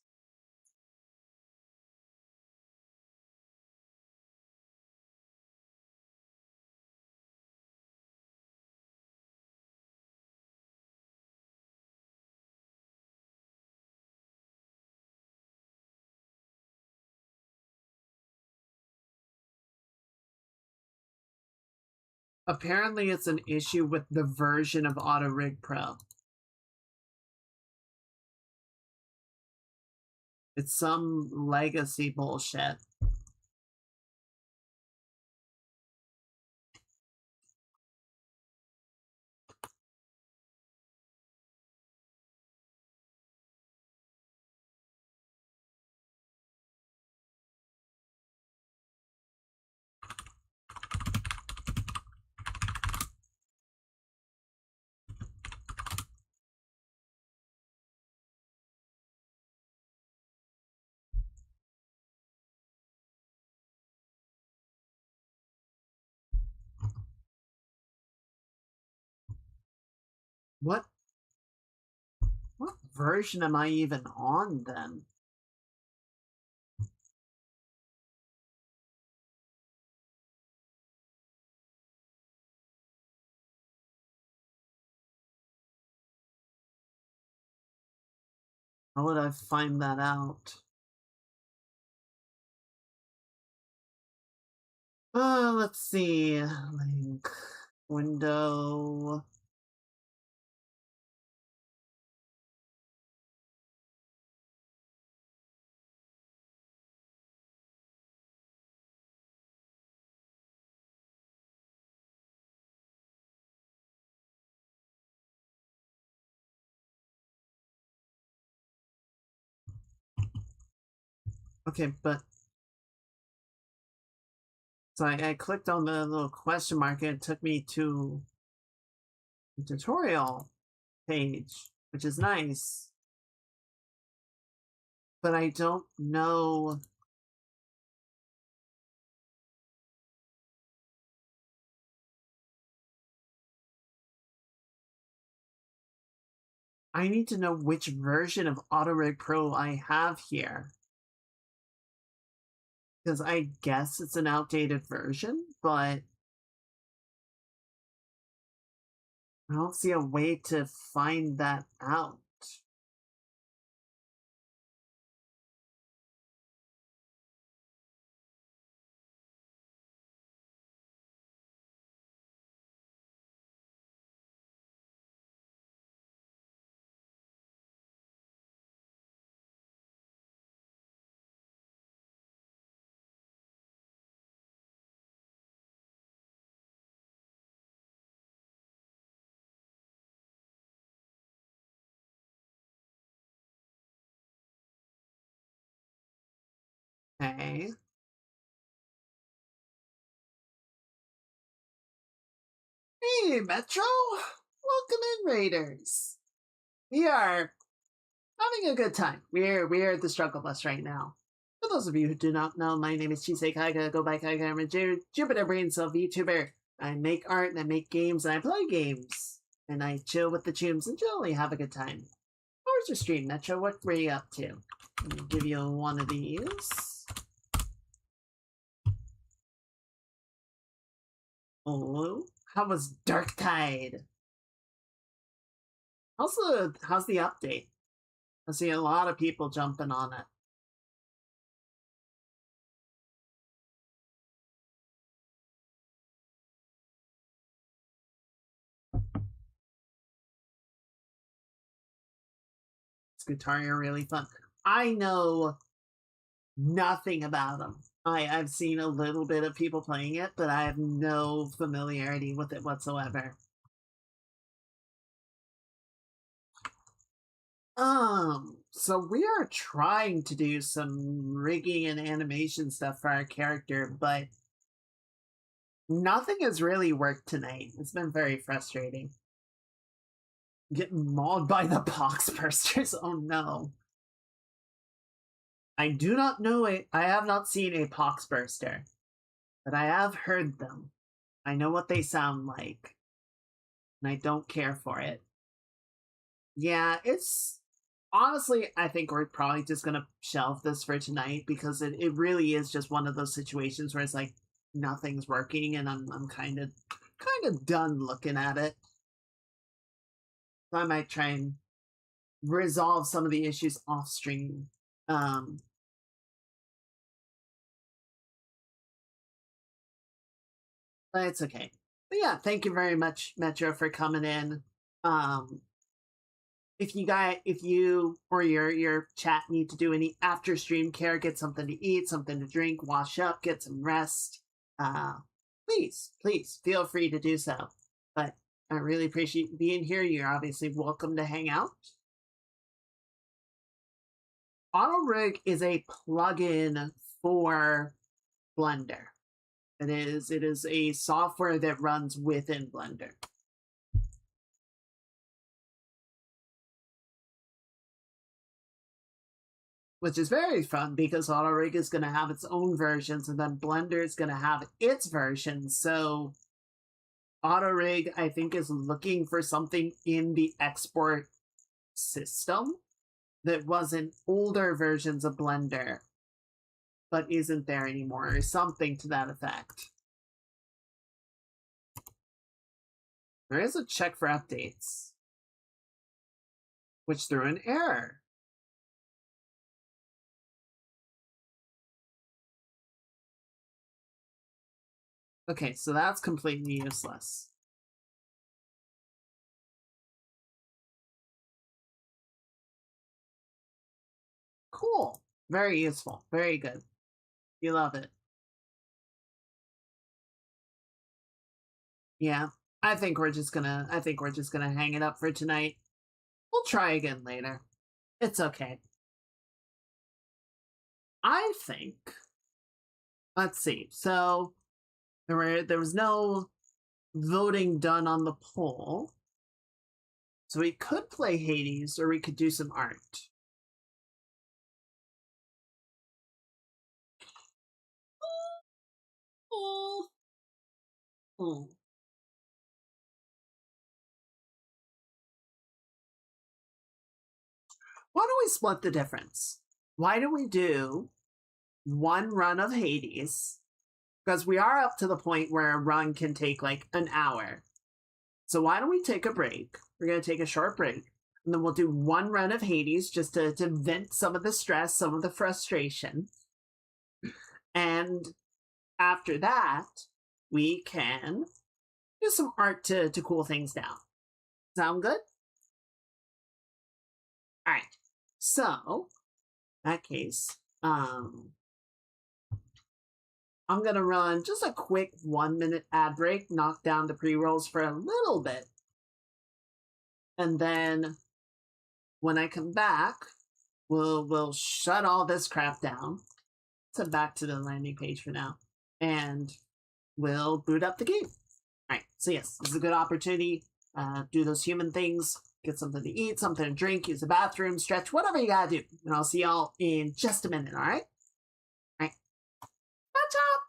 Apparently it's an issue with the version of AutoRig Pro. It's some legacy bullshit. What version am I even on then? How would I find that out? Let's see. Link. Window. Okay, but so I clicked on the little question mark and it took me to the tutorial page, which is nice. But I don't know. I need to know which version of AutoRig Pro I have here. Because I guess it's an outdated version, but I don't see a way to find that out. Okay. Hey, Metro! Welcome in, Raiders! We are having a good time. We're at the struggle bus right now. For those of you who do not know, my name is Chisei Kaiga. Go by Kaiga. I'm a Jupiter Brain Self VTuber. I make art and I make games and I play games. And I chill with the chums and generally have a good time. How was your stream, Metro? What were you up to? Let me give you one of these. Oh, how was Dark Tide? How's the update? I see a lot of people jumping on it. Guitar are really fun. I know nothing about them. I've seen a little bit of people playing it, but I have no familiarity with it whatsoever. So we are trying to do some rigging and animation stuff for our character, but nothing has really worked tonight. It's been very frustrating. Getting mauled by the pox bursters. Oh no. I do not know it. I have not seen a poxburster, but I have heard them. I know what they sound like, and I don't care for it. Yeah, it's honestly, I think we're probably just gonna shelve this for tonight because it really is just one of those situations where it's like nothing's working and I'm kind of done looking at it. So I might try and resolve some of the issues off stream. Um but it's okay. But yeah, thank you very much, Metro, for coming in. Um if you or your chat need to do any after stream care, get something to eat, something to drink, wash up, get some rest, uh please feel free to do so. But I really appreciate being here. You're obviously welcome to hang out. AutoRig is a plugin for Blender. It is a software that runs within Blender. Which is very fun because AutoRig is going to have its own versions and then Blender is going to have its versions. So AutoRig, I think, is looking for something in the export system that was in older versions of Blender, but isn't there anymore, or something to that effect. There is a check for updates, which threw an error. Okay, so that's completely useless. Cool. Very useful. Very good. You love it. Yeah. I think we're just gonna hang it up for tonight. We'll try again later. It's okay. I think, let's see. So there was no voting done on the poll. So we could play Hades or we could do some art. Hmm. Why don't we split the difference? Why don't we do one run of Hades? Because we are up to the point where a run can take like an hour. So why don't we take a break? We're going to take a short break. And then we'll do one run of Hades just to vent some of the stress, some of the frustration. And after that, we can do some art to cool things down. Sound good? All right. So, in that case, I'm going to run just a quick 1-minute ad break, knock down the pre-rolls for a little bit. And then when I come back, we'll shut all this crap down. So back to the landing page for now. And we'll boot up the game. All right. So yes, this is a good opportunity. Do those human things. Get something to eat, something to drink, use the bathroom, stretch, whatever you gotta do. And I'll see y'all in just a minute, all right? All right. Watch out!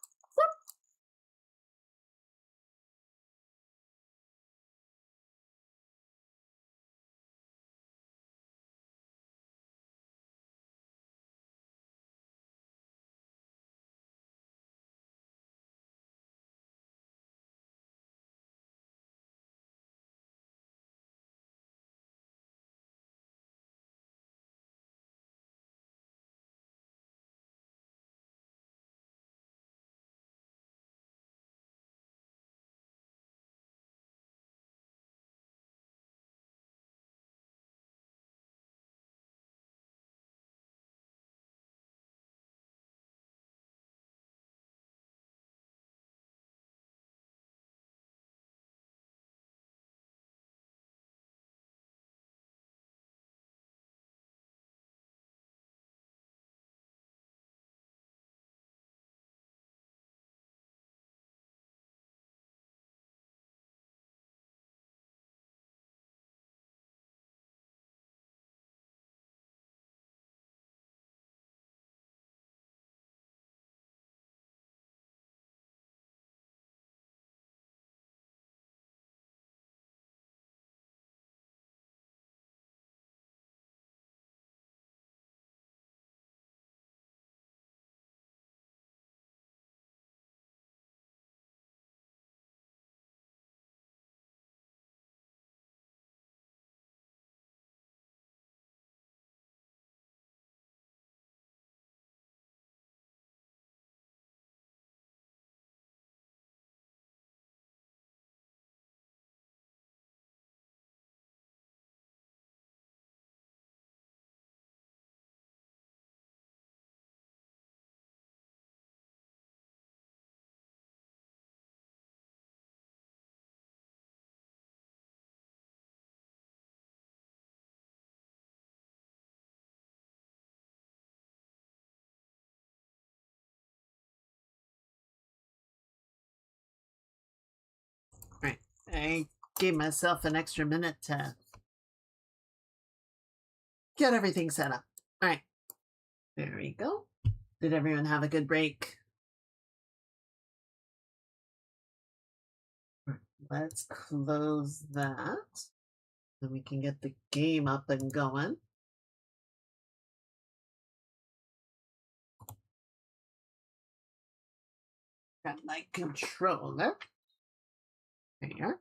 I gave myself an extra minute to get everything set up. All right. There we go. Did everyone have a good break? Let's close that. Then we can get the game up and going. Got my controller. There.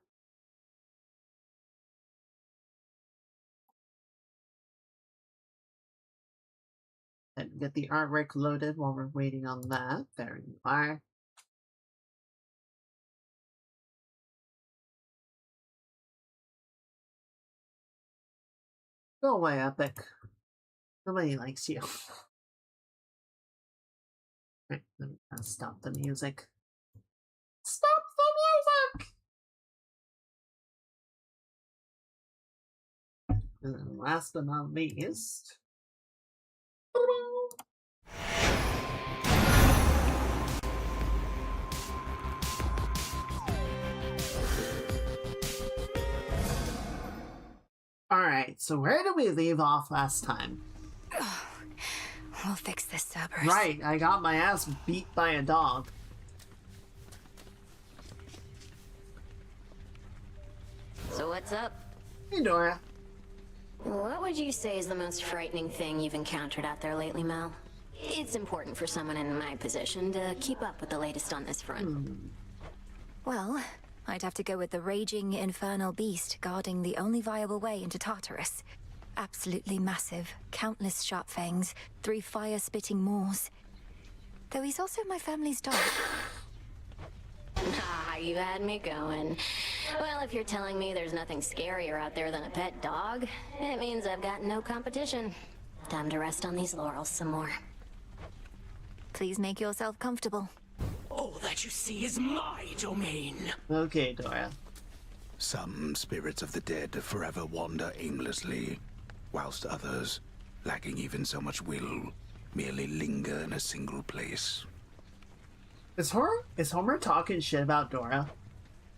And get the artwork loaded while we're waiting on that. There you are. Go away, Epic. Nobody likes you. Right, let me stop the music. Stop the music! And then last but not least... Alright, so where did we leave off last time? We'll fix this, Cerberus. Right, I got my ass beat by a dog. So what's up? Hey, Dora. What would you say is the most frightening thing you've encountered out there lately, Mel? It's important for someone in my position to keep up with the latest on this front. Well, I'd have to go with the raging infernal beast guarding the only viable way into Tartarus. Absolutely massive, countless sharp fangs, 3 fire-spitting maws. Though he's also my family's dog. Ah, you had me going. Well, if you're telling me there's nothing scarier out there than a pet dog, it means I've got no competition. Time to rest on these laurels some more. Please make yourself comfortable. All that you see is my domain. Okay, Dora. Some spirits of the dead forever wander aimlessly, whilst others, lacking even so much will, merely linger in a single place. Is Homer talking shit about Dora?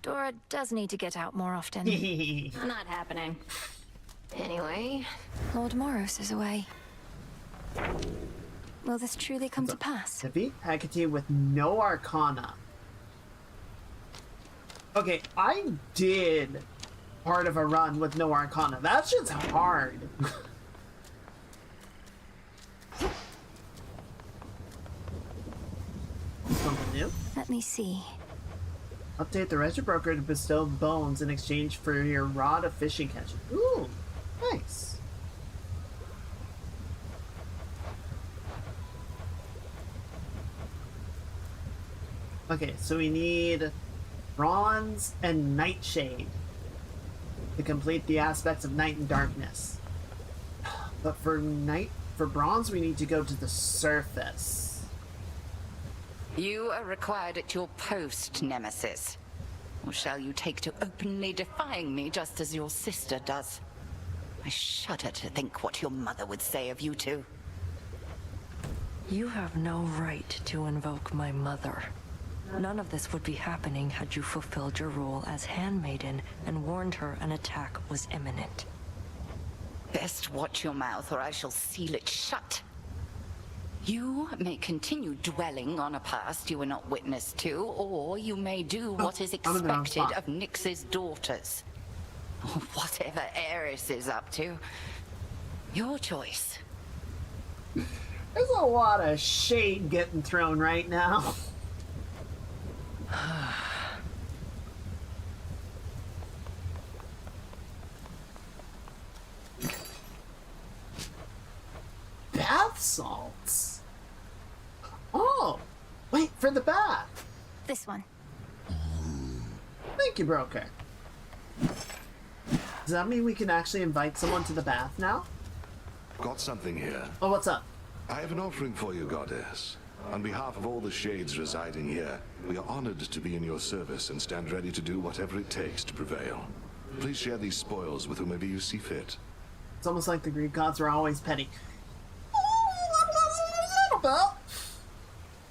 Dora does need to get out more often. Not happening. Anyway, Lord Moros is away. Will this truly come to pass? Defeat Hecate with no Arcana. Okay, I did part of a run with no Arcana. That's just hard. Something new? Let me see. Update the register broker to bestow bones in exchange for your rod of fishing catching. Ooh, nice. Okay, so we need bronze and nightshade to complete the aspects of night and darkness. But for bronze, we need to go to the surface. You are required at your post, Nemesis. Or shall you take to openly defying me just as your sister does? I shudder to think what your mother would say of you two. You have no right to invoke my mother. None of this would be happening had you fulfilled your role as handmaiden and warned her an attack was imminent. Best watch your mouth or I shall seal it shut. You may continue dwelling on a past you were not witness to, or you may do what is expected of Nyx's daughters. Or whatever Eris is up to. Your choice. There's a lot of shade getting thrown right now. Bath salts. Oh, wait for the bath. This one. Thank you, broker. Does that mean we can actually invite someone to the bath now? Got something here. Oh, what's up? I have an offering for you, Goddess. On behalf of all the shades residing here, we are honored to be in your service and stand ready to do whatever it takes to prevail. Please share these spoils with whomever you see fit. It's almost like the Greek gods are always petty.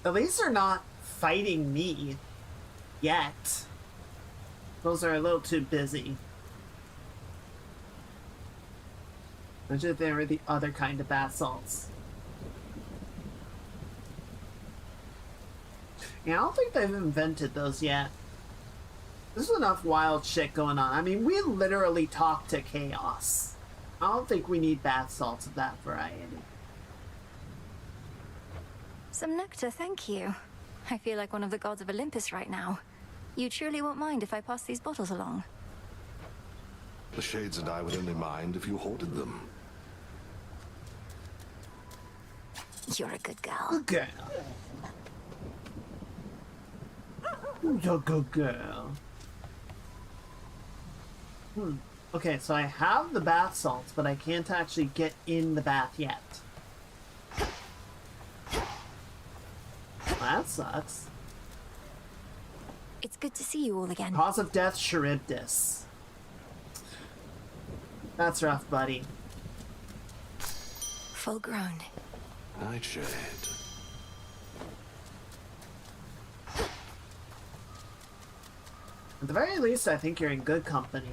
At least they're not fighting me. Yet. Those are a little too busy. Imagine if they were the other kind of bath salts. Yeah, I don't think they've invented those yet. There's enough wild shit going on. I mean, we literally talk to chaos. I don't think we need bath salts of that variety. Some nectar, thank you. I feel like one of the gods of Olympus right now. You truly won't mind if I pass these bottles along? The Shades and I would only mind if you hoarded them. You're a good girl. Good girl. You're a good girl. Okay, so I have the bath salts, but I can't actually get in the bath yet. That sucks. It's good to see you all again. Cause of death, Charybdis. That's rough, buddy. Full grown. Nightshade. At the very least, I think you're in good company.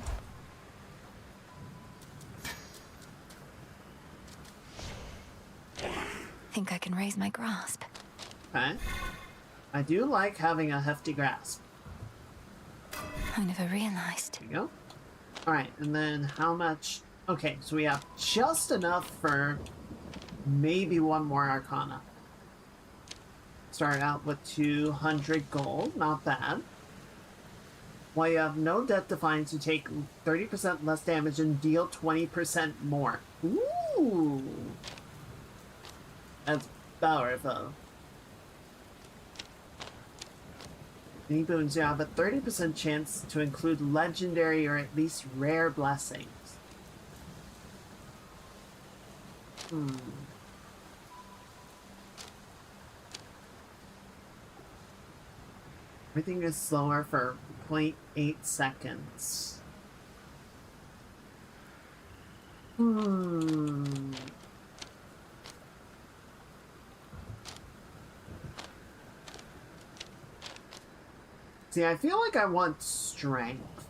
Think I can raise my grasp. Okay. I do like having a hefty grasp. I never realized. There you go. Alright, and then how much? Okay, so we have just enough for maybe one more Arcana. Start out with 200 gold, not bad. While you have no death defiance, you take 30% less damage and deal 20% more. Ooh! That's powerful. Any boons, you have a 30% chance to include legendary or at least rare blessings. Everything is slower for 0.8 seconds. See, I feel like I want strength,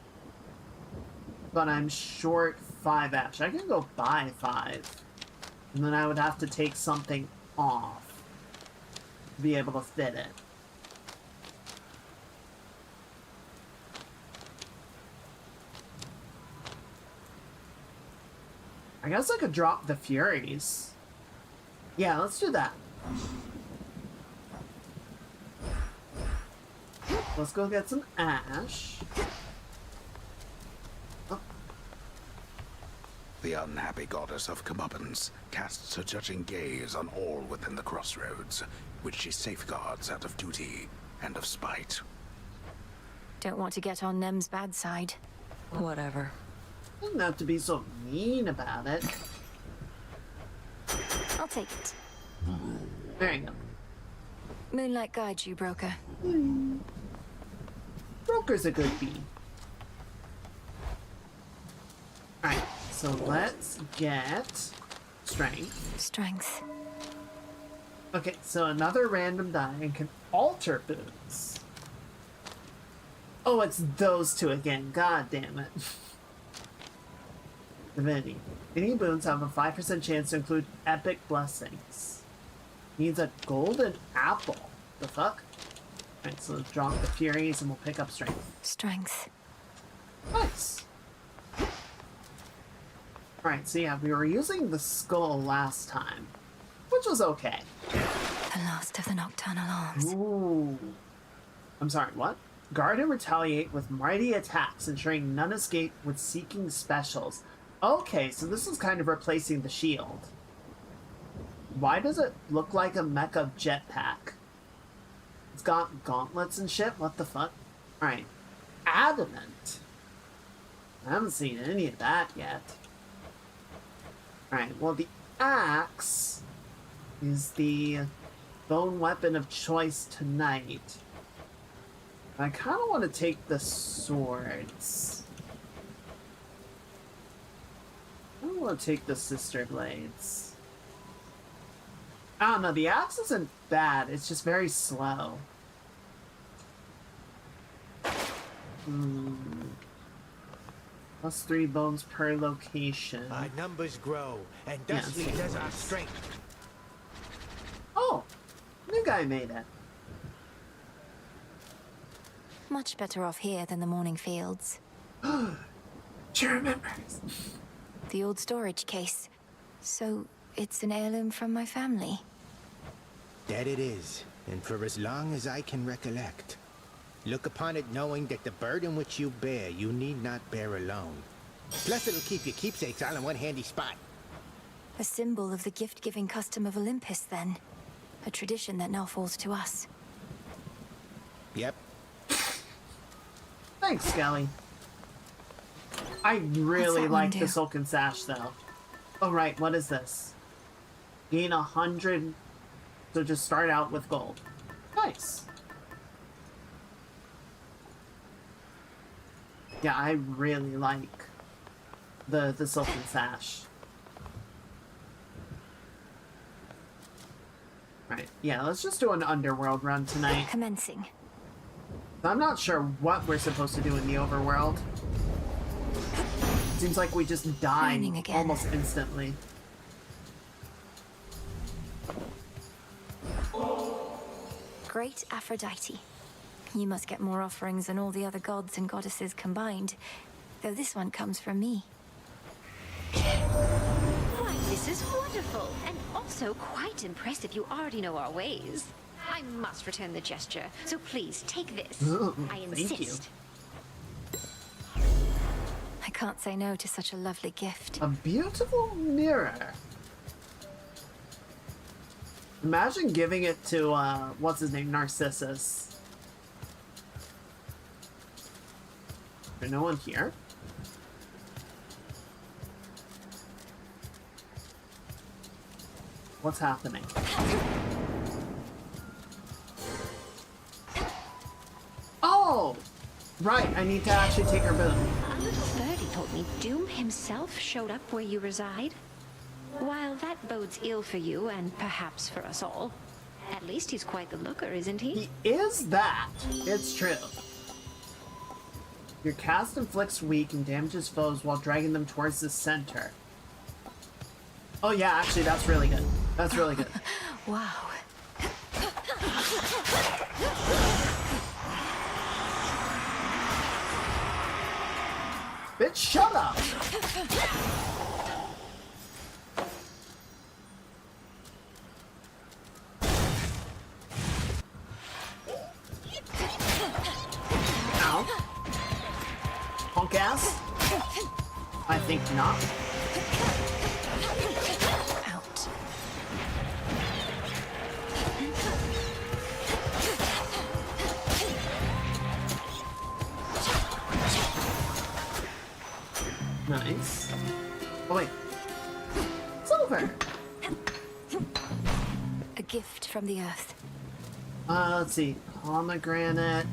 but I'm short 5 action. I can go buy 5, and then I would have to take something off to be able to fit it. I guess I could drop the Furies. Yeah, let's do that. Let's go get some ash. Oh. The unhappy goddess of comeuppance casts her judging gaze on all within the crossroads, which she safeguards out of duty and of spite. Don't want to get on Nem's bad side. Whatever. Doesn't have to be so mean about it. I'll take it. There you go. Moonlight guides you, broker. Broker's a good bee. Alright, so let's get strength. Strength. Okay, so another random die and can alter boots. Oh, it's those two again. God damn it. Divinity. Any boons have a 5% chance to include epic blessings. Needs a golden apple. The fuck? Alright, so let's drop the Furies and we'll pick up strength. Strength. Nice. Alright, so yeah, we were using the skull last time, which was okay. The last of the nocturnal arms. Ooh. I'm sorry, what? Guard and retaliate with mighty attacks, ensuring none escape with seeking specials. Okay, so this is kind of replacing the shield. Why does it look like a mecha jetpack? It's got gauntlets and shit? What the fuck? Alright. Adamant. I haven't seen any of that yet. Alright, well the axe is the bone weapon of choice tonight. I kind of want to take the swords. I don't want to take the sister blades. I don't know, the axe isn't bad, it's just very slow. +3 bones per location. Our numbers grow, and Yeah, thusly same does our numbers. strength. Oh! New guy made it. Much better off here than the morning fields. She remembers. The old storage case. So, it's an heirloom from my family. That it is, and for as long as I can recollect. Look upon it knowing that the burden which you bear, you need not bear alone. Plus it'll keep your keepsakes all in one handy spot. A symbol of the gift-giving custom of Olympus, then. A tradition that now falls to us. Yep. Thanks, Skelly. I really that one like do? the silken sash, though. Oh, right, what is this? Gain 100, so just start out with gold. Nice. Yeah, I really like the silken sash. Right, yeah, let's just do an underworld run tonight. Commencing. I'm not sure what we're supposed to do in the overworld. Seems like we just die Raining again. almost instantly. Great Aphrodite. You must get more offerings than all the other gods and goddesses combined. Though this one comes from me. Why, this is wonderful, and also quite impressive. You already know our ways. I must return the gesture, so please take this. I thank insist. you. I can't say no to such a lovely gift. A beautiful mirror. Imagine giving it to, what's his name, Narcissus. There's no one here? What's happening? Oh! Right, I need to actually take her boon. A little birdie told me Doom himself showed up where you reside. While that bodes ill for you, and perhaps for us all, at least he's quite the looker, isn't he? He is that. It's true. Your cast inflicts weak and damages foes while dragging them towards the center. Oh yeah, actually that's really good. That's really good. Wow. Bitch, shut up! Ow. Punk ass? I think not. Out. Nice. Oh wait. Silver! A gift from the earth. Let's see. Pomegranate.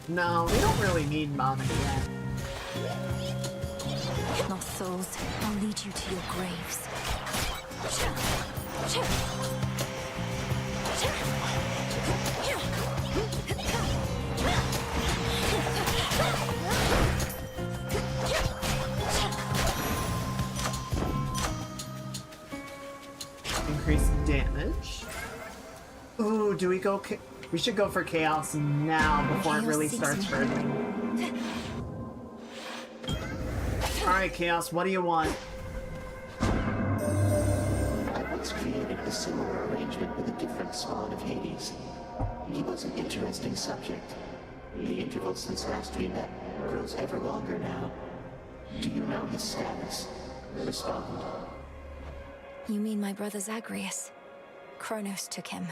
No, we don't really need Mama yet. Lost souls, I'll lead you to your graves. Increase damage. Ooh, do we go? We should go for chaos now before it really starts burning. Alright, Chaos, what do you want? I once created a similar arrangement with a different spawn of Hades. He was an interesting subject. The interval since last we met grows ever longer now. Do you know his status? Respond. You mean my brother Zagreus? Kronos took him,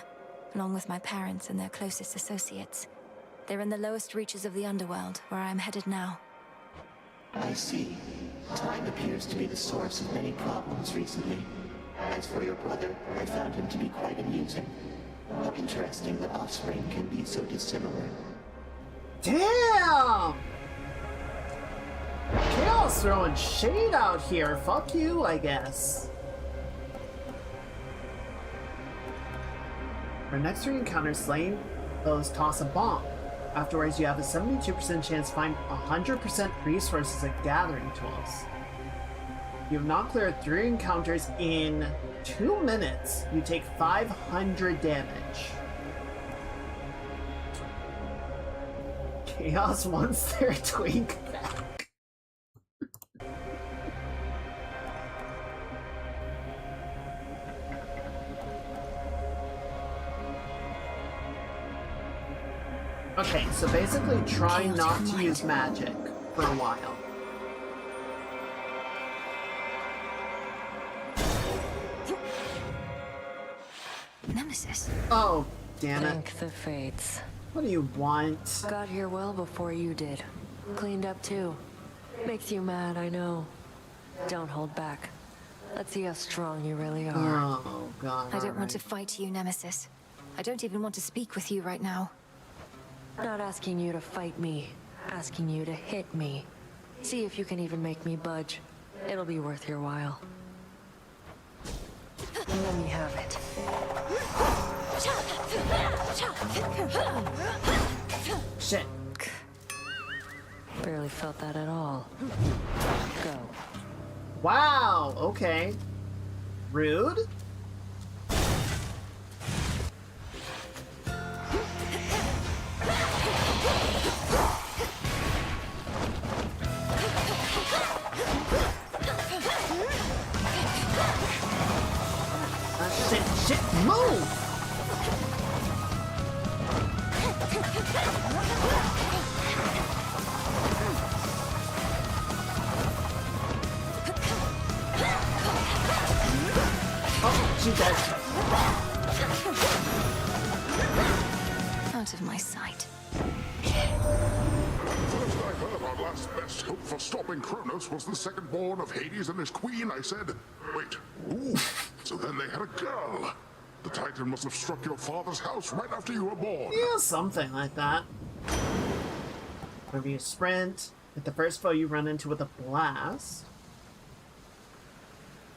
along with my parents and their closest associates. They're in the lowest reaches of the underworld, where I'm headed now. I see. Time appears to be the source of many problems recently. As for your brother, I found him to be quite amusing. How interesting that offspring can be so dissimilar. Damn! Chaos throwing shade out here. Fuck you, I guess. For next 3 encounters, slaying those toss a bomb. Afterwards, you have a 72% chance to find 100% resources and gathering tools. You have not cleared 3 encounters in 2 minutes. You take 500 damage. Chaos wants their twink back. Okay, so basically try not to use magic for a while. Nemesis. Oh, damn it. Thank the fates. What do you want? Got here well before you did. Cleaned up too. Makes you mad, I know. Don't hold back. Let's see how strong you really are. Oh, God. I don't want to fight you, Nemesis. I don't even want to speak with you right now. Not asking you to fight me. Asking you to hit me. See if you can even make me budge. It'll be worth your while. Let me have it. Shit. Barely felt that at all. Go. Wow, okay. Rude? Shit, move! Oh, she's dead. Out of my sight. First I heard our last best hope for stopping Kronos was the second-born of Hades and his queen, I said, wait, ooh, so then they had a girl. The Titan must have struck your father's house right after you were born. Yeah, something like that. Whenever you sprint, hit the first foe you run into with a blast.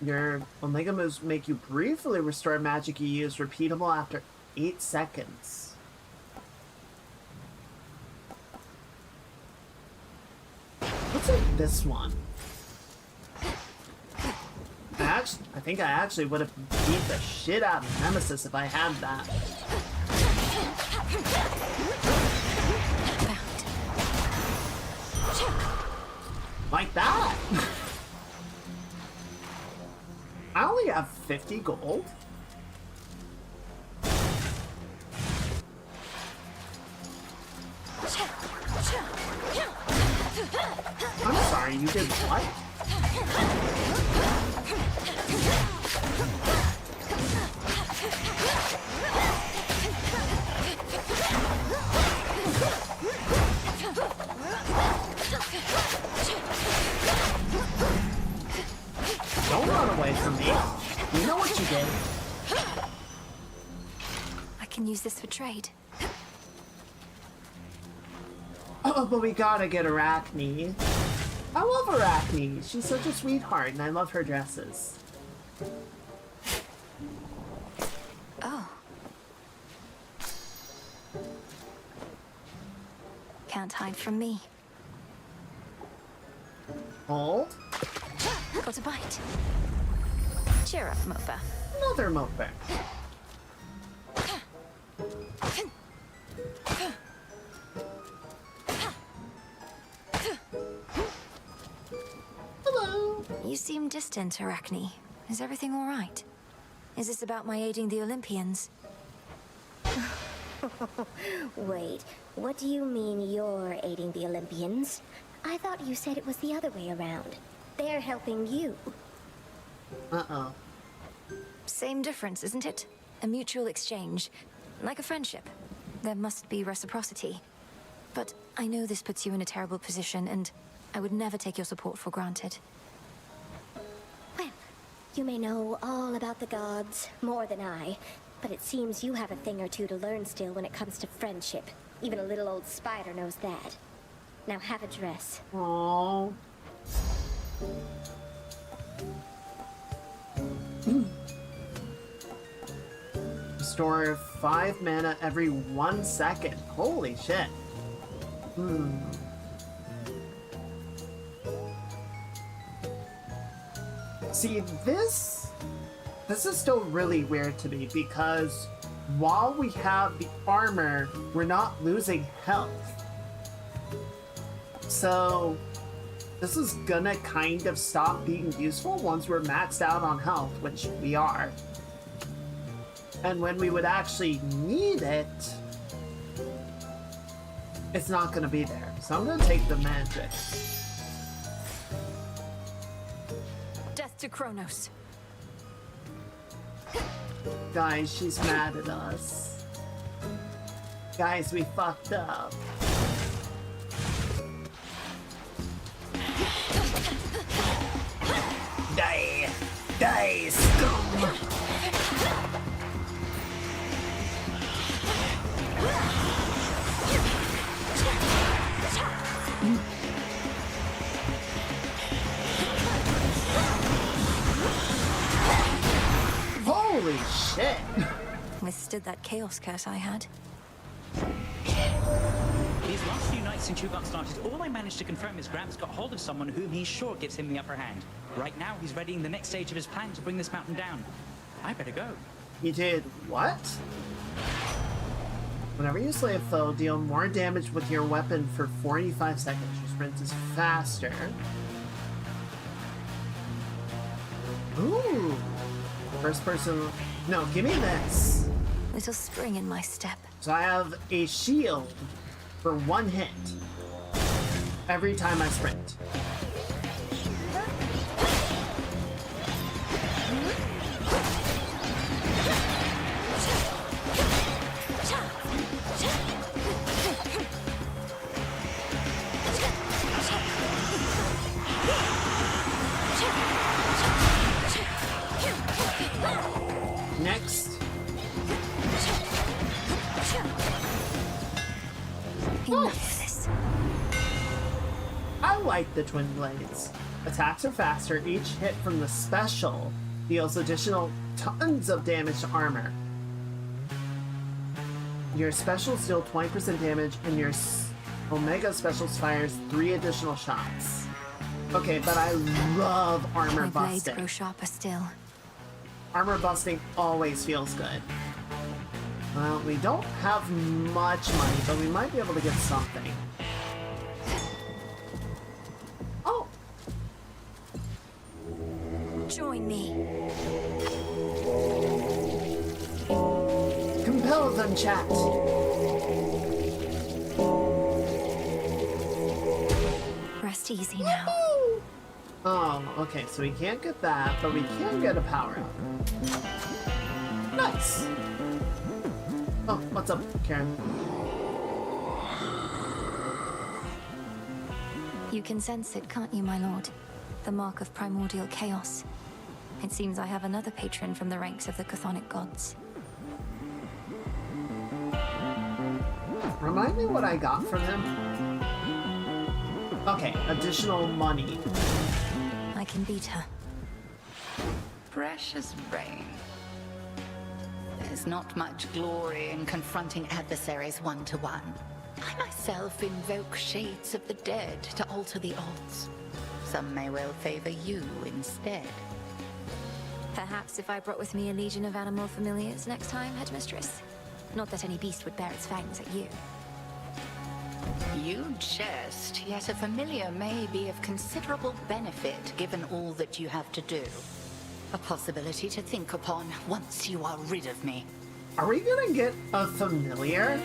Your Omega moves make you briefly restore magic you use, repeatable after 8 seconds. What's in this one? I think I actually would have beat the shit out of Nemesis if I had that. Like that! I only have 50 gold. I'm sorry, you did what? Don't run away from me. You know what you did. I can use this for trade. Oh, but we gotta get Arachne. I love Arachne. She's such a sweetheart, and I love her dresses. Oh. Can't hide from me. Hold. Got a bite. Cheer up, Mopa. Another moper. Hello. You seem distant, Arachne. Is everything all right? Is this about my aiding the Olympians? Wait, what do you mean you're aiding the Olympians? I thought you said it was the other way around. They're helping you. Uh-oh. Same difference, isn't it? A mutual exchange. Like a friendship. There must be reciprocity. But I know this puts you in a terrible position, and I would never take your support for granted. Well, you may know all about the gods, more than I, but it seems you have a thing or two to learn still when it comes to friendship. Even a little old spider knows that. Now have a dress. Aww. Restore 5 mana every 1 second. Holy shit. See, this is still really weird to me because while we have the armor, we're not losing health. So this is gonna kind of stop being useful once we're maxed out on health, which we are. And when we would actually need it, it's not gonna be there. So I'm gonna take the magic. Death to Kronos. Guys, she's mad at us. Guys, we fucked up. Die! Die, scum! Holy shit! Withstood that chaos curse I had. These last few nights since you got started, all I managed to confirm is Gramps got hold of someone whom he's sure gives him the upper hand. Right now, he's readying the next stage of his plan to bring this mountain down. I better go. He did what? Whenever you slay a foe, deal more damage with your weapon for 45 seconds. Your sprint is faster. Ooh. First person... No, give me this. Little spring in my step. So I have a shield for 1 hit every time I sprint. Next. Enough of this. I like the twin blades. Attacks are faster. Each hit from the special deals additional tons of damage to armor. Your specials deal 20% damage, and your Omega specials fires 3 additional shots. Okay, but I love armor My blades busting. grow sharper still. Armor busting always feels good. Well, we don't have much money, but we might be able to get something. Oh! Join me. Compel them, chat! Rest easy now. Oh, okay, so we can't get that, but we can get a power-up. Nice! Oh, what's up, Karen? You can sense it, can't you, my lord? The mark of primordial chaos. It seems I have another patron from the ranks of the chthonic gods. Remind me what I got from him? Okay, additional money. I can beat her. Precious rain. There's not much glory in confronting adversaries one-to-one. I myself invoke shades of the dead to alter the odds. Some may well favor you instead. Perhaps if I brought with me a legion of animal familiars next time, headmistress. Not that any beast would bear its fangs at you. You jest, yet a familiar may be of considerable benefit given all that you have to do. A possibility to think upon once you are rid of me. Are we gonna get a familiar?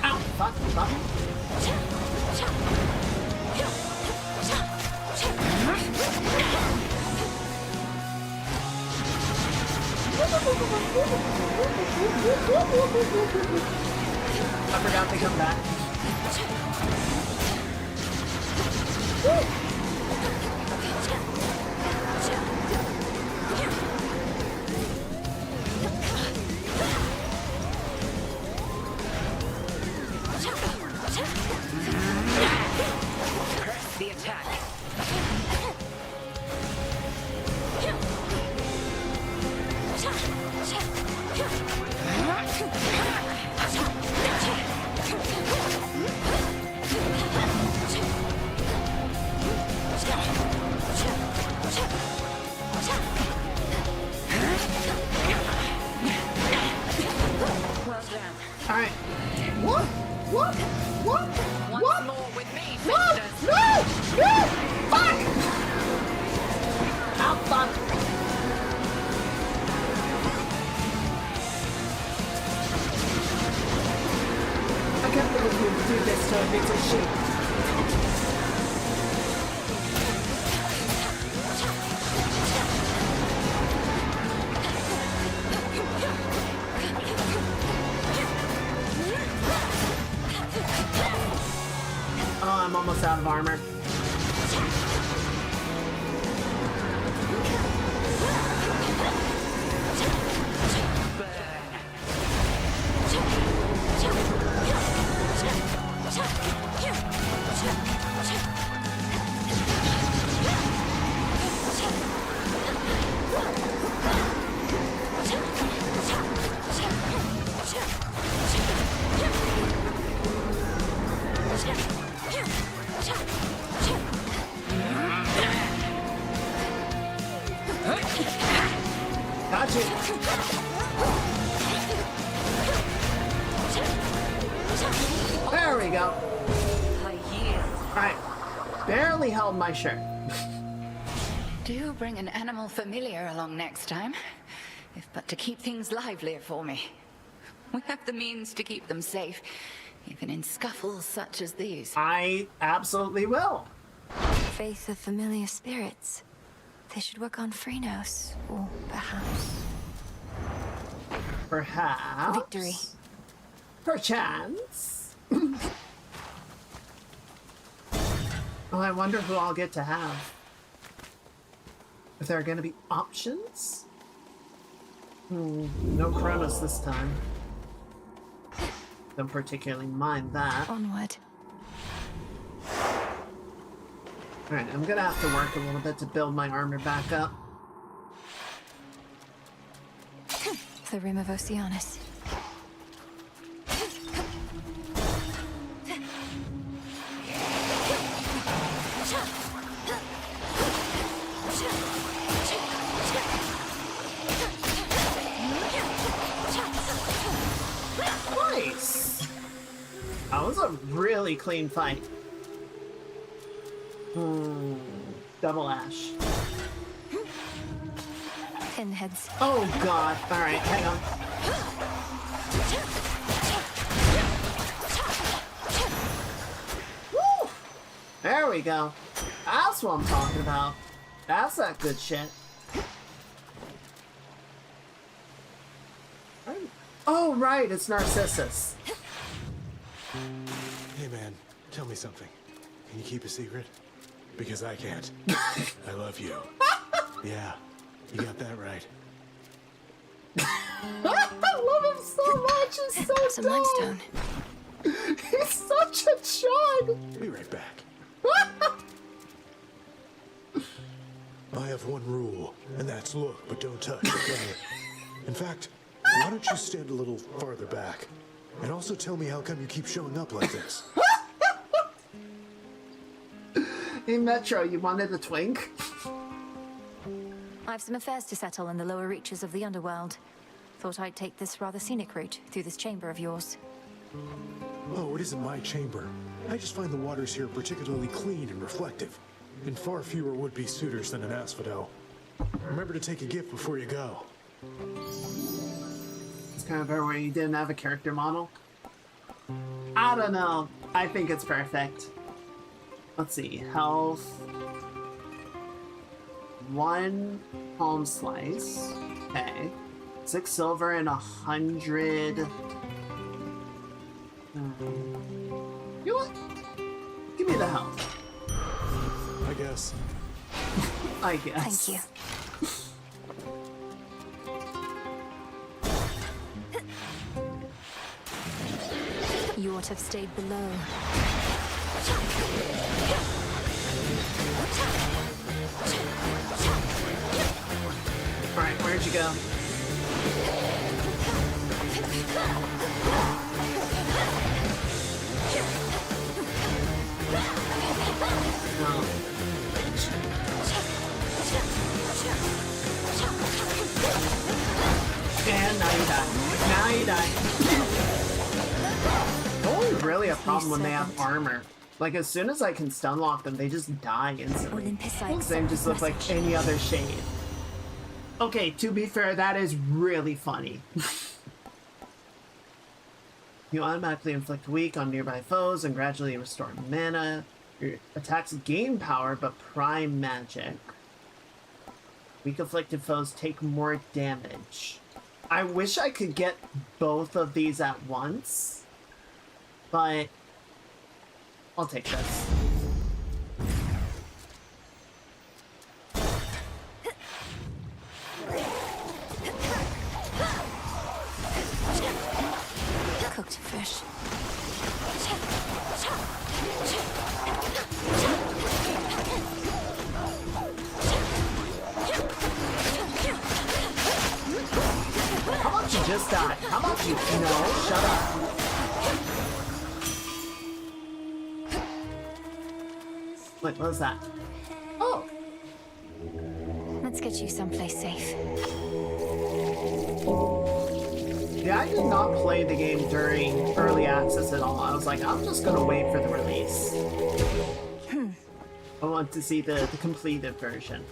Ow, fuck, fuck. I forgot to come back. Press the attack. Well done. All right. What? What? What? Once What? more with me, No! sisters. No! No! Fuck! Ow, fuck! I can't believe you do this to a bit of shit. Oh, I'm almost out of armor. Got you. There we go. Alright. Barely held my shirt. Do bring an animal familiar along next time, if but to keep things livelier for me. We have the means to keep them safe, even in scuffles such as these. I absolutely will. Faith of familiar spirits. They should work on Phrynos, or perhaps... Perhaps. Victory. Perchance. Oh, I wonder who I'll get to have. If there are going to be options? No Kronos this time. Don't particularly mind that. Onward. Alright, I'm gonna have to work a little bit to build my armor back up. The Rim of Oceanus. Nice! That was a really clean fight. Double ash. Pinheads. Oh god. Alright, hang on. Woo! There we go. That's what I'm talking about. That's that good shit. Oh right, it's Narcissus. Hey man, tell me something. Can you keep a secret? Because I can't. I love you. Yeah, you got that right. I love him so much. He's so Some dumb. limestone. He's such a chud. Be right back. I have one rule, and that's look, but don't touch, okay? In fact, why don't you stand a little farther back? And also tell me how come you keep showing up like this? Hey Metro, you wanted a twink? I've some affairs to settle in the lower reaches of the underworld. Thought I'd take this rather scenic route through this chamber of yours. Oh, it isn't my chamber. I just find the waters here particularly clean and reflective, and far fewer would-be suitors than an asphodel. Remember to take a gift before you go. It's kind of fair where you didn't have a character model. I don't know. I think it's perfect. Let's see. Health. 1 palm slice. Okay. 6 silver and 100. You know what? Give me the health. guess. I guess. Thank you. You ought to have stayed below. Alright, where'd you go? No. And now you die. Now you die. Only really a problem when they have armor. Like, as soon as I can stun lock them, they just die instantly. They just look like any other shade. Okay, to be fair, that is really funny. You automatically inflict weak on nearby foes and gradually restore mana. Your attacks gain power, but prime magic. Weak afflicted foes take more damage. I wish I could get both of these at once, but I'll take this. Cooked fish. How about you just die? How about you? No, shut up. Wait, what was that? Oh! Let's get you someplace safe. Yeah, I did not play the game during early access at all. I was like, I'm just gonna wait for the release. I want to see the completed version.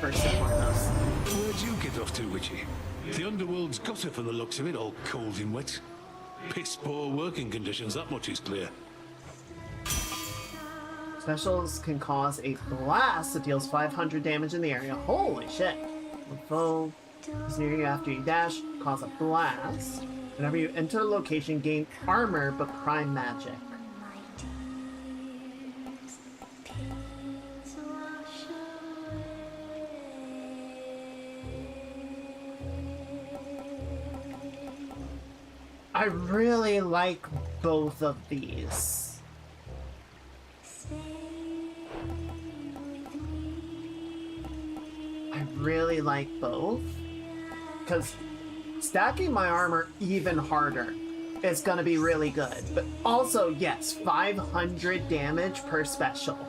First and foremost. Where'd you get off to, Witchy? The underworld's got her from the looks of it, all cold and wet. Piss poor working conditions, that much is clear. Specials can cause a blast that deals 500 damage in the area. Holy shit. The foe is near you after you dash, cause a blast. Whenever you enter a location, gain armor but prime magic. I really like both of these. I really like both. Because stacking my armor even harder is going to be really good. But also, yes, 500 damage per special.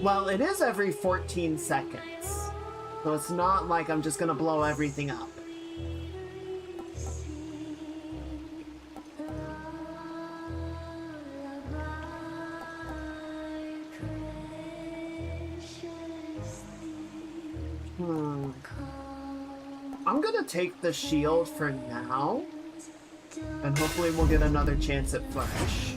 Well, it is every 14 seconds. So it's not like I'm just going to blow everything up. I'm gonna take the shield for now, and hopefully we'll get another chance at Flourish.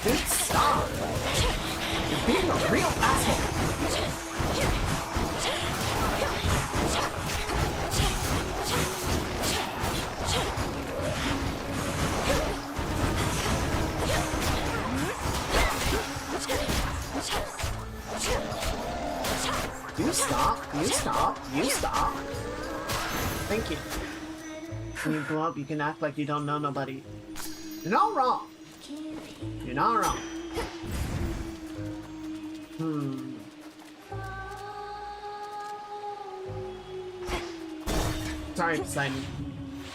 Dude, stop! You're being a real asshole! You stop, you stop, you stop. Thank you. When you blow up, you can act like you don't know nobody. You're not wrong. You're not wrong. Sorry, Poseidon.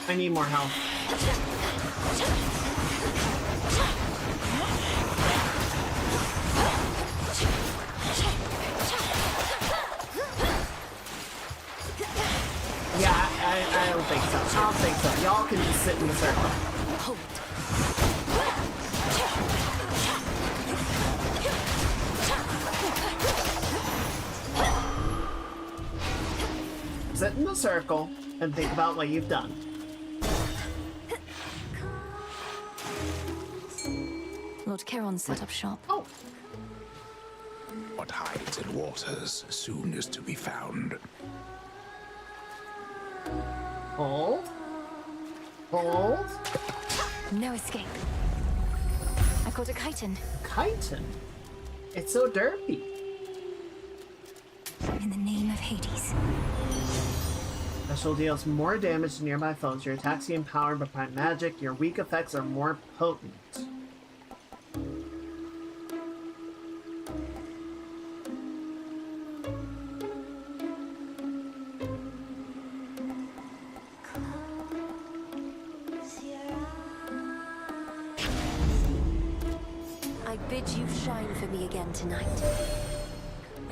I need more health. Yeah, I don't think so. I don't think so. Y'all can just sit in the circle. Sit in the circle and think about what you've done. Lord Charon's set up shop. Oh. What hides in waters soon is to be found. Hold. Hold. No escape. I caught a chitin. Chitin? It's so derpy. In the name of Hades. Special deals more damage to nearby foes. Your attacks seem empowered by prime magic. Your weak effects are more potent. I bid you shine for me again tonight.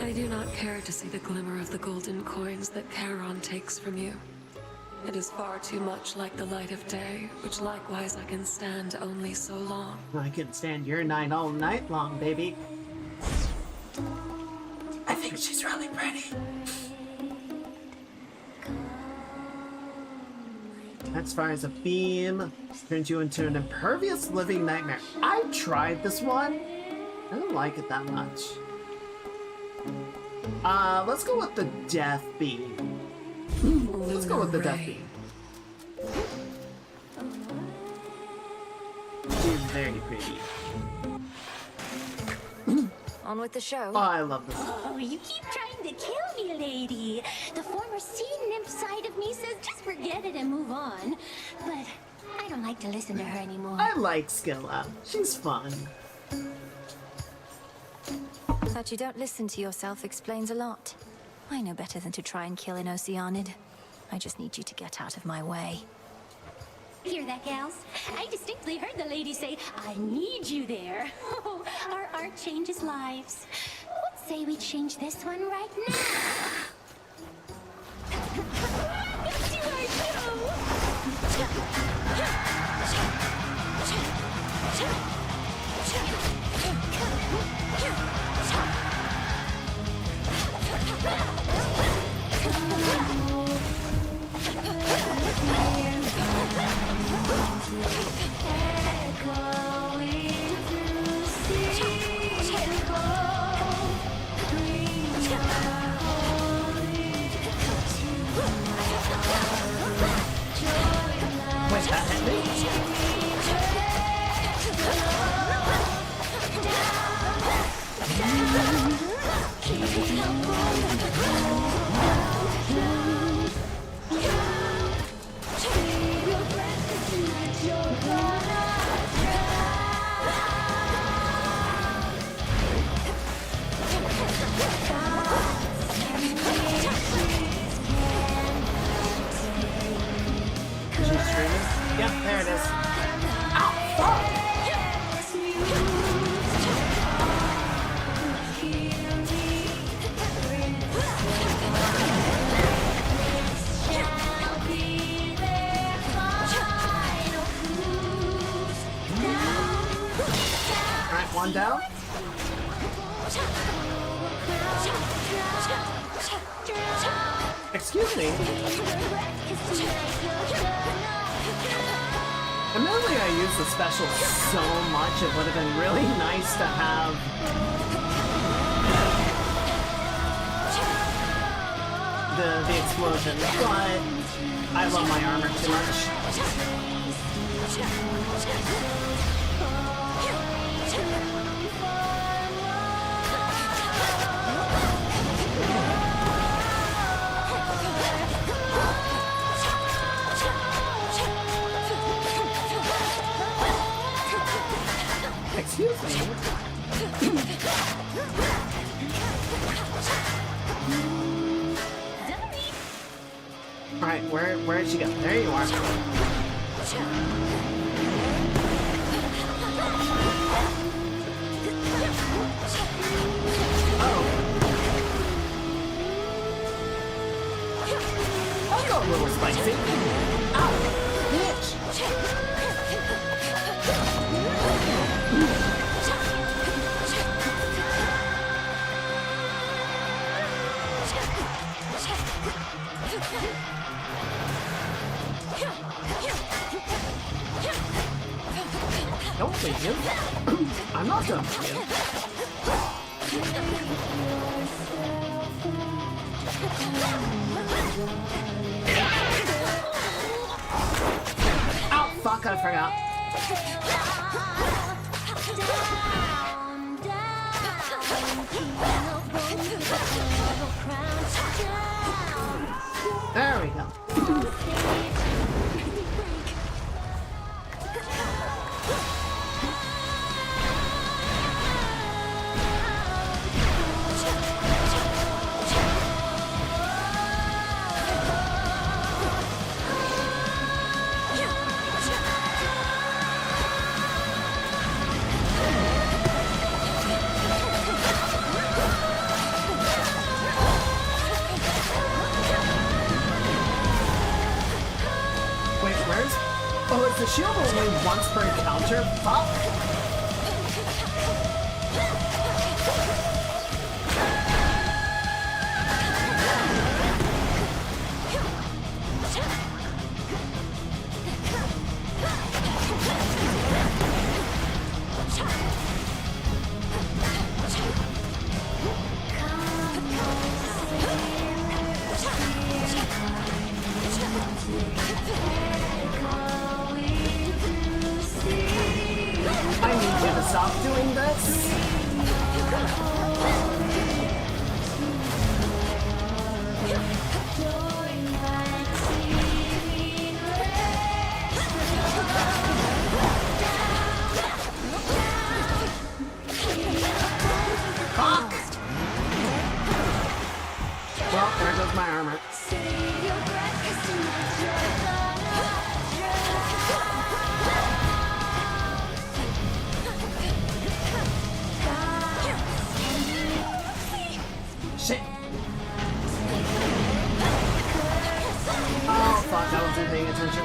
I do not care to see the glimmer of the golden coins that Charon takes from you. It is far too much like the light of day, which likewise I can stand only so long. I can stand your night all night long, baby. I think she's really pretty. As far as a beam, turns you into an impervious living nightmare. I tried this one. I don't like it that much. Let's go with the death beam. Let's go with the death beam. She's very pretty. On with the show. Oh, I love this. Oh, you keep trying to kill me, lady. The former sea nymph side of me says just forget it and move on. But I don't like to listen to her anymore. I like Skilla. She's fun. That you don't listen to yourself explains a lot. I know better than to try and kill an Oceanid. I just need you to get out of my way. Hear that, gals? I distinctly heard the lady say, I need you there. Oh, our art changes lives. Let's say we change this one right now. To our Yep, there it is. Ow, fuck! Alright, one down. Excuse me. Admittedly, I use the special so much, it would have been really nice to have the explosion, but I love my armor too much. Excuse me. Alright, where did she go? There you are. Oh. That got a little spicy. Ow, bitch. Don't leave you. I'm not done with you. Oh, fuck, I forgot. There we go. Oh, is the shield only once per encounter? Fuck! I need you to stop doing this. Fuck! Well, there goes my armor. Shit! Oh fuck, I wasn't paying attention.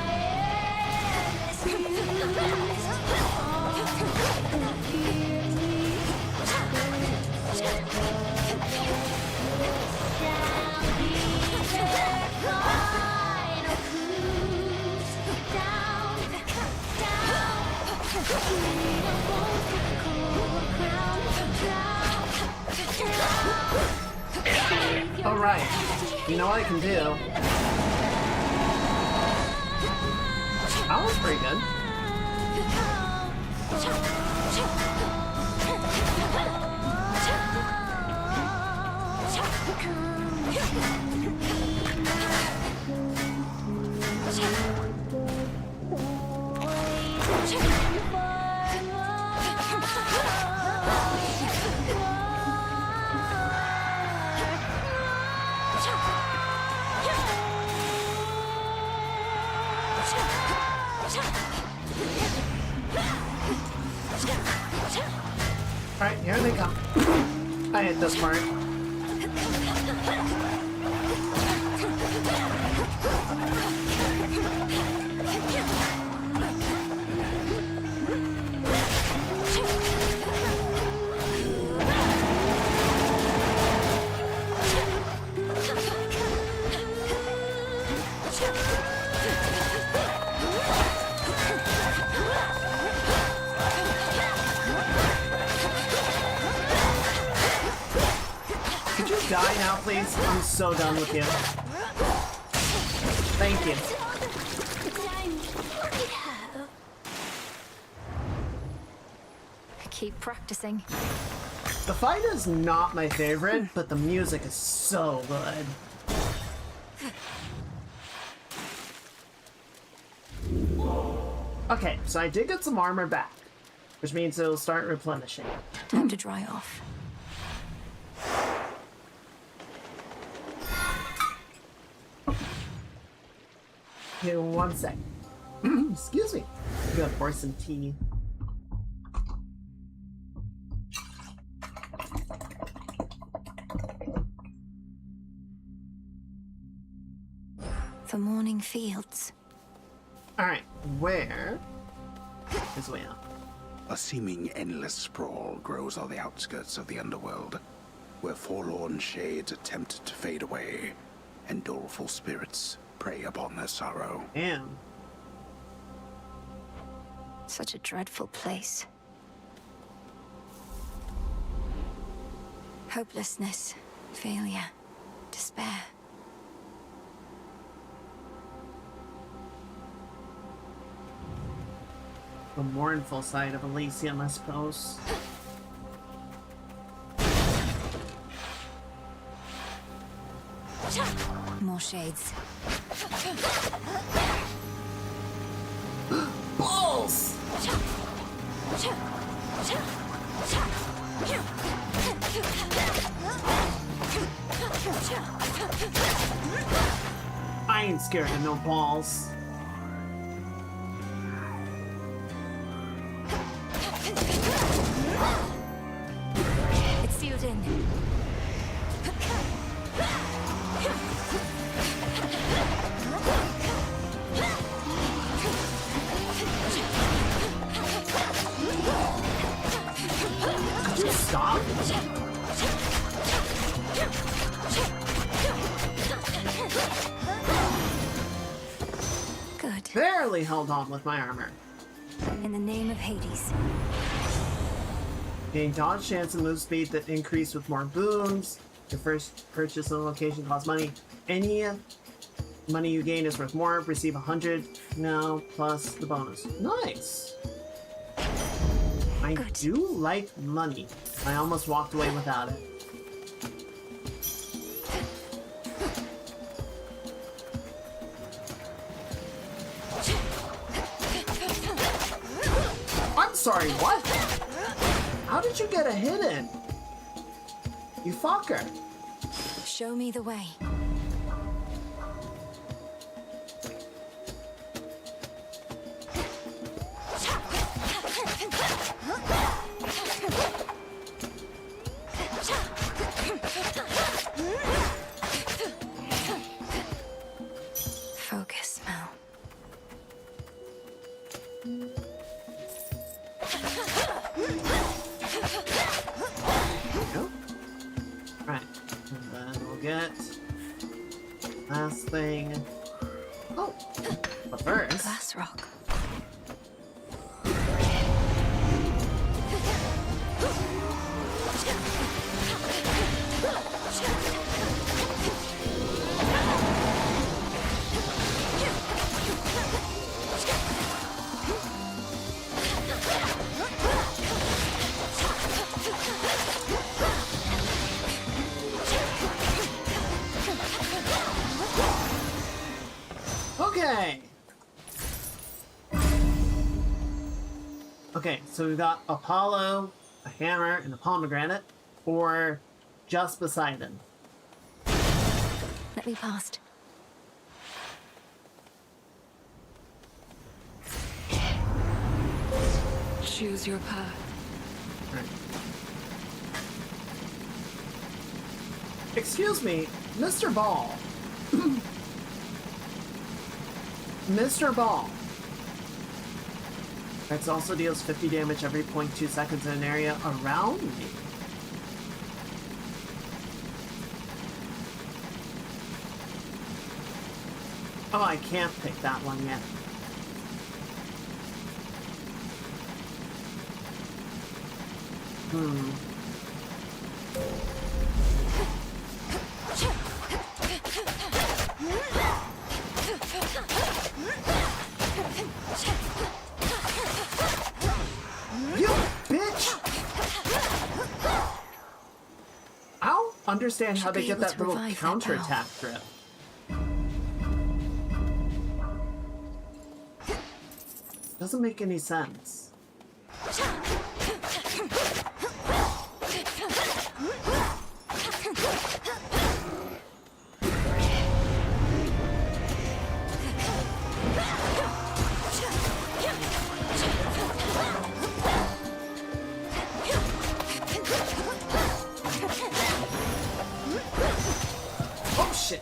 Alright, you know what I can do? That was pretty good. Alright, here they come. I hit this part. Die now, please. I'm so done with you. Thank you. Keep practicing. The fight is not my favorite, but the music is so good. Okay, so I did get some armor back, which means it'll start replenishing. Time to dry off. Okay, one sec. Excuse me. I'm gonna pour some tea. The morning fields. Alright, where is way up? A seeming endless sprawl grows on the outskirts of the underworld, where forlorn shades attempt to fade away, and doleful spirits prey upon their sorrow. Damn. Such a dreadful place. Hopelessness, failure, despair. The mournful side of Elysium, I suppose. More shades. Balls! I ain't scared of no balls. It's sealed in. Could you stop? Good. Barely held on with my armor. In the name of Hades. Gain dodge chance and move speed that increase with more boons. Your first purchase on location costs money. Any money you gain is worth more. Receive 100 now plus the bonus. Nice. I do like money. I almost walked away without it. I'm sorry, what? How did you get a hit in? You fucker. Show me the way. Focus, Mel. Nope. Right. And then we'll get last thing. Oh, but first. Glass rock. Okay. Okay, so we've got Apollo, a hammer, and a pomegranate, or just Poseidon. Let me past. Choose your path. Right. Excuse me, Mr. Ball. Mr. Ball. X also deals 50 damage every 0.2 seconds in an area around me. Oh, I can't pick that one yet. You bitch! I don't understand how they get that little counterattack drip. Doesn't make any sense. Oh shit!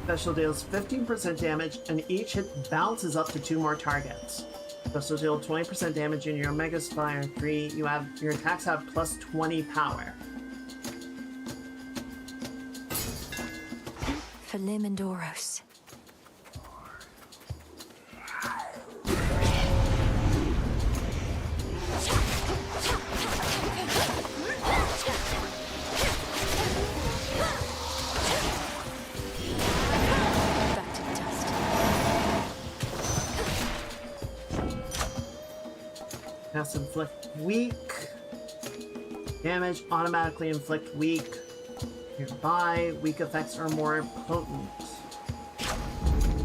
Special deals 15% damage, and each hit bounces up to 2 more targets. Special deal 20% damage in your Omega Spire 3. Your attacks have plus 20 power. For Lim and Doros. Cast inflict weak. Damage automatically inflict weak. Nearby, weak effects are more potent.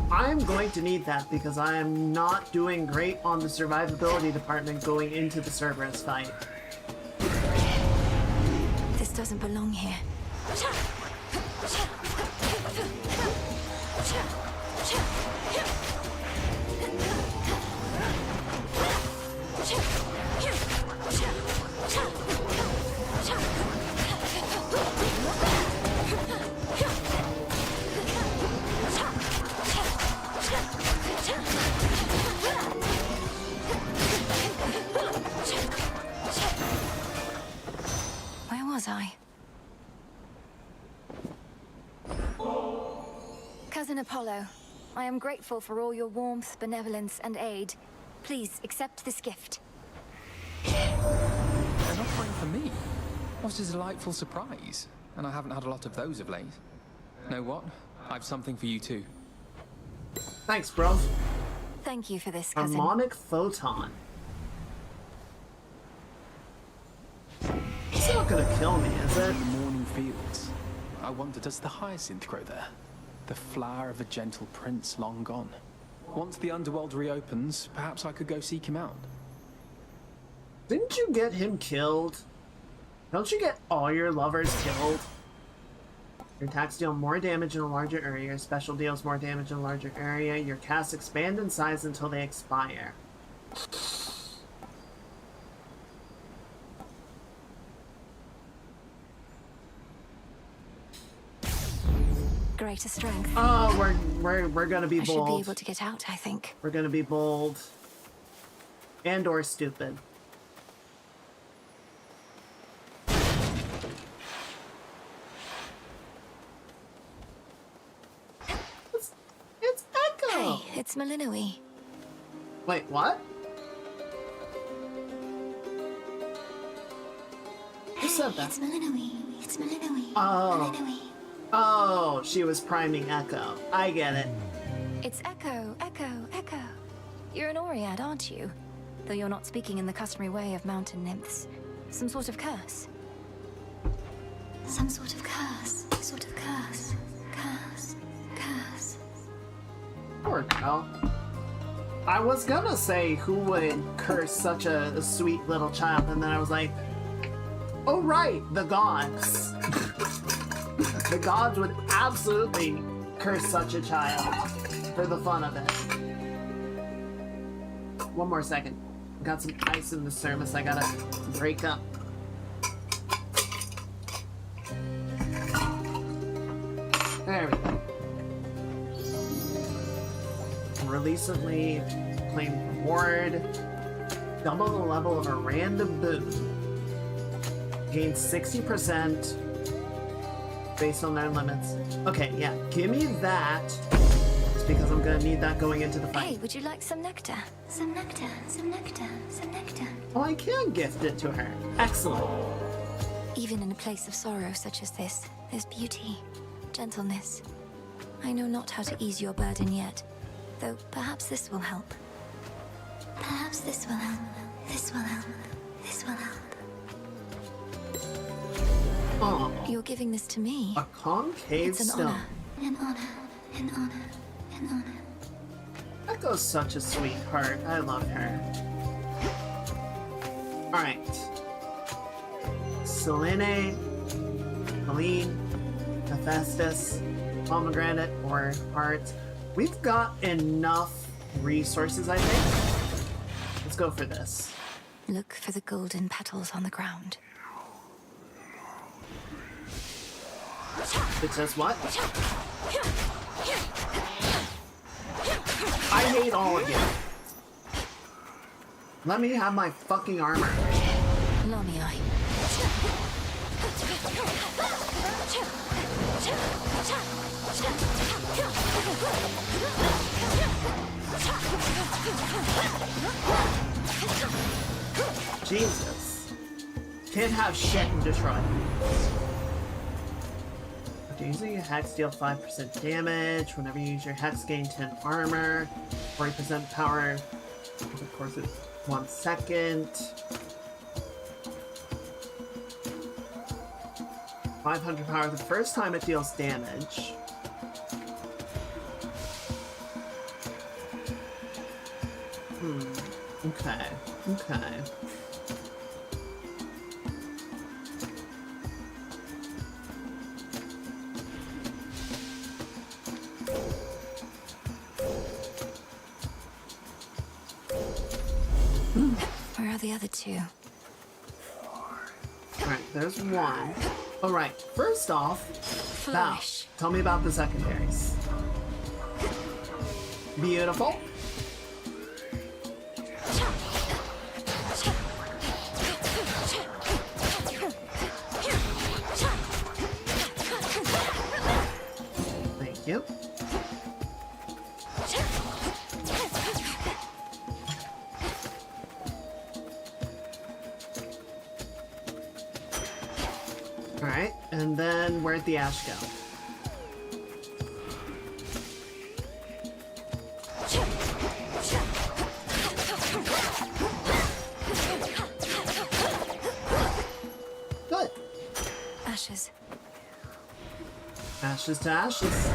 I'm going to need that because I am not doing great on the survivability department going into the Cerberus fight. This doesn't belong here. Where was I? Cousin Apollo, I am grateful for all your warmth, benevolence, and aid. Please accept this gift. They're not praying for me. What a delightful surprise. And I haven't had a lot of those of late. Know what? I've something for you too. Thanks, bro. Thank you for this, cousin. Harmonic photon. It's not gonna kill me, is it? The morning fields. I wonder, does the hyacinth grow there? The flower of a gentle prince long gone. Once the underworld reopens, perhaps I could go seek him out. Didn't you get him killed? Don't you get all your lovers killed? Your attacks deal more damage in a larger area. Your special deals more damage in a larger area. Your casts expand in size until they expire. Greater strength. Oh, we're gonna be bold. I should be able to get out, I think. We're gonna be bold. And or stupid. It's Echo! Hey, it's Malinui. Wait, what? Who said that? It's Malinui. It's Malinui. Oh. Malinui. Oh, she was priming Echo. I get it. It's Echo, Echo, Echo. You're an Oread, aren't you? Though you're not speaking in the customary way of mountain nymphs. Some sort of curse. Some sort of curse. Sort of curse. Curse. Curse. Poor girl. I was gonna say who would curse such a sweet little child, and then I was like, oh right, the gods. The gods would absolutely curse such a child for the fun of it. One more second. Got some ice in the thermos I gotta break up. There we go. Recently claimed reward. Double the level of a random boon. Gain 60% based on their limits. Okay, yeah, give me that. It's because I'm gonna need that going into the fight. Hey, would you like some nectar? Some nectar, some nectar, some nectar. Oh, I can gift it to her. Excellent. Even in a place of sorrow such as this, there's beauty, gentleness. I know not how to ease your burden yet, though perhaps this will help. Perhaps this will help. This will help. This will help. Oh. You're giving this to me. A concave it's an stone. honor. An honor. An honor. An honor. Echo's such a sweetheart. I love her. Alright. Selene, Helene, Hephaestus, Pomegranate, or Heart. We've got enough resources, I think. Let's go for this. Look for the golden petals on the ground. It says what? I hate all of you. Let me have my fucking armor. Lamiai. Jesus. Can't have shit in Detroit. After using a hex, deal 5% damage. Whenever you use your hex, gain 10 armor, 40% power. Of course, it's 1 second. 500 power the first time it deals damage. Okay. Okay. Where are the other two? Alright, there's one. Alright, first off, Val, tell me about the secondaries. Beautiful. Thank you. Alright, and then where'd the ash go? Good. Ashes. Ashes to ashes.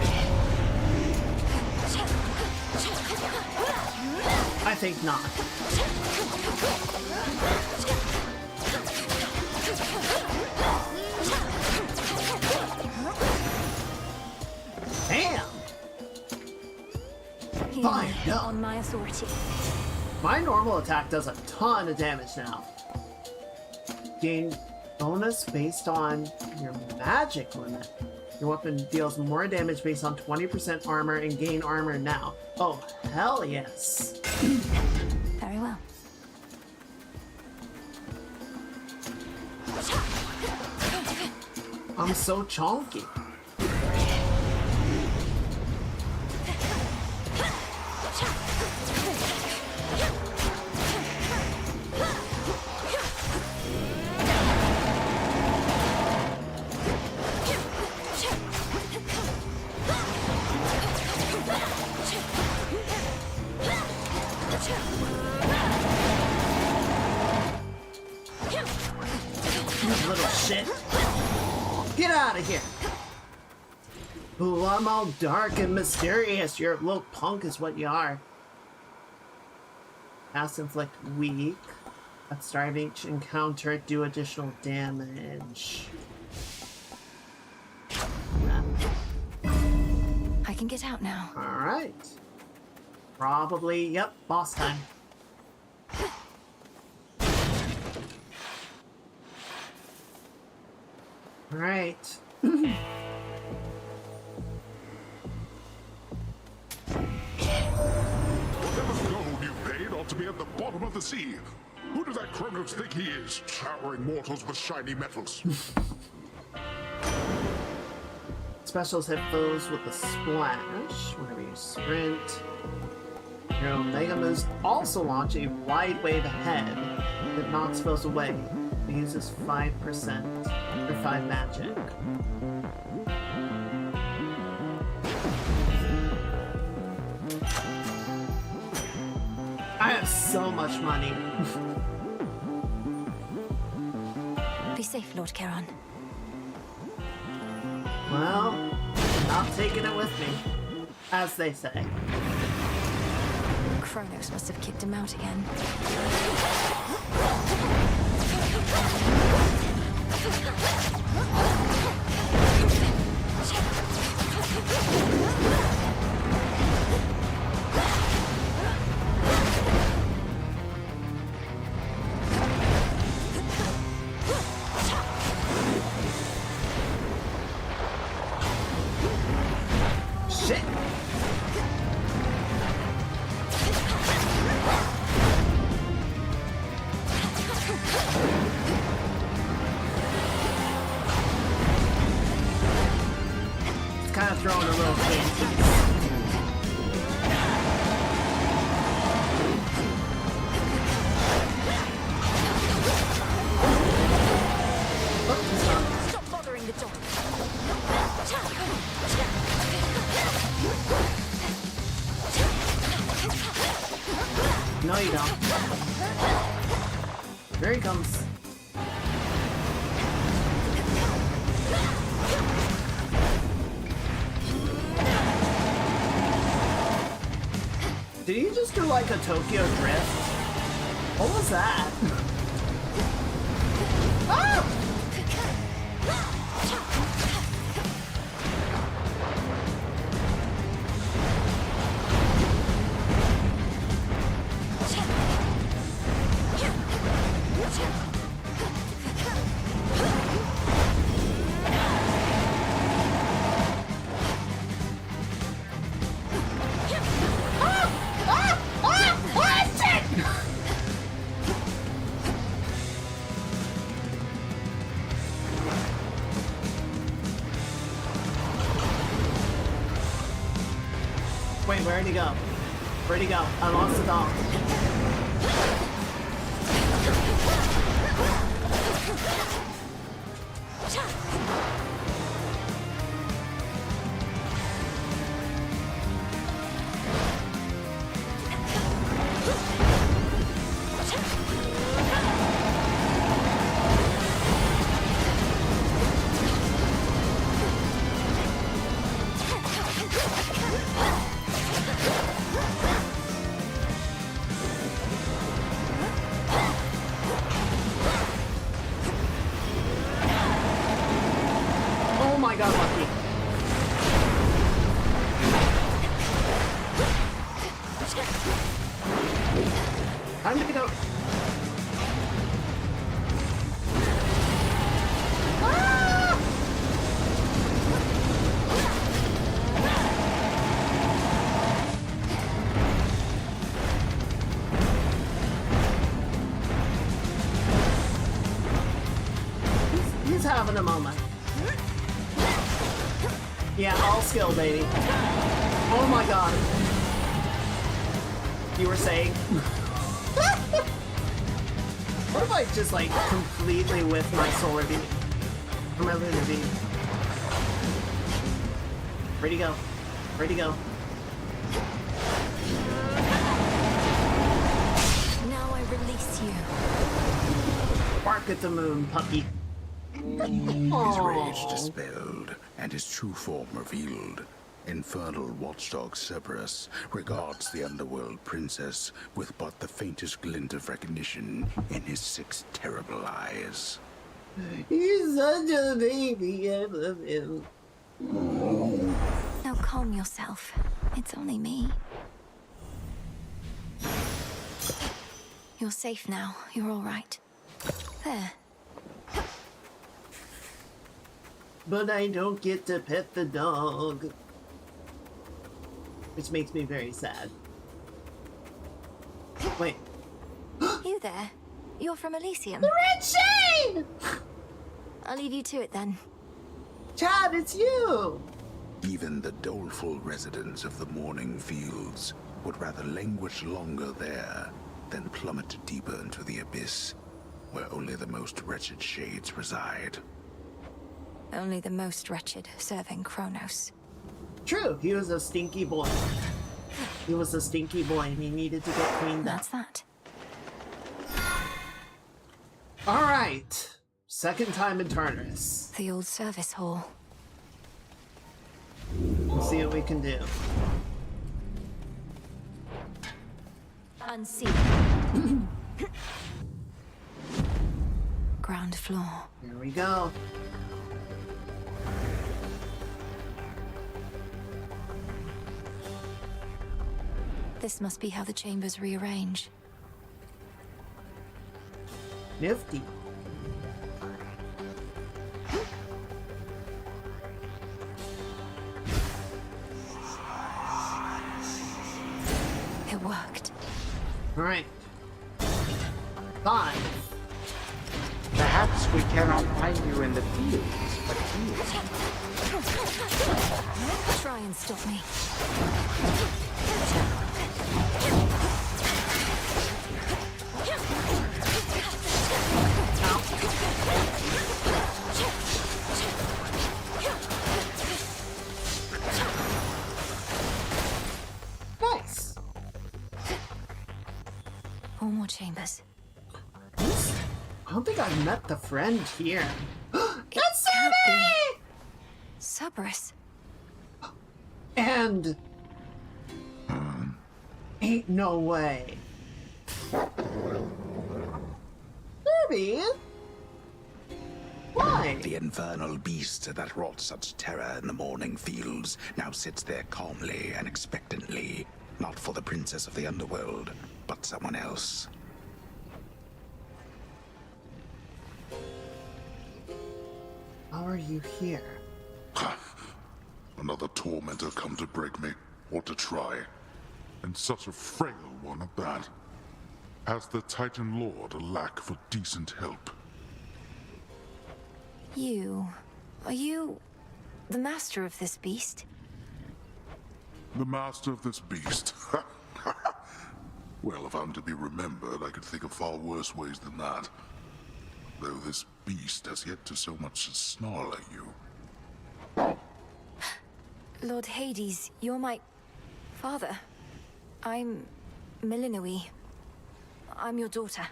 I think not. Damn! Fine, no. On my authority. My normal attack does a ton of damage now. Gain bonus based on your magic limit. Your weapon deals more damage based on 20% armor and gain armor now. Oh, hell yes. Very well. I'm so chonky. You little shit. Get out of here. Ooh, I'm all dark and mysterious. You're a little punk is what you are. Cast inflict weak. At the start of each encounter, do additional damage. I can get out now. Alright. Probably, yep, boss time. Alright. Whatever gold you paid ought to be at the bottom of the sea. Who does that Kronos think he is, showering mortals with shiny metals? Specials hit foes with a splash whenever you sprint. Your Omega moves also launch a wide wave ahead that knocks foes away. It uses 5% or 5 magic. I have so much money. Be safe, Lord Charon. Well, not taking it with me, as they say. Kronos must have kicked him out again. Shit! It's kind of throwing a little pancakes. Stop bothering the dog. No, you don't. There he comes. Did he just do like a Tokyo drift? What was that? Ah! Wait, where'd he go? Where'd he go? I lost the dog. Oh my god, Lucky. Time to get out. He's having a moment. Yeah, all skill, baby. Oh my god. You were saying? What if I just like completely whiff my solar beam? Or my lunar beam? Where'd he go? Where'd he go? Now I release you. Bark at the moon, puppy. His rage dispelled, and his true form revealed. Infernal watchdog Cerberus regards the underworld princess with but the faintest glint of recognition in his 6 terrible eyes. He's such a baby, I love him. Now calm yourself. It's only me. You're safe now. You're all right. There. But I don't get to pet the dog. Which makes me very sad. Wait. You there? You're from Elysium. The Red Shade! I'll leave you to it then. Chad, it's you! Even the doleful residents of the morning fields would rather languish longer there than plummet deeper into the abyss, where only the most wretched shades reside. Only the most wretched serving Kronos. True, he was a stinky boy. He was a stinky boy and he needed to get cleaned up. That's that. Alright. Second time in Tartarus. The old service hall. We'll see what we can do. Unseen. Ground floor. Here we go. This must be how the chambers rearrange. Nifty. It worked. Alright. 5. Perhaps we cannot find you in the fields, but here. Try and stop me. Nice. 4 more chambers. I don't think I've met the friend here. It's Kirby! Cerberus. And... ain't no way. Kirby? Why? The infernal beast that wrought such terror in the morning fields now sits there calmly and expectantly, not for the princess of the underworld, but someone else. How are you here? Another tormentor come to break me, or to try. And such a frail one at that. Has the Titan Lord a lack for decent help? Are you the master of this beast? The master of this beast? Well, if I'm to be remembered, I could think of far worse ways than that. Though this beast has yet to so much as snarl at you. Lord Hades, you're my father. I'm Milinoe. I'm your daughter.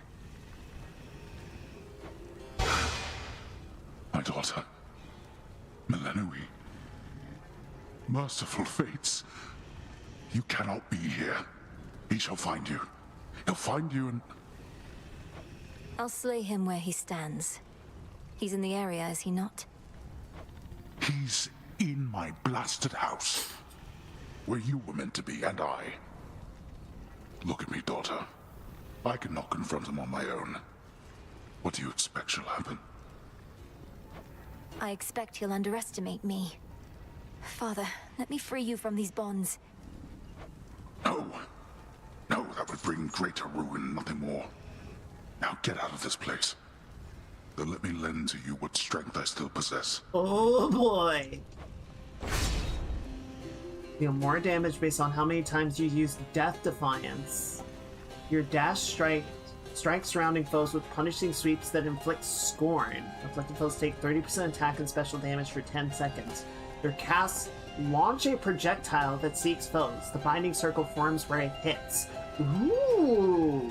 My daughter, Milinoe. Merciful fates. You cannot be here. He shall find you. He'll find you and... I'll slay him where he stands. He's in the area, is he not? He's in my blasted house. Where you were meant to be, and I. Look at me, daughter. I cannot confront him on my own. What do you expect shall happen? I expect he'll underestimate me. Father, let me free you from these bonds. No. No, that would bring greater ruin, nothing more. Now get out of this place. Then let me lend to you what strength I still possess. Oh boy. Deal more damage based on how many times you use Death Defiance. Your dash strike strikes surrounding foes with punishing sweeps that inflict scorn. Afflicted foes take 30% attack and special damage for 10 seconds. Your cast launch a projectile that seeks foes. The binding circle forms where it hits. Ooh.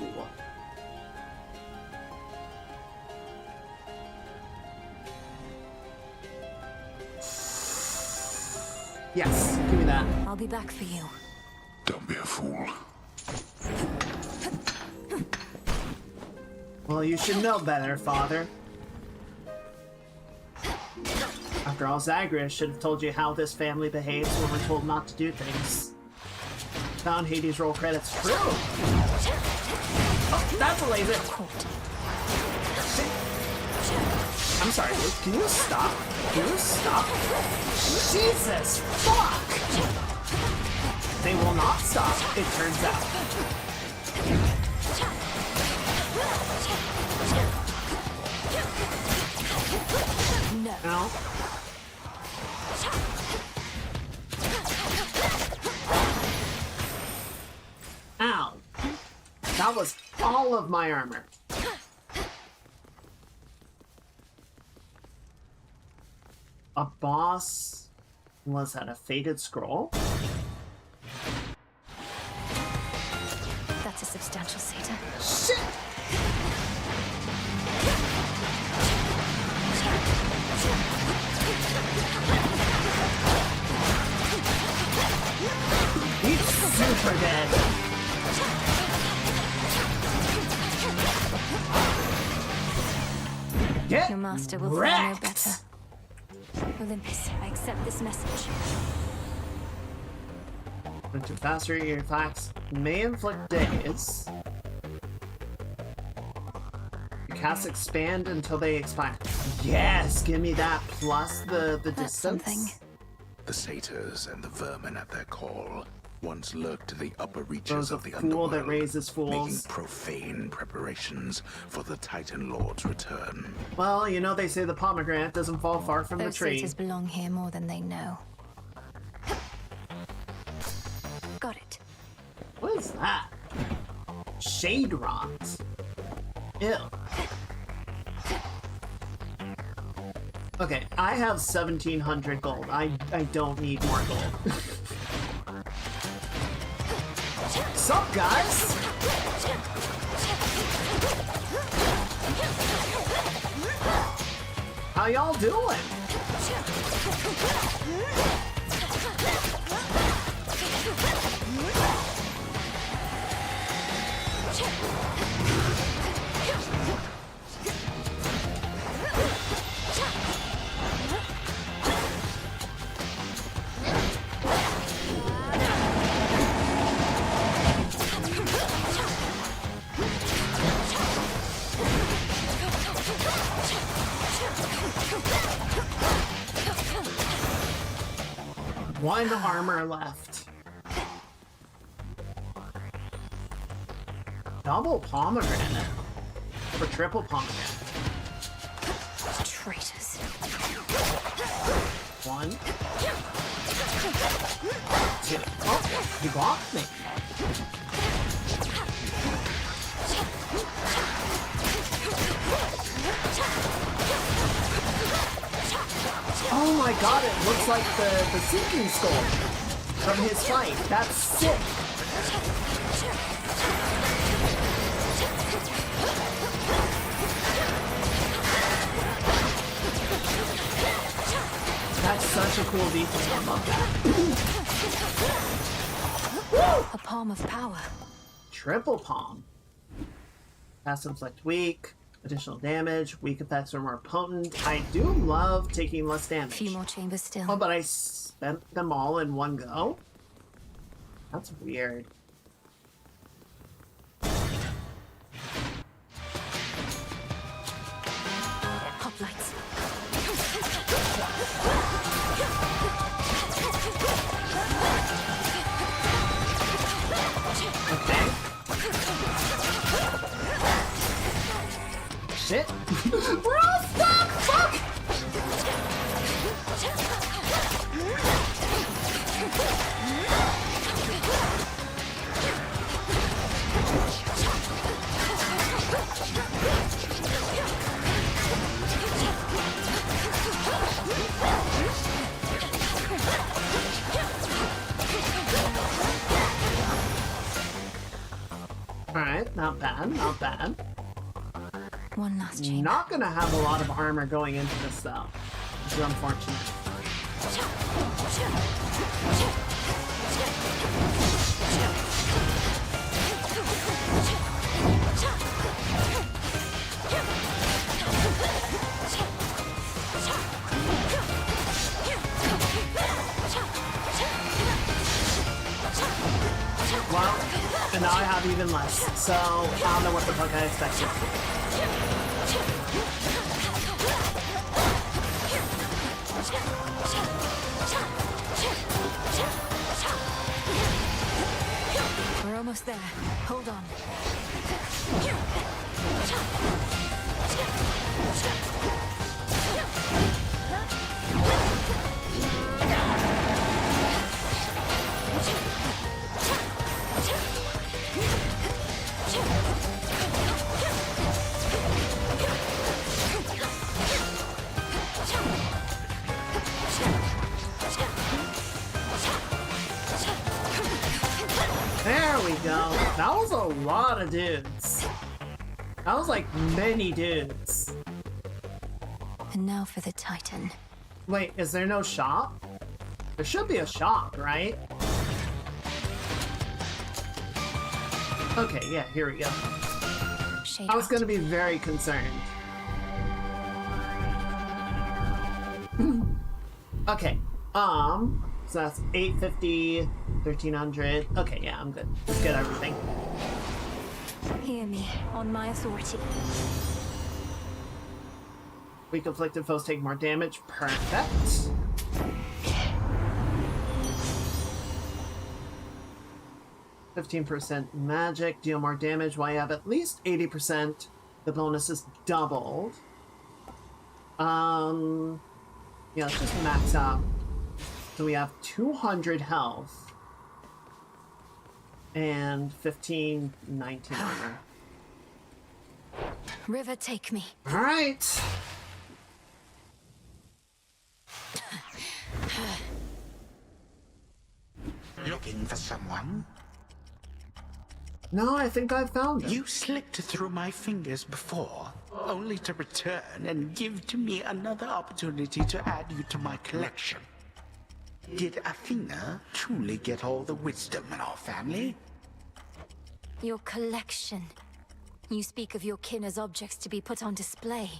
Yes, give me that. I'll be back for you. Don't be a fool. Well, you should know better, Father. After all, Zagreus should have told you how this family behaves when we're told not to do things. Found Hades' roll credits. True! Oh, that's a laser! I'm sorry, Luke. Can you stop? Can you stop? Jesus! Fuck! They will not stop, it turns out. No. Ow. That was all of my armor. A boss? Was that a faded scroll? That's a substantial Satan. Shit! He's super dead. Get Your master will fare no better. Olympus, I accept this message. To faster your attacks may inflict days. Your casts expand until they expire. Yes, give me that plus the distance. Something. The satyrs and the vermin at their call once lurked to the upper reaches Those of the fool underworld, that raises fools. making profane preparations for the Titan Lord's return. Well, you know they say the pomegranate doesn't fall far from Those the tree. satyrs belong here more than they know. Got it. What is that? Shade rods. Ew. Okay, I have 1,700 gold. I don't need more gold. Sup, guys? How y'all doing? One armor left. Double pomegranate. Or triple pomegranate. Traitors. One. Two. Oh, you got me. Oh my god, it looks like the sinking skull from his fight. That's sick. That's such a cool detail. I love that. A palm of power. Triple palm. Fast inflict weak. Additional damage. Weak effects are more potent. I do love taking less damage. A few more chambers still. Oh, but I spent them all in one go? That's weird. Hoplites. Okay. Shit. We're all stuck! Fuck! Alright, not bad, not bad. One last chamber. Not gonna have a lot of armor going into this though, which is unfortunate. Well, and now I have even less, so I don't know what the fuck I expected. We're almost there. Hold on. There we go. That was a lot of dudes. That was like many dudes. And now for the Titan. Wait, is there no shop? There should be a shop, right? Okay, yeah, here we go. I was gonna be very concerned. Okay, so that's 850, 1300. Okay, yeah, I'm good. Let's get everything. Hear me, on my authority. Weak afflicted foes take more damage. Perfect. %15 magic, deal more damage while you have at least 80%. The bonus is doubled. Yeah, let's just max out. So we have 200 health. And 15, 19 armor. River, take me. Alright. Looking for someone? No, I think I found it. You slipped through my fingers before. only to return and give to me another opportunity to add you to my collection. Did Athena truly get all the wisdom in our family? Your collection. You speak of your kin as objects to be put on display.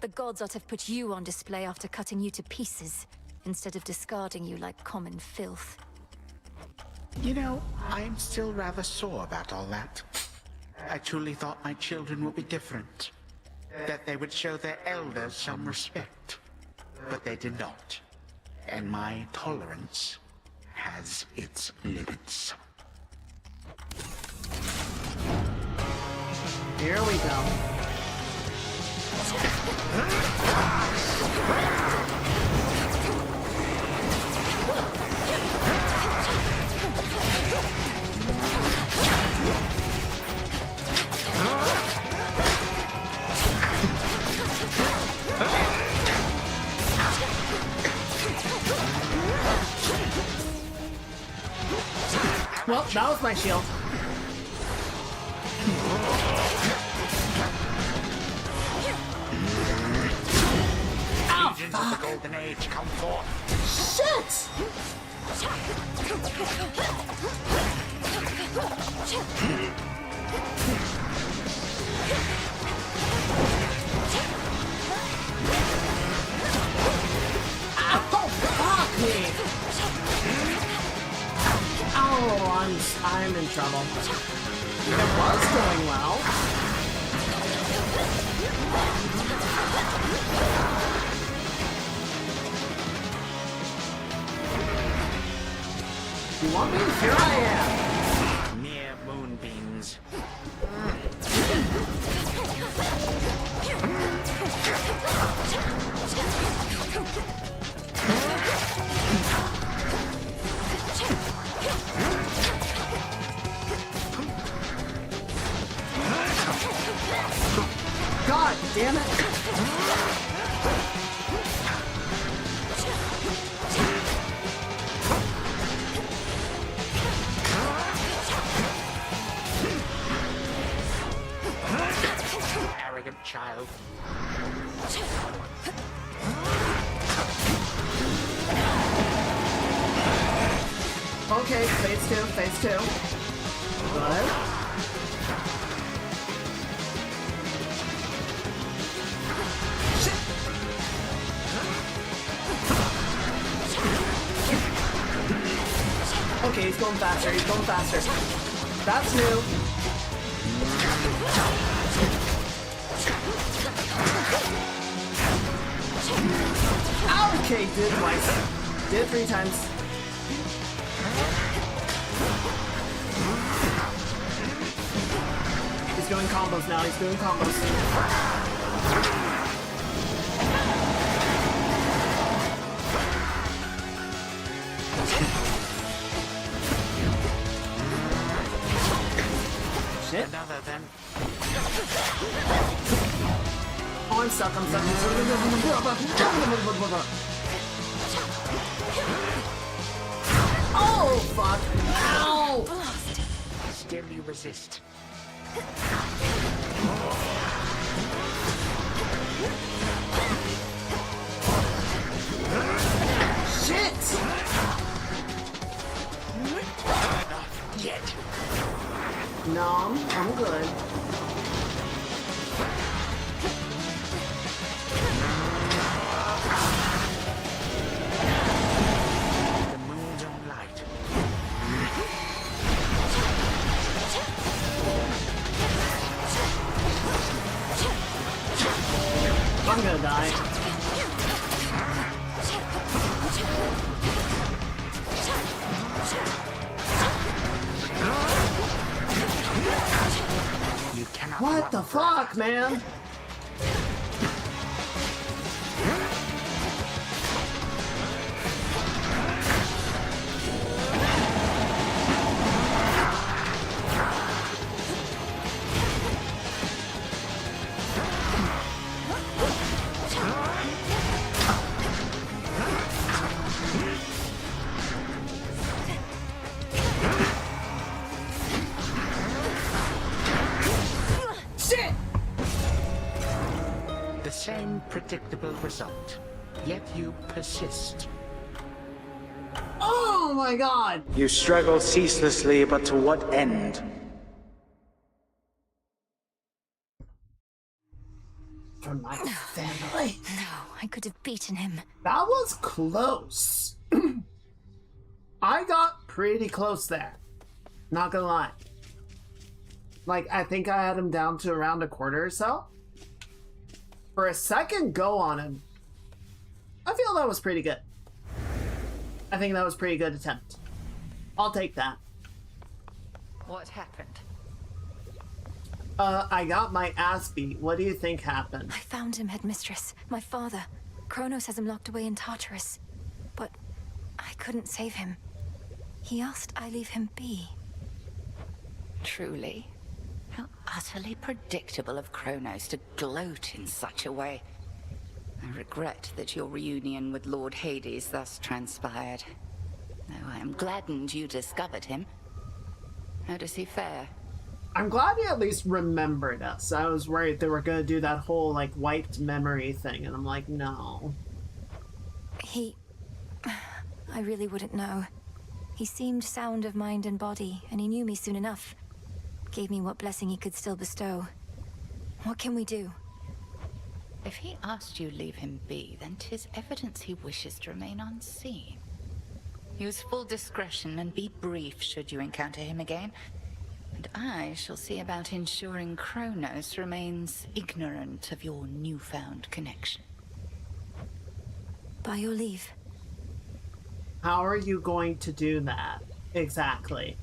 The gods ought to have put you on display after cutting you to pieces, instead of discarding you like common filth. You know, I'm still rather sore about all that. I truly thought my children would be different. That they would show their elders some respect. But they did not. And my tolerance has its limits. Here we go. Well, that was my shield. Ow! Legions of the Golden Age, come forth! Shit! Ow! Fuck me! Oh, I'm in trouble. It was going well. You want me? Here I am. Mere moonbeams. God damn it! Arrogant child. Okay, phase two. Good. Okay, he's going faster. That's new. Okay, did twice. Did 3 times. He's doing combos now. Shit. Another then. Oh, I'm stuck. Oh, fuck. Ow! Still you resist. Shit! Not yet. No, I'm good. The moon's own light. I'm gonna die. You cannot. What the fuck, man? Shit! predictable result. Yet you persist. Oh my god! You struggle ceaselessly, but to what end? For my family. No, I could have beaten him. That was close. I got pretty close there. Not gonna lie. Like, I think I had him down to around a quarter or so. For a second go on him, I feel that was pretty good. I think that was a pretty good attempt. I'll take that. What happened? I got my ass beat. What do you think happened? I found him, headmistress. My father. Kronos has him locked away in Tartarus. But I couldn't save him. He asked I leave him be. Truly? How utterly predictable of Kronos to gloat in such a way. I regret that your reunion with Lord Hades thus transpired. Though I am gladdened you discovered him. How does he fare? I'm glad he at least remembered us. I was worried they were gonna do that whole, like, wiped memory thing, and I'm like, no. I really wouldn't know. He seemed sound of mind and body, and he knew me soon enough. Gave me what blessing he could still bestow. What can we do? If he asked you leave him be, then 'tis evidence he wishes to remain unseen. Use full discretion and be brief should you encounter him again. And I shall see about ensuring Kronos remains ignorant of your newfound connection. By your leave. How are you going to do that? Exactly.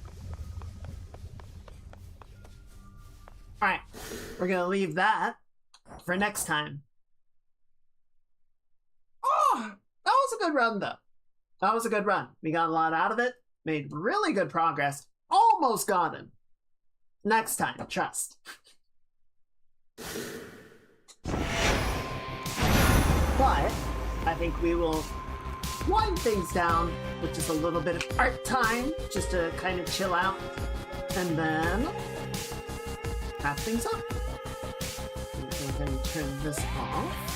Alright, we're gonna leave that for next time. Oh, that was a good run, though. That was a good run. We got a lot out of it, made really good progress, almost got him. Next time, trust. But I think we will wind things down with just a little bit of art time, just to kind of chill out, and then wrap things up. I'm going to turn this off.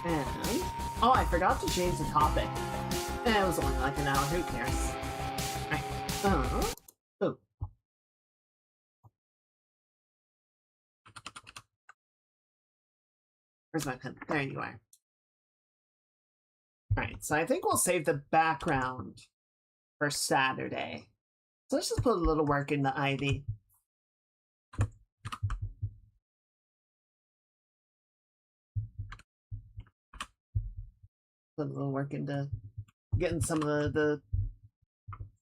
And oh, I forgot to change the topic. It was only like an hour, who cares? Alright. Oh. Where's my pen? There you are. Alright, so I think we'll save the background for Saturday. So let's just put a little work into Ivy. Put a little work into getting some of the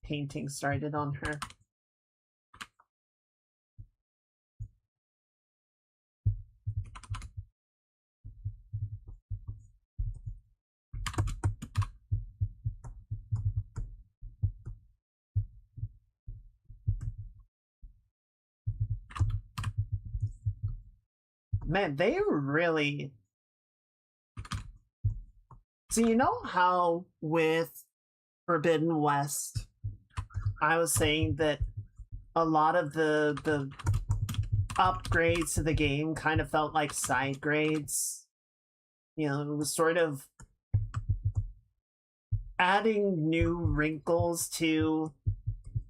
painting started on her. Man, they really... So you know how with Forbidden West, I was saying that a lot of the upgrades to the game kind of felt like side grades? You know, it was sort of adding new wrinkles to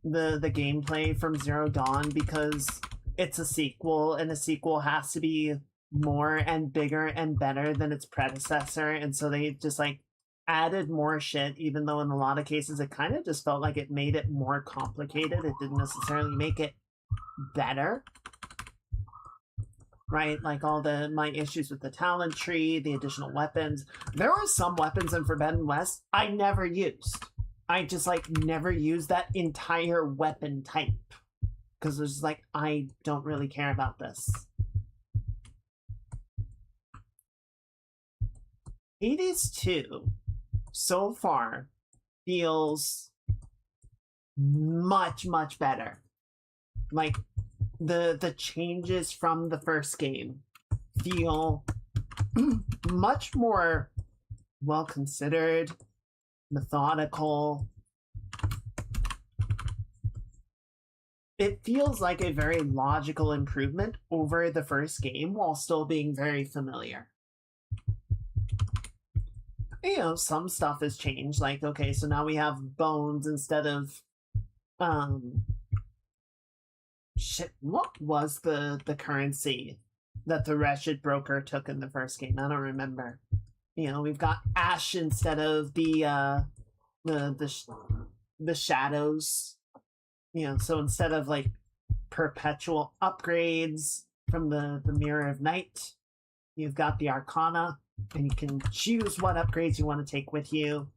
the gameplay from Zero Dawn because it's a sequel, and a sequel has to be more and bigger and better than its predecessor, and so they just like added more shit, even though in a lot of cases it kind of just felt like it made it more complicated. It didn't necessarily make it better, right? Like all my issues with the talent tree, the additional weapons. There were some weapons in Forbidden West I never used. I just like never used that entire weapon type because it's like, I don't really care about this. Hades 2 so far feels much better. Like the changes from the first game feel much more well considered, methodical. it feels like a very logical improvement over the first game while still being very familiar. You know, some stuff has changed. Like, okay, so now we have bones instead of shit, what was the currency that the wretched broker took in the first game? I don't remember. You know, we've got ash instead of the shadows. You know, so instead of like perpetual upgrades from the Mirror of Night, you've got the Arcana, and you can choose what upgrades you want to take with you.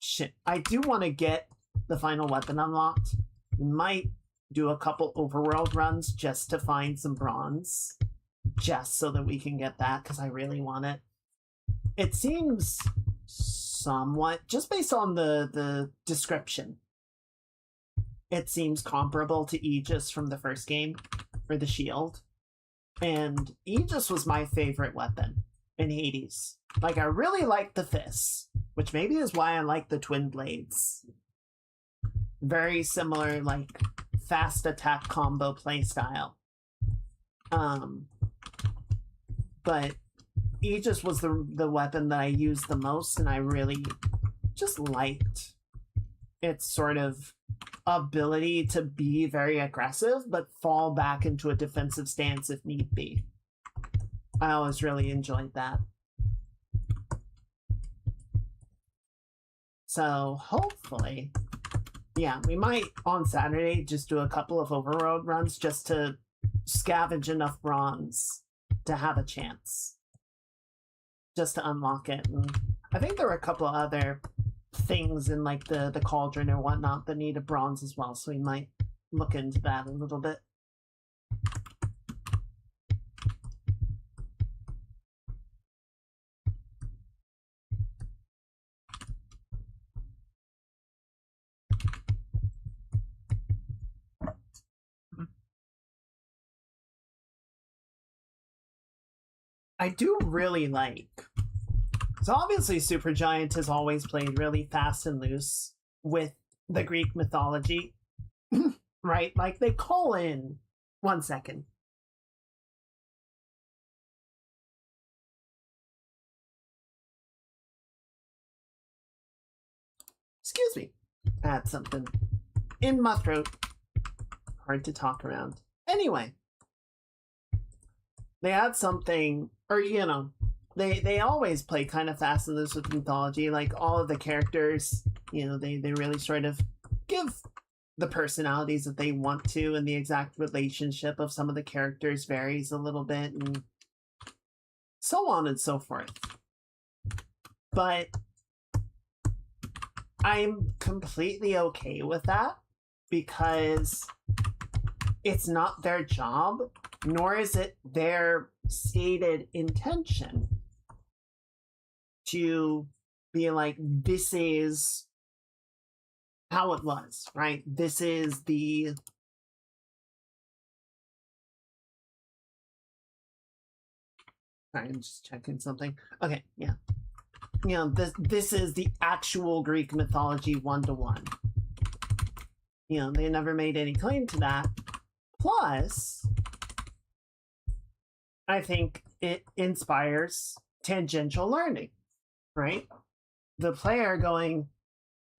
Shit, I do want to get the final weapon unlocked. We might do a couple overworld runs just to find some bronze, just so that we can get that, because I really want it. It seems somewhat, just based on the description, it seems comparable to Aegis from the first game, or the shield. And Aegis was my favorite weapon in Hades. Like, I really liked the fists, which maybe is why I like the twin blades. Very similar, like, fast attack combo playstyle. But Aegis was the weapon that I used the most, and I really just liked its sort of ability to be very aggressive, but fall back into a defensive stance if need be. I always really enjoyed that. So hopefully, yeah, we might on Saturday just do a couple of overworld runs just to scavenge enough bronze to have a chance. Just to unlock it. And I think there were a couple of other things in like the cauldron or whatnot that needed bronze as well, so we might look into that a little bit. I do really like, so obviously Supergiant has always played really fast and loose with the Greek mythology, right? Like they call in, 1 second. Excuse me, I had something in my throat, hard to talk around. Anyway, they had something, or you know, they always play kind of fast and loose with mythology. Like all of the characters, you know, they really sort of give the personalities that they want to, and the exact relationship of some of the characters varies a little bit, and so on and so forth. But I'm completely okay with that, because it's not their job, nor is it their stated intention to be like, this is how it was, right? This is the... Sorry, I'm just checking something. Okay, yeah. You know, this is the actual Greek mythology one-to-one. You know, they never made any claim to that. Plus, I think it inspires tangential learning, right? The player going,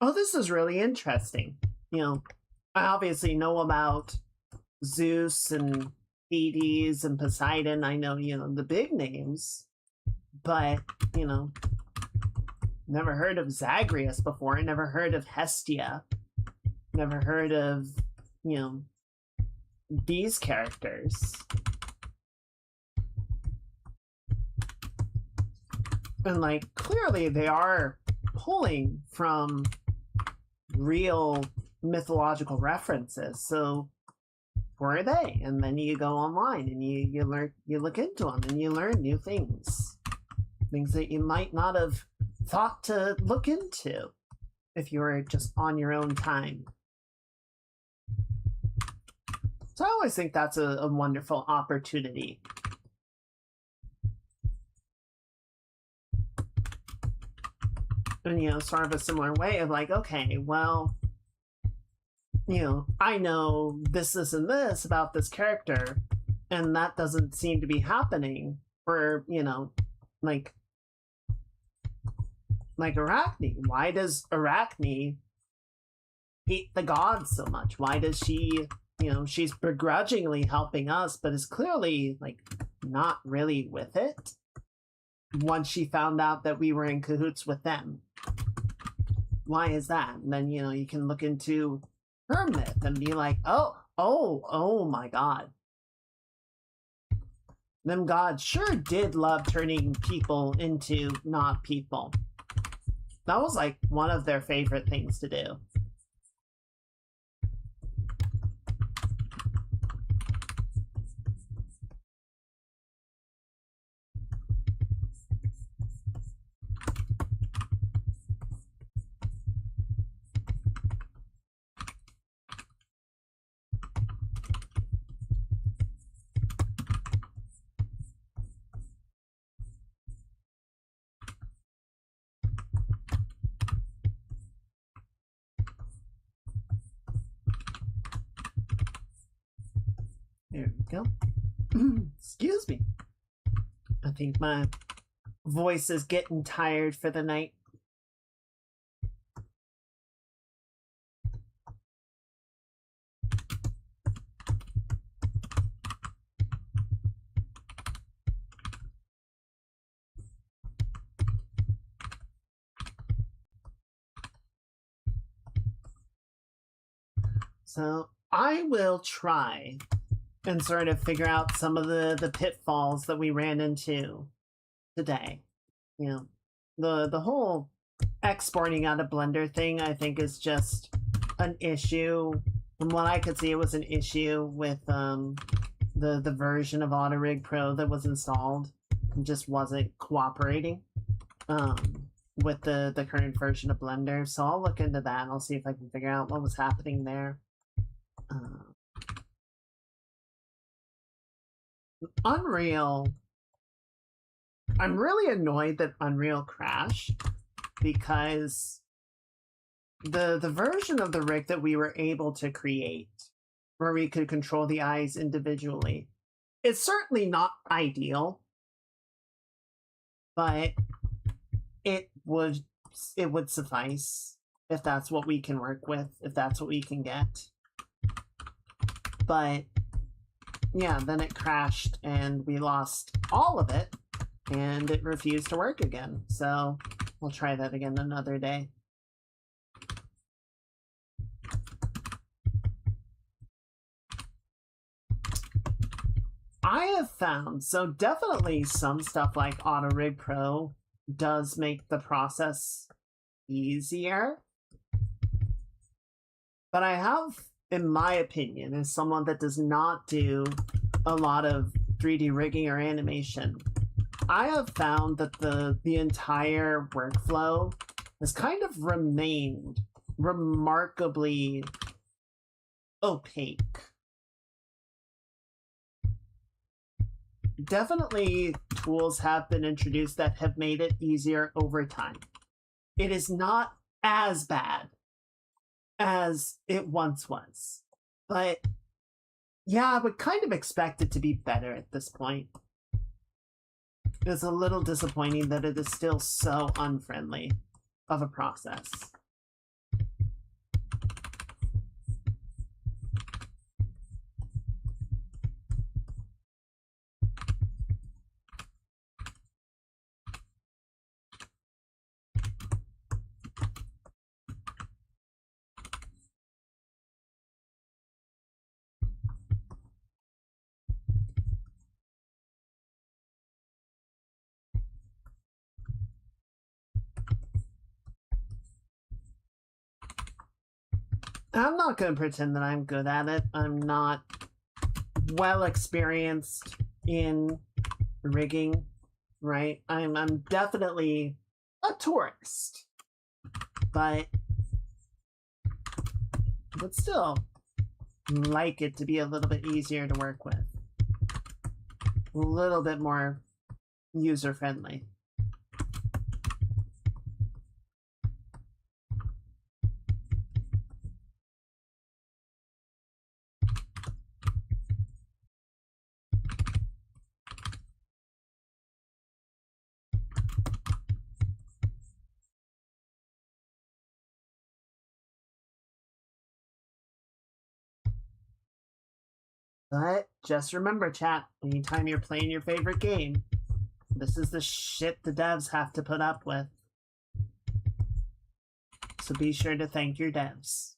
oh, this is really interesting. You know, I obviously know about Zeus and Hades and Poseidon. I know, you know, the big names, but, you know, never heard of Zagreus before. Never heard of Hestia. Never heard of, you know, these characters. And like, clearly they are pulling from real mythological references. So where are they? And then you go online and you learn, you look into them, and you learn new things. Things that you might not have thought to look into if you were just on your own time. So I always think that's a wonderful opportunity. And, you know, sort of a similar way of like, okay, well, you know, I know this, and this about this character, and that doesn't seem to be happening for, you know, like Arachne. Why does Arachne hate the gods so much? Why does she, you know, she's begrudgingly helping us, but is clearly, like, not really with it once she found out that we were in cahoots with them? Why is that? And then, you know, you can look into her myth and be like, oh my god. Them gods sure did love turning people into not people. That was like one of their favorite things to do. There we go. Excuse me. I think my voice is getting tired for the night. So I will try and sort of figure out some of the pitfalls that we ran into today. You know, the whole exporting out of Blender thing, I think, is just an issue. From what I could see, it was an issue with the version of AutoRig Pro that was installed. It just wasn't cooperating with the current version of Blender. So I'll look into that. I'll see if I can figure out what was happening there. Unreal. I'm really annoyed that Unreal crashed because the version of the rig that we were able to create, where we could control the eyes individually, is certainly not ideal, but it would suffice if that's what we can work with, if that's what we can get. But yeah, then it crashed and we lost all of it and it refused to work again. So we'll try that again another day. I have found, so definitely some stuff like AutoRig Pro does make the process easier. But I have, in my opinion, as someone that does not do a lot of 3D rigging or animation, I have found that the entire workflow has kind of remained remarkably opaque. Definitely tools have been introduced that have made it easier over time. It is not as bad as it once was. But yeah, I would kind of expect it to be better at this point. It's a little disappointing that it is still so unfriendly of a process. I'm not going to pretend that I'm good at it. I'm not well experienced in rigging, right? I'm definitely a tourist, but still like it to be a little bit easier to work with, a little bit more user friendly. But just remember, chat, anytime you're playing your favorite game, this is the shit the devs have to put up with. So be sure to thank your devs.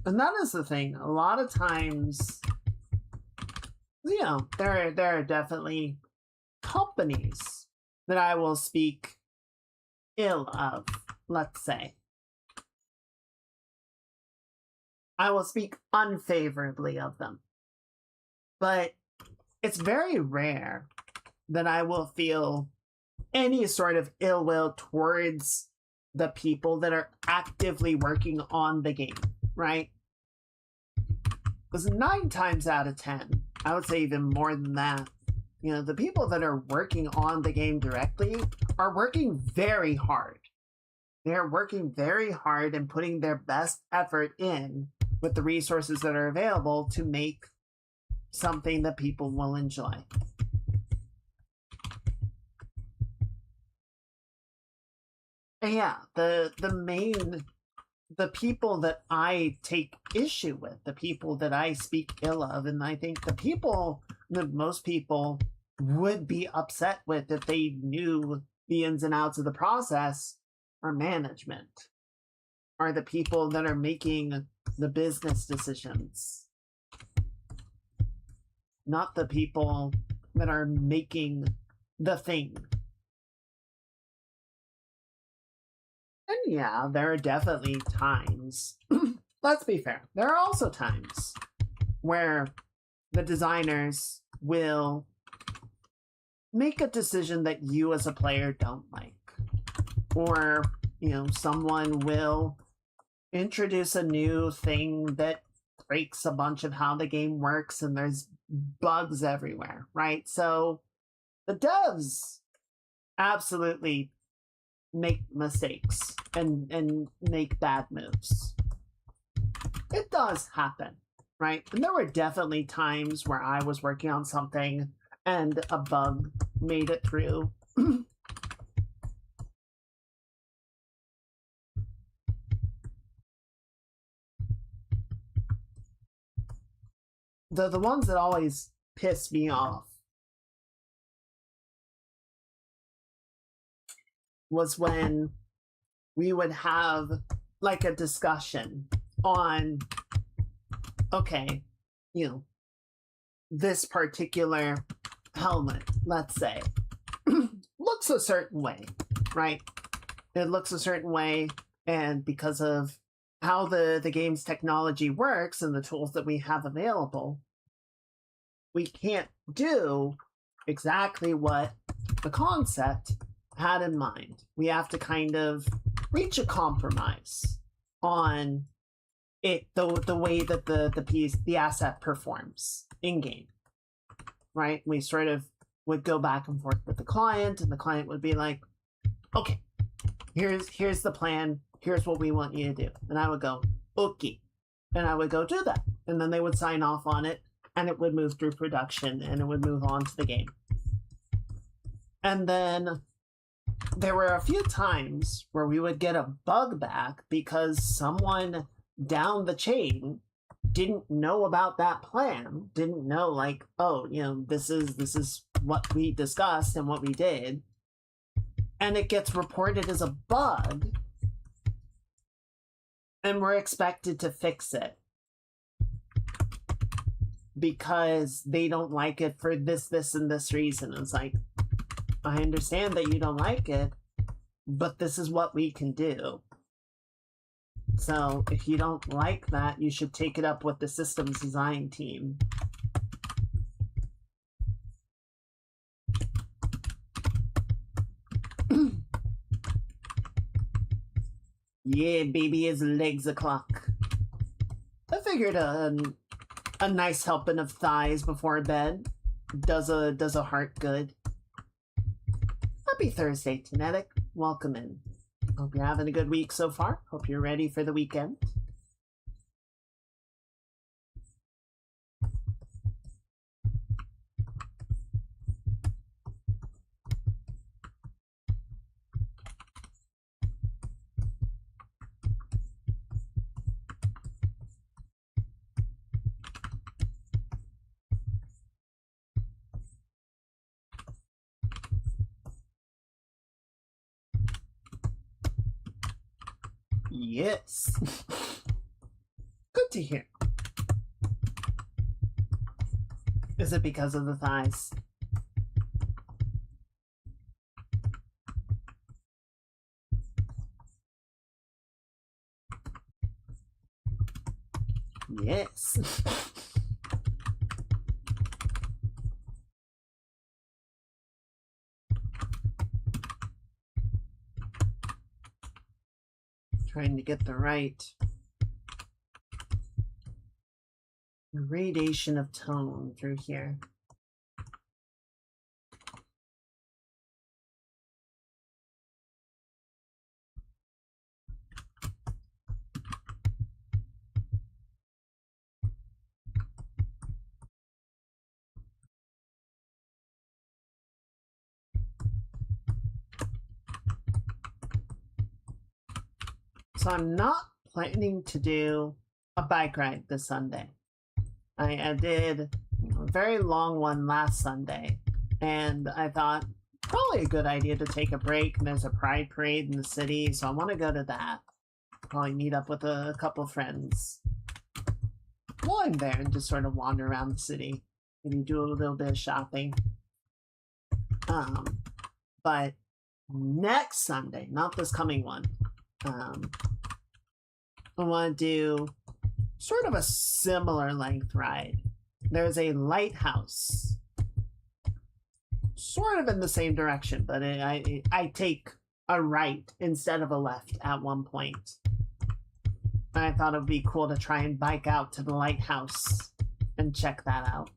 And that is the thing. A lot of times, you know, there are definitely companies that I will speak ill of, let's say. I will speak unfavorably of them. But it's very rare that I will feel any sort of ill will towards the people that are actively working on the game, right? Because 9 times out of 10, I would say even more than that, you know, the people that are working on the game directly are working very hard. They're working very hard and putting their best effort in with the resources that are available to make something that people will enjoy. And yeah, the people that I take issue with, the people that I speak ill of, and I think the people that most people would be upset with if they knew the ins and outs of the process, are management, are the people that are making the business decisions, not the people that are making the thing. And yeah, there are definitely times, let's be fair, there are also times where the designers will make a decision that you as a player don't like. Or, you know, someone will introduce a new thing that breaks a bunch of how the game works and there's bugs everywhere, right? So the devs absolutely make mistakes and make bad moves. It does happen, right? And there were definitely times where I was working on something and a bug made it through. The ones that always piss me off was when we would have like a discussion on, okay, you know, this particular helmet, let's say, looks a certain way, right? It looks a certain way, and because of how the game's technology works and the tools that we have available, we can't do exactly what the concept had in mind. We have to kind of reach a compromise on it, the way that the asset performs in game, right? We sort of would go back and forth with the client, and the client would be like, okay, here's the plan, here's what we want you to do. And I would go, okay. And I would go do that. And then they would sign off on it, and it would move through production, and it would move on to the game. And then there were a few times where we would get a bug back because someone down the chain didn't know about that plan, didn't know, like, oh, you know, this is what we discussed and what we did. And it gets reported as a bug, and we're expected to fix it because they don't like it for this, and this reason. It's like, I understand that you don't like it, but this is what we can do. So if you don't like that, you should take it up with the systems design team. Yeah, baby, his legs o'clock. I figured a nice helping of thighs before bed does a heart good. Happy Thursday, Genetic. Welcome in. Hope you're having a good week so far. Hope you're ready for the weekend. Yes. Good to hear. Is it because of the thighs? Yes. Trying to get the right gradation of tone through here. So I'm not planning to do a bike ride this Sunday. I did a very long one last Sunday, and I thought probably a good idea to take a break. And there's a pride parade in the city, so I want to go to that. Probably meet up with a couple friends while I'm there and just sort of wander around the city. Maybe do a little bit of shopping. But next Sunday, not this coming one, I want to do sort of a similar length ride. There's a lighthouse sort of in the same direction, but I take a right instead of a left at one point. And I thought it would be cool to try and bike out to the lighthouse and check that out.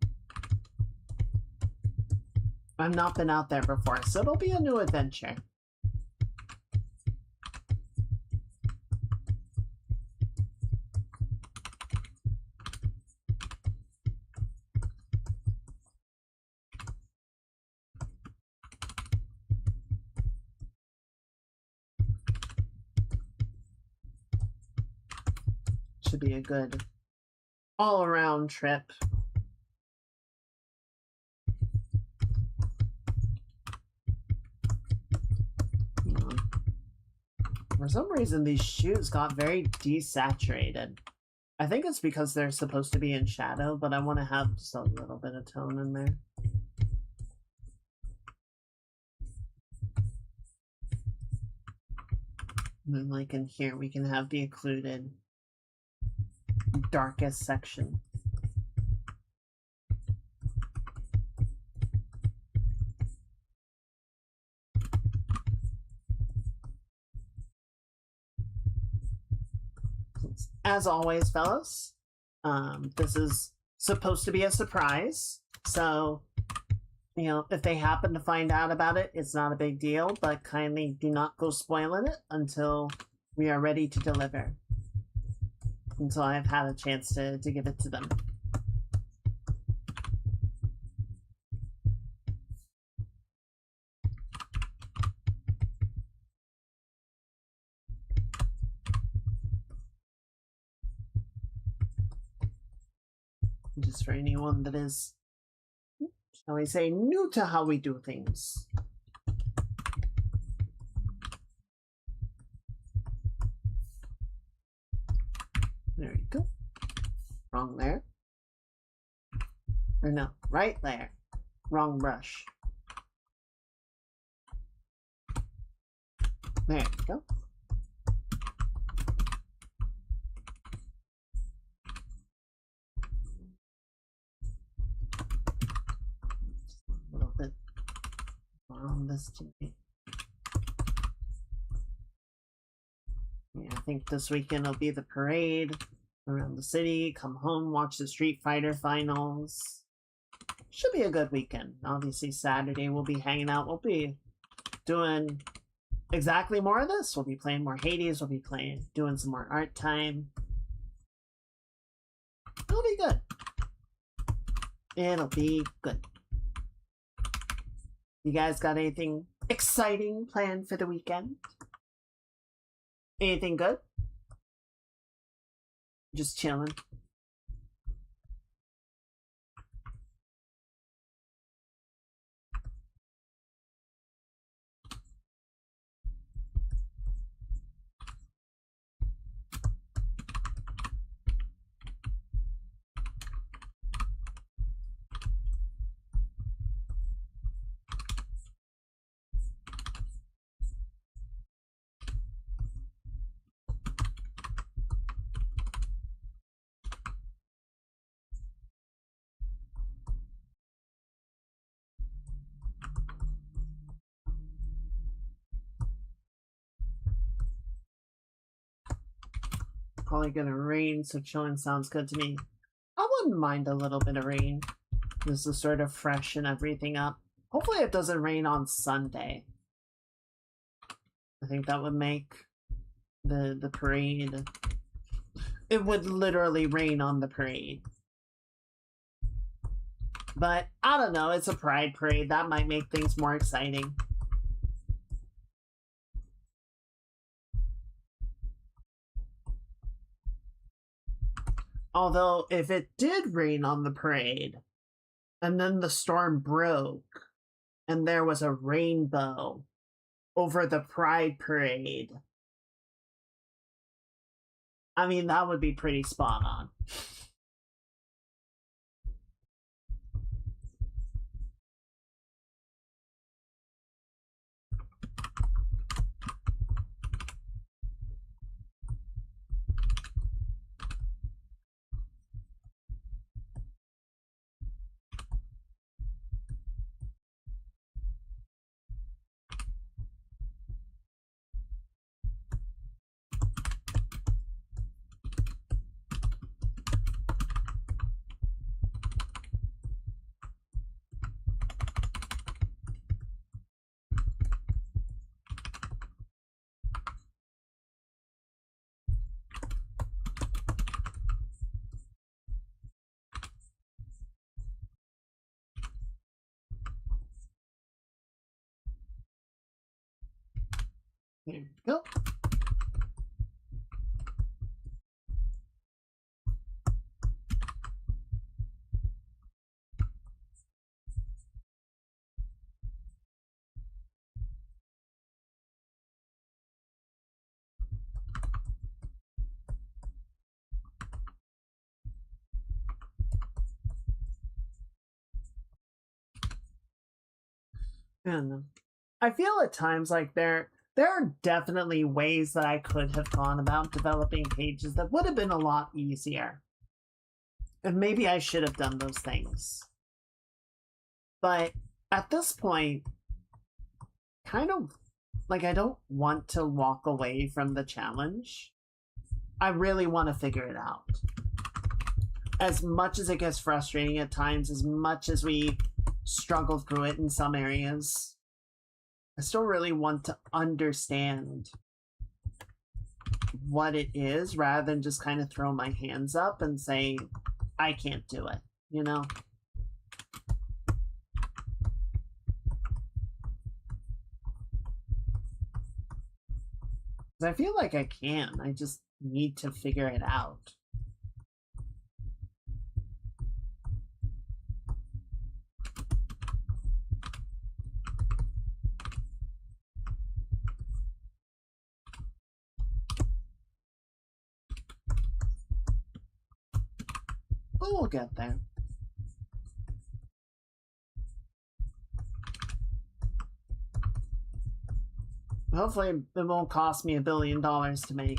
I've not been out there before, so it'll be a new adventure. Should be a good all-around trip. For some reason, these shoes got very desaturated. I think it's because they're supposed to be in shadow, but I want to have just a little bit of tone in there. And then, like in here, we can have the occluded darkest section. As always, fellas, this is supposed to be a surprise, so, you know, if they happen to find out about it, it's not a big deal, but kindly do not go spoiling it until we are ready to deliver. Until I've had a chance to give it to them. Just for anyone that is, shall we say, new to how we do things. There you go. Wrong there. Or no, right there. Wrong brush. There you go. Just a little bit on this TV. Yeah, I think this weekend will be the parade around the city, come home, watch the Street Fighter finals. Should be a good weekend. Obviously, Saturday we'll be hanging out. We'll be doing exactly more of this. We'll be playing more Hades. We'll be doing some more art time. It'll be good. It'll be good. You guys got anything exciting planned for the weekend? Anything good? Just chilling. Probably gonna rain, so chilling sounds good to me. I wouldn't mind a little bit of rain. This is sort of freshen everything up. Hopefully it doesn't rain on Sunday. I think that would make the parade... It would literally rain on the parade. But I don't know, it's a pride parade. That might make things more exciting. Although, if it did rain on the parade, and then the storm broke, and there was a rainbow over the pride parade, I mean, that would be pretty spot on. There we go. And I feel at times like there are definitely ways that I could have gone about developing pages that would have been a lot easier. And maybe I should have done those things. But at this point, kind of like I don't want to walk away from the challenge. I really want to figure it out. As much as it gets frustrating at times, as much as we struggle through it in some areas, I still really want to understand what it is rather than just kind of throw my hands up and say, I can't do it, you know? I feel like I can. I just need to figure it out. But we'll get there. Hopefully it won't cost me $1 billion to make.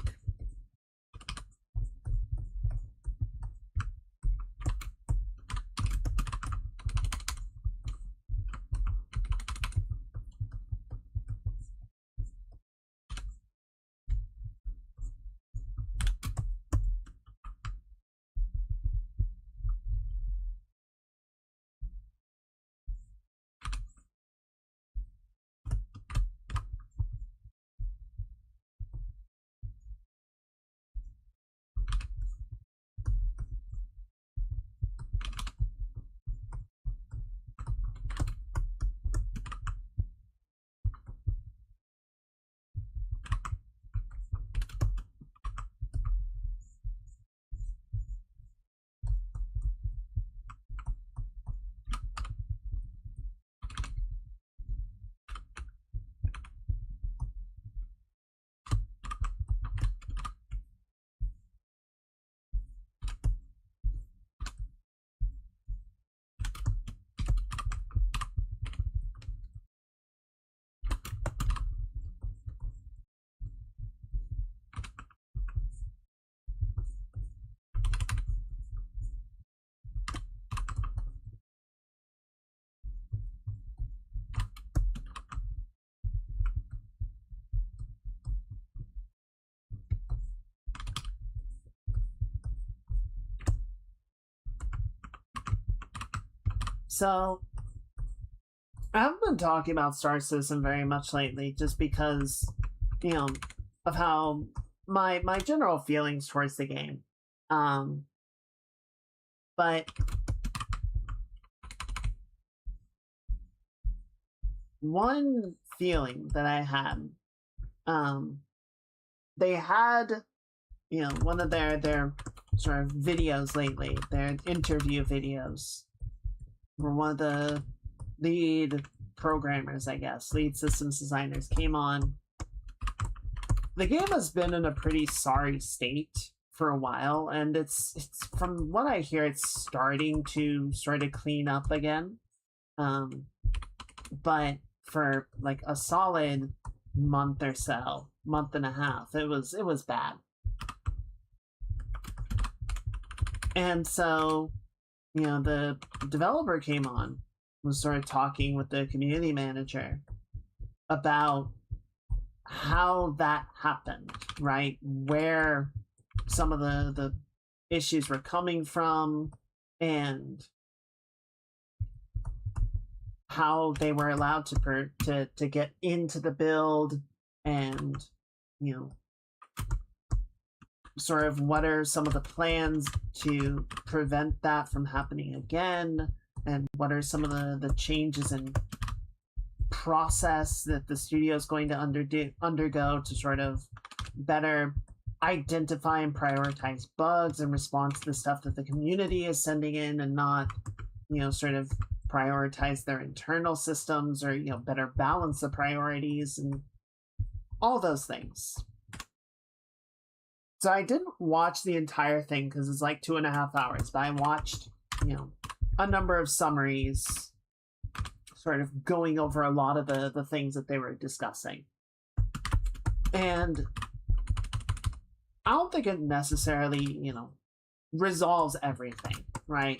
So, I haven't been talking about Star Citizen very much lately, just because, you know, of how my general feelings towards the game. But one feeling that I had, they had, you know, one of their sort of videos lately, their interview videos, where one of the lead programmers, I guess, lead systems designers came on. The game has been in a pretty sorry state for a while, and it's from what I hear, it's starting to sort of clean up again. But for like a solid month or so, month and a half, it was bad. And so, you know, the developer came on, was sort of talking with the community manager about how that happened, right? Where some of the issues were coming from, and how they were allowed to get into the build, and, you know, sort of what are some of the plans to prevent that from happening again, and what are some of the changes in process that the studio is going to undergo to sort of better identify and prioritize bugs and respond to the stuff that the community is sending in, and not, you know, sort of prioritize their internal systems, or, you know, better balance the priorities and all those things. So I didn't watch the entire thing because it's like 2.5 hours, but I watched, you know, a number of summaries sort of going over a lot of the things that they were discussing. And I don't think it necessarily, you know, resolves everything, right?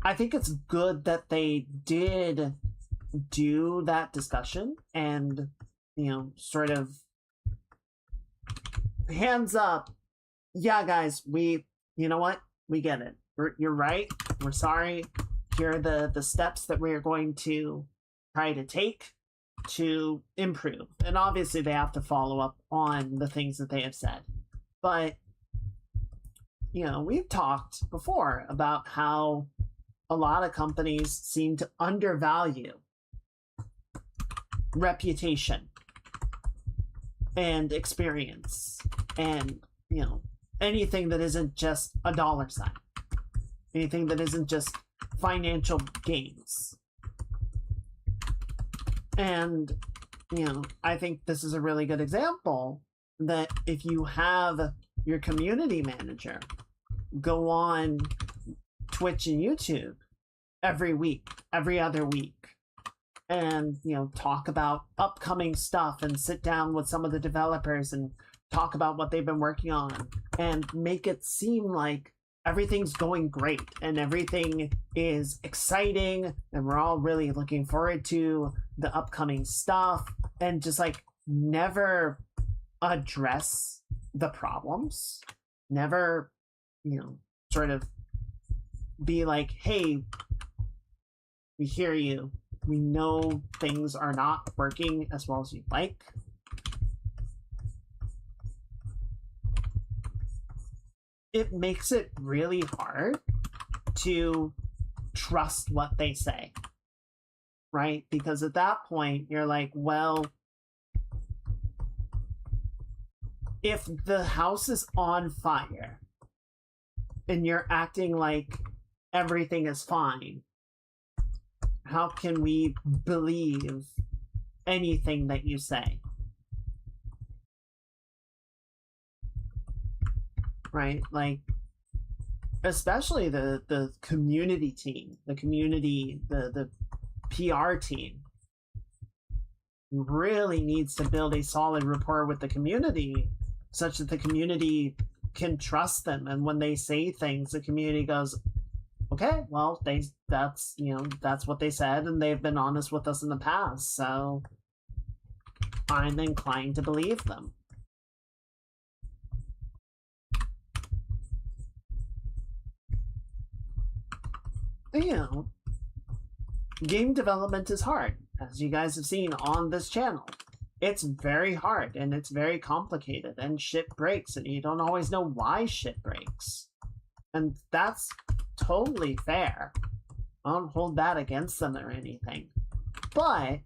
I think it's good that they did do that discussion and, you know, sort of hands up. Yeah, guys, you know what? We get it. You're right. We're sorry. Here are the steps that we're going to try to take to improve. And obviously they have to follow up on the things that they have said. But, you know, we've talked before about how a lot of companies seem to undervalue reputation and experience, and, you know, anything that isn't just a dollar sign, anything that isn't just financial gains. And, you know, I think this is a really good example that if you have your community manager go on Twitch and YouTube every week, every other week, and, you know, talk about upcoming stuff and sit down with some of the developers and talk about what they've been working on, and make it seem like everything's going great and everything is exciting and we're all really looking forward to the upcoming stuff, and just like never address the problems, never, you know, sort of be like, hey, we hear you, we know things are not working as well as you'd like. It makes it really hard to trust what they say, right? Because at that point, you're like, well, if the house is on fire and you're acting like everything is fine, how can we believe anything that you say? Right? Like, especially the community team, the PR team really needs to build a solid rapport with the community such that the community can trust them. And when they say things, the community goes, okay, well, that's what they said, and they've been honest with us in the past, so I'm inclined to believe them. you know, game development is hard, as you guys have seen on this channel. It's very hard, and it's very complicated, and shit breaks, and you don't always know why shit breaks. And that's totally fair. I don't hold that against them or anything. But,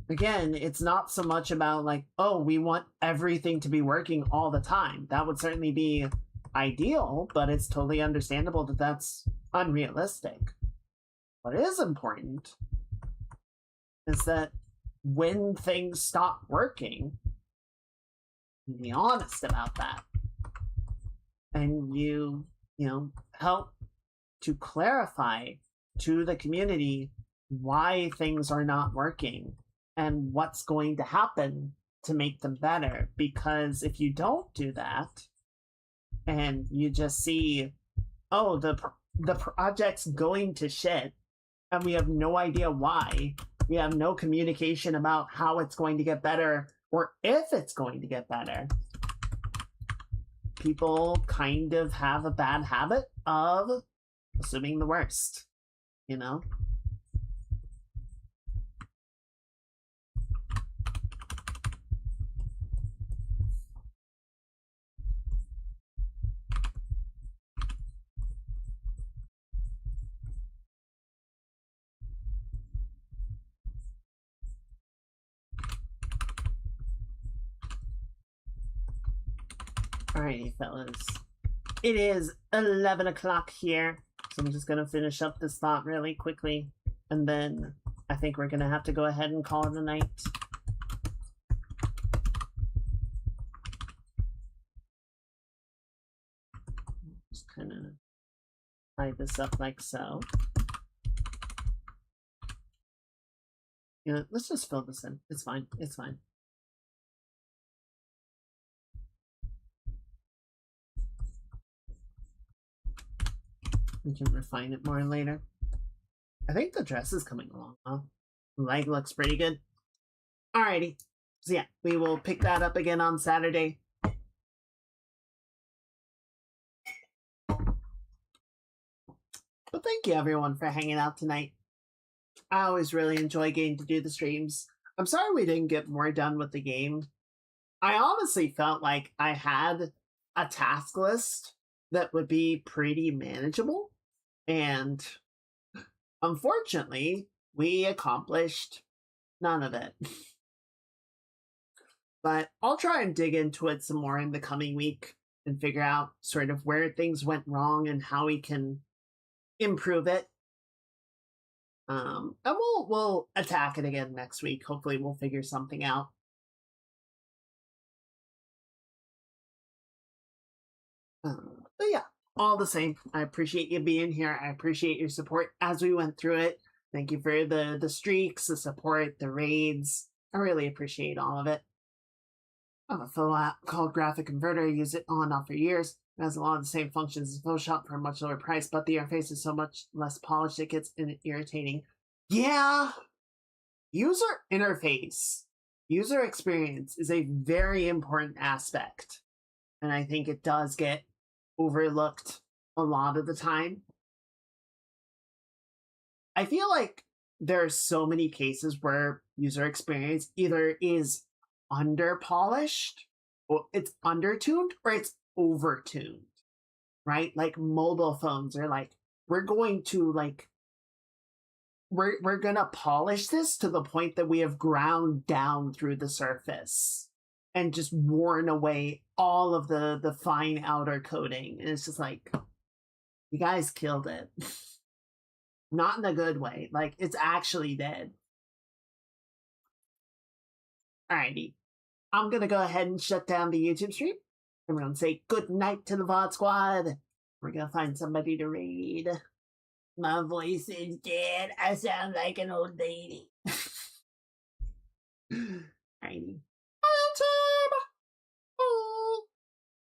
again, it's not so much about like, oh, we want everything to be working all the time. That would certainly be ideal, but it's totally understandable that that's unrealistic. What is important is that when things stop working, you be honest about that. And you know, help to clarify to the community why things are not working and what's going to happen to make them better. Because if you don't do that, and you just see, oh, the project's going to shit, and we have no idea why, we have no communication about how it's going to get better or if it's going to get better, people kind of have a bad habit of assuming the worst, you know? Alrighty, fellas. It is 11 o'clock here, so I'm just gonna finish up this thought really quickly, and then I think we're gonna have to go ahead and call it a night. Just kind of tie this up like so. You know, let's just fill this in. It's fine. It's fine. We can refine it more later. I think the dress is coming along, huh? The leg looks pretty good. Alrighty. So yeah, we will pick that up again on Saturday. But thank you everyone for hanging out tonight. I always really enjoy getting to do the streams. I'm sorry we didn't get more done with the game. I honestly felt like I had a task list that would be pretty manageable. And unfortunately, we accomplished none of it. But I'll try and dig into it some more in the coming week and figure out sort of where things went wrong and how we can improve it. And we'll attack it again next week. Hopefully we'll figure something out. But yeah, all the same, I appreciate you being here. I appreciate your support as we went through it. Thank you for the streaks, the support, the raids. I really appreciate all of it. I have a full app called Graphic Converter. I use it on and off for years. It has a lot of the same functions as Photoshop for a much lower price, but the interface is so much less polished it gets irritating. Yeah, user interface, user experience is a very important aspect. And I think it does get overlooked a lot of the time. I feel like there are so many cases where user experience either is under polished, or it's undertuned, or it's overtuned, right? Like mobile phones are like, we're going to like, we're gonna polish this to the point that we have ground down through the surface and just worn away all of the fine outer coating. And it's just like, you guys killed it. Not in a good way. Like, it's actually dead. Alrighty. I'm gonna go ahead and shut down the YouTube stream. I'm gonna say good night to the VOD squad. We're gonna find somebody to raid. My voice is dead. I sound like an old lady. Alrighty. Bye, team!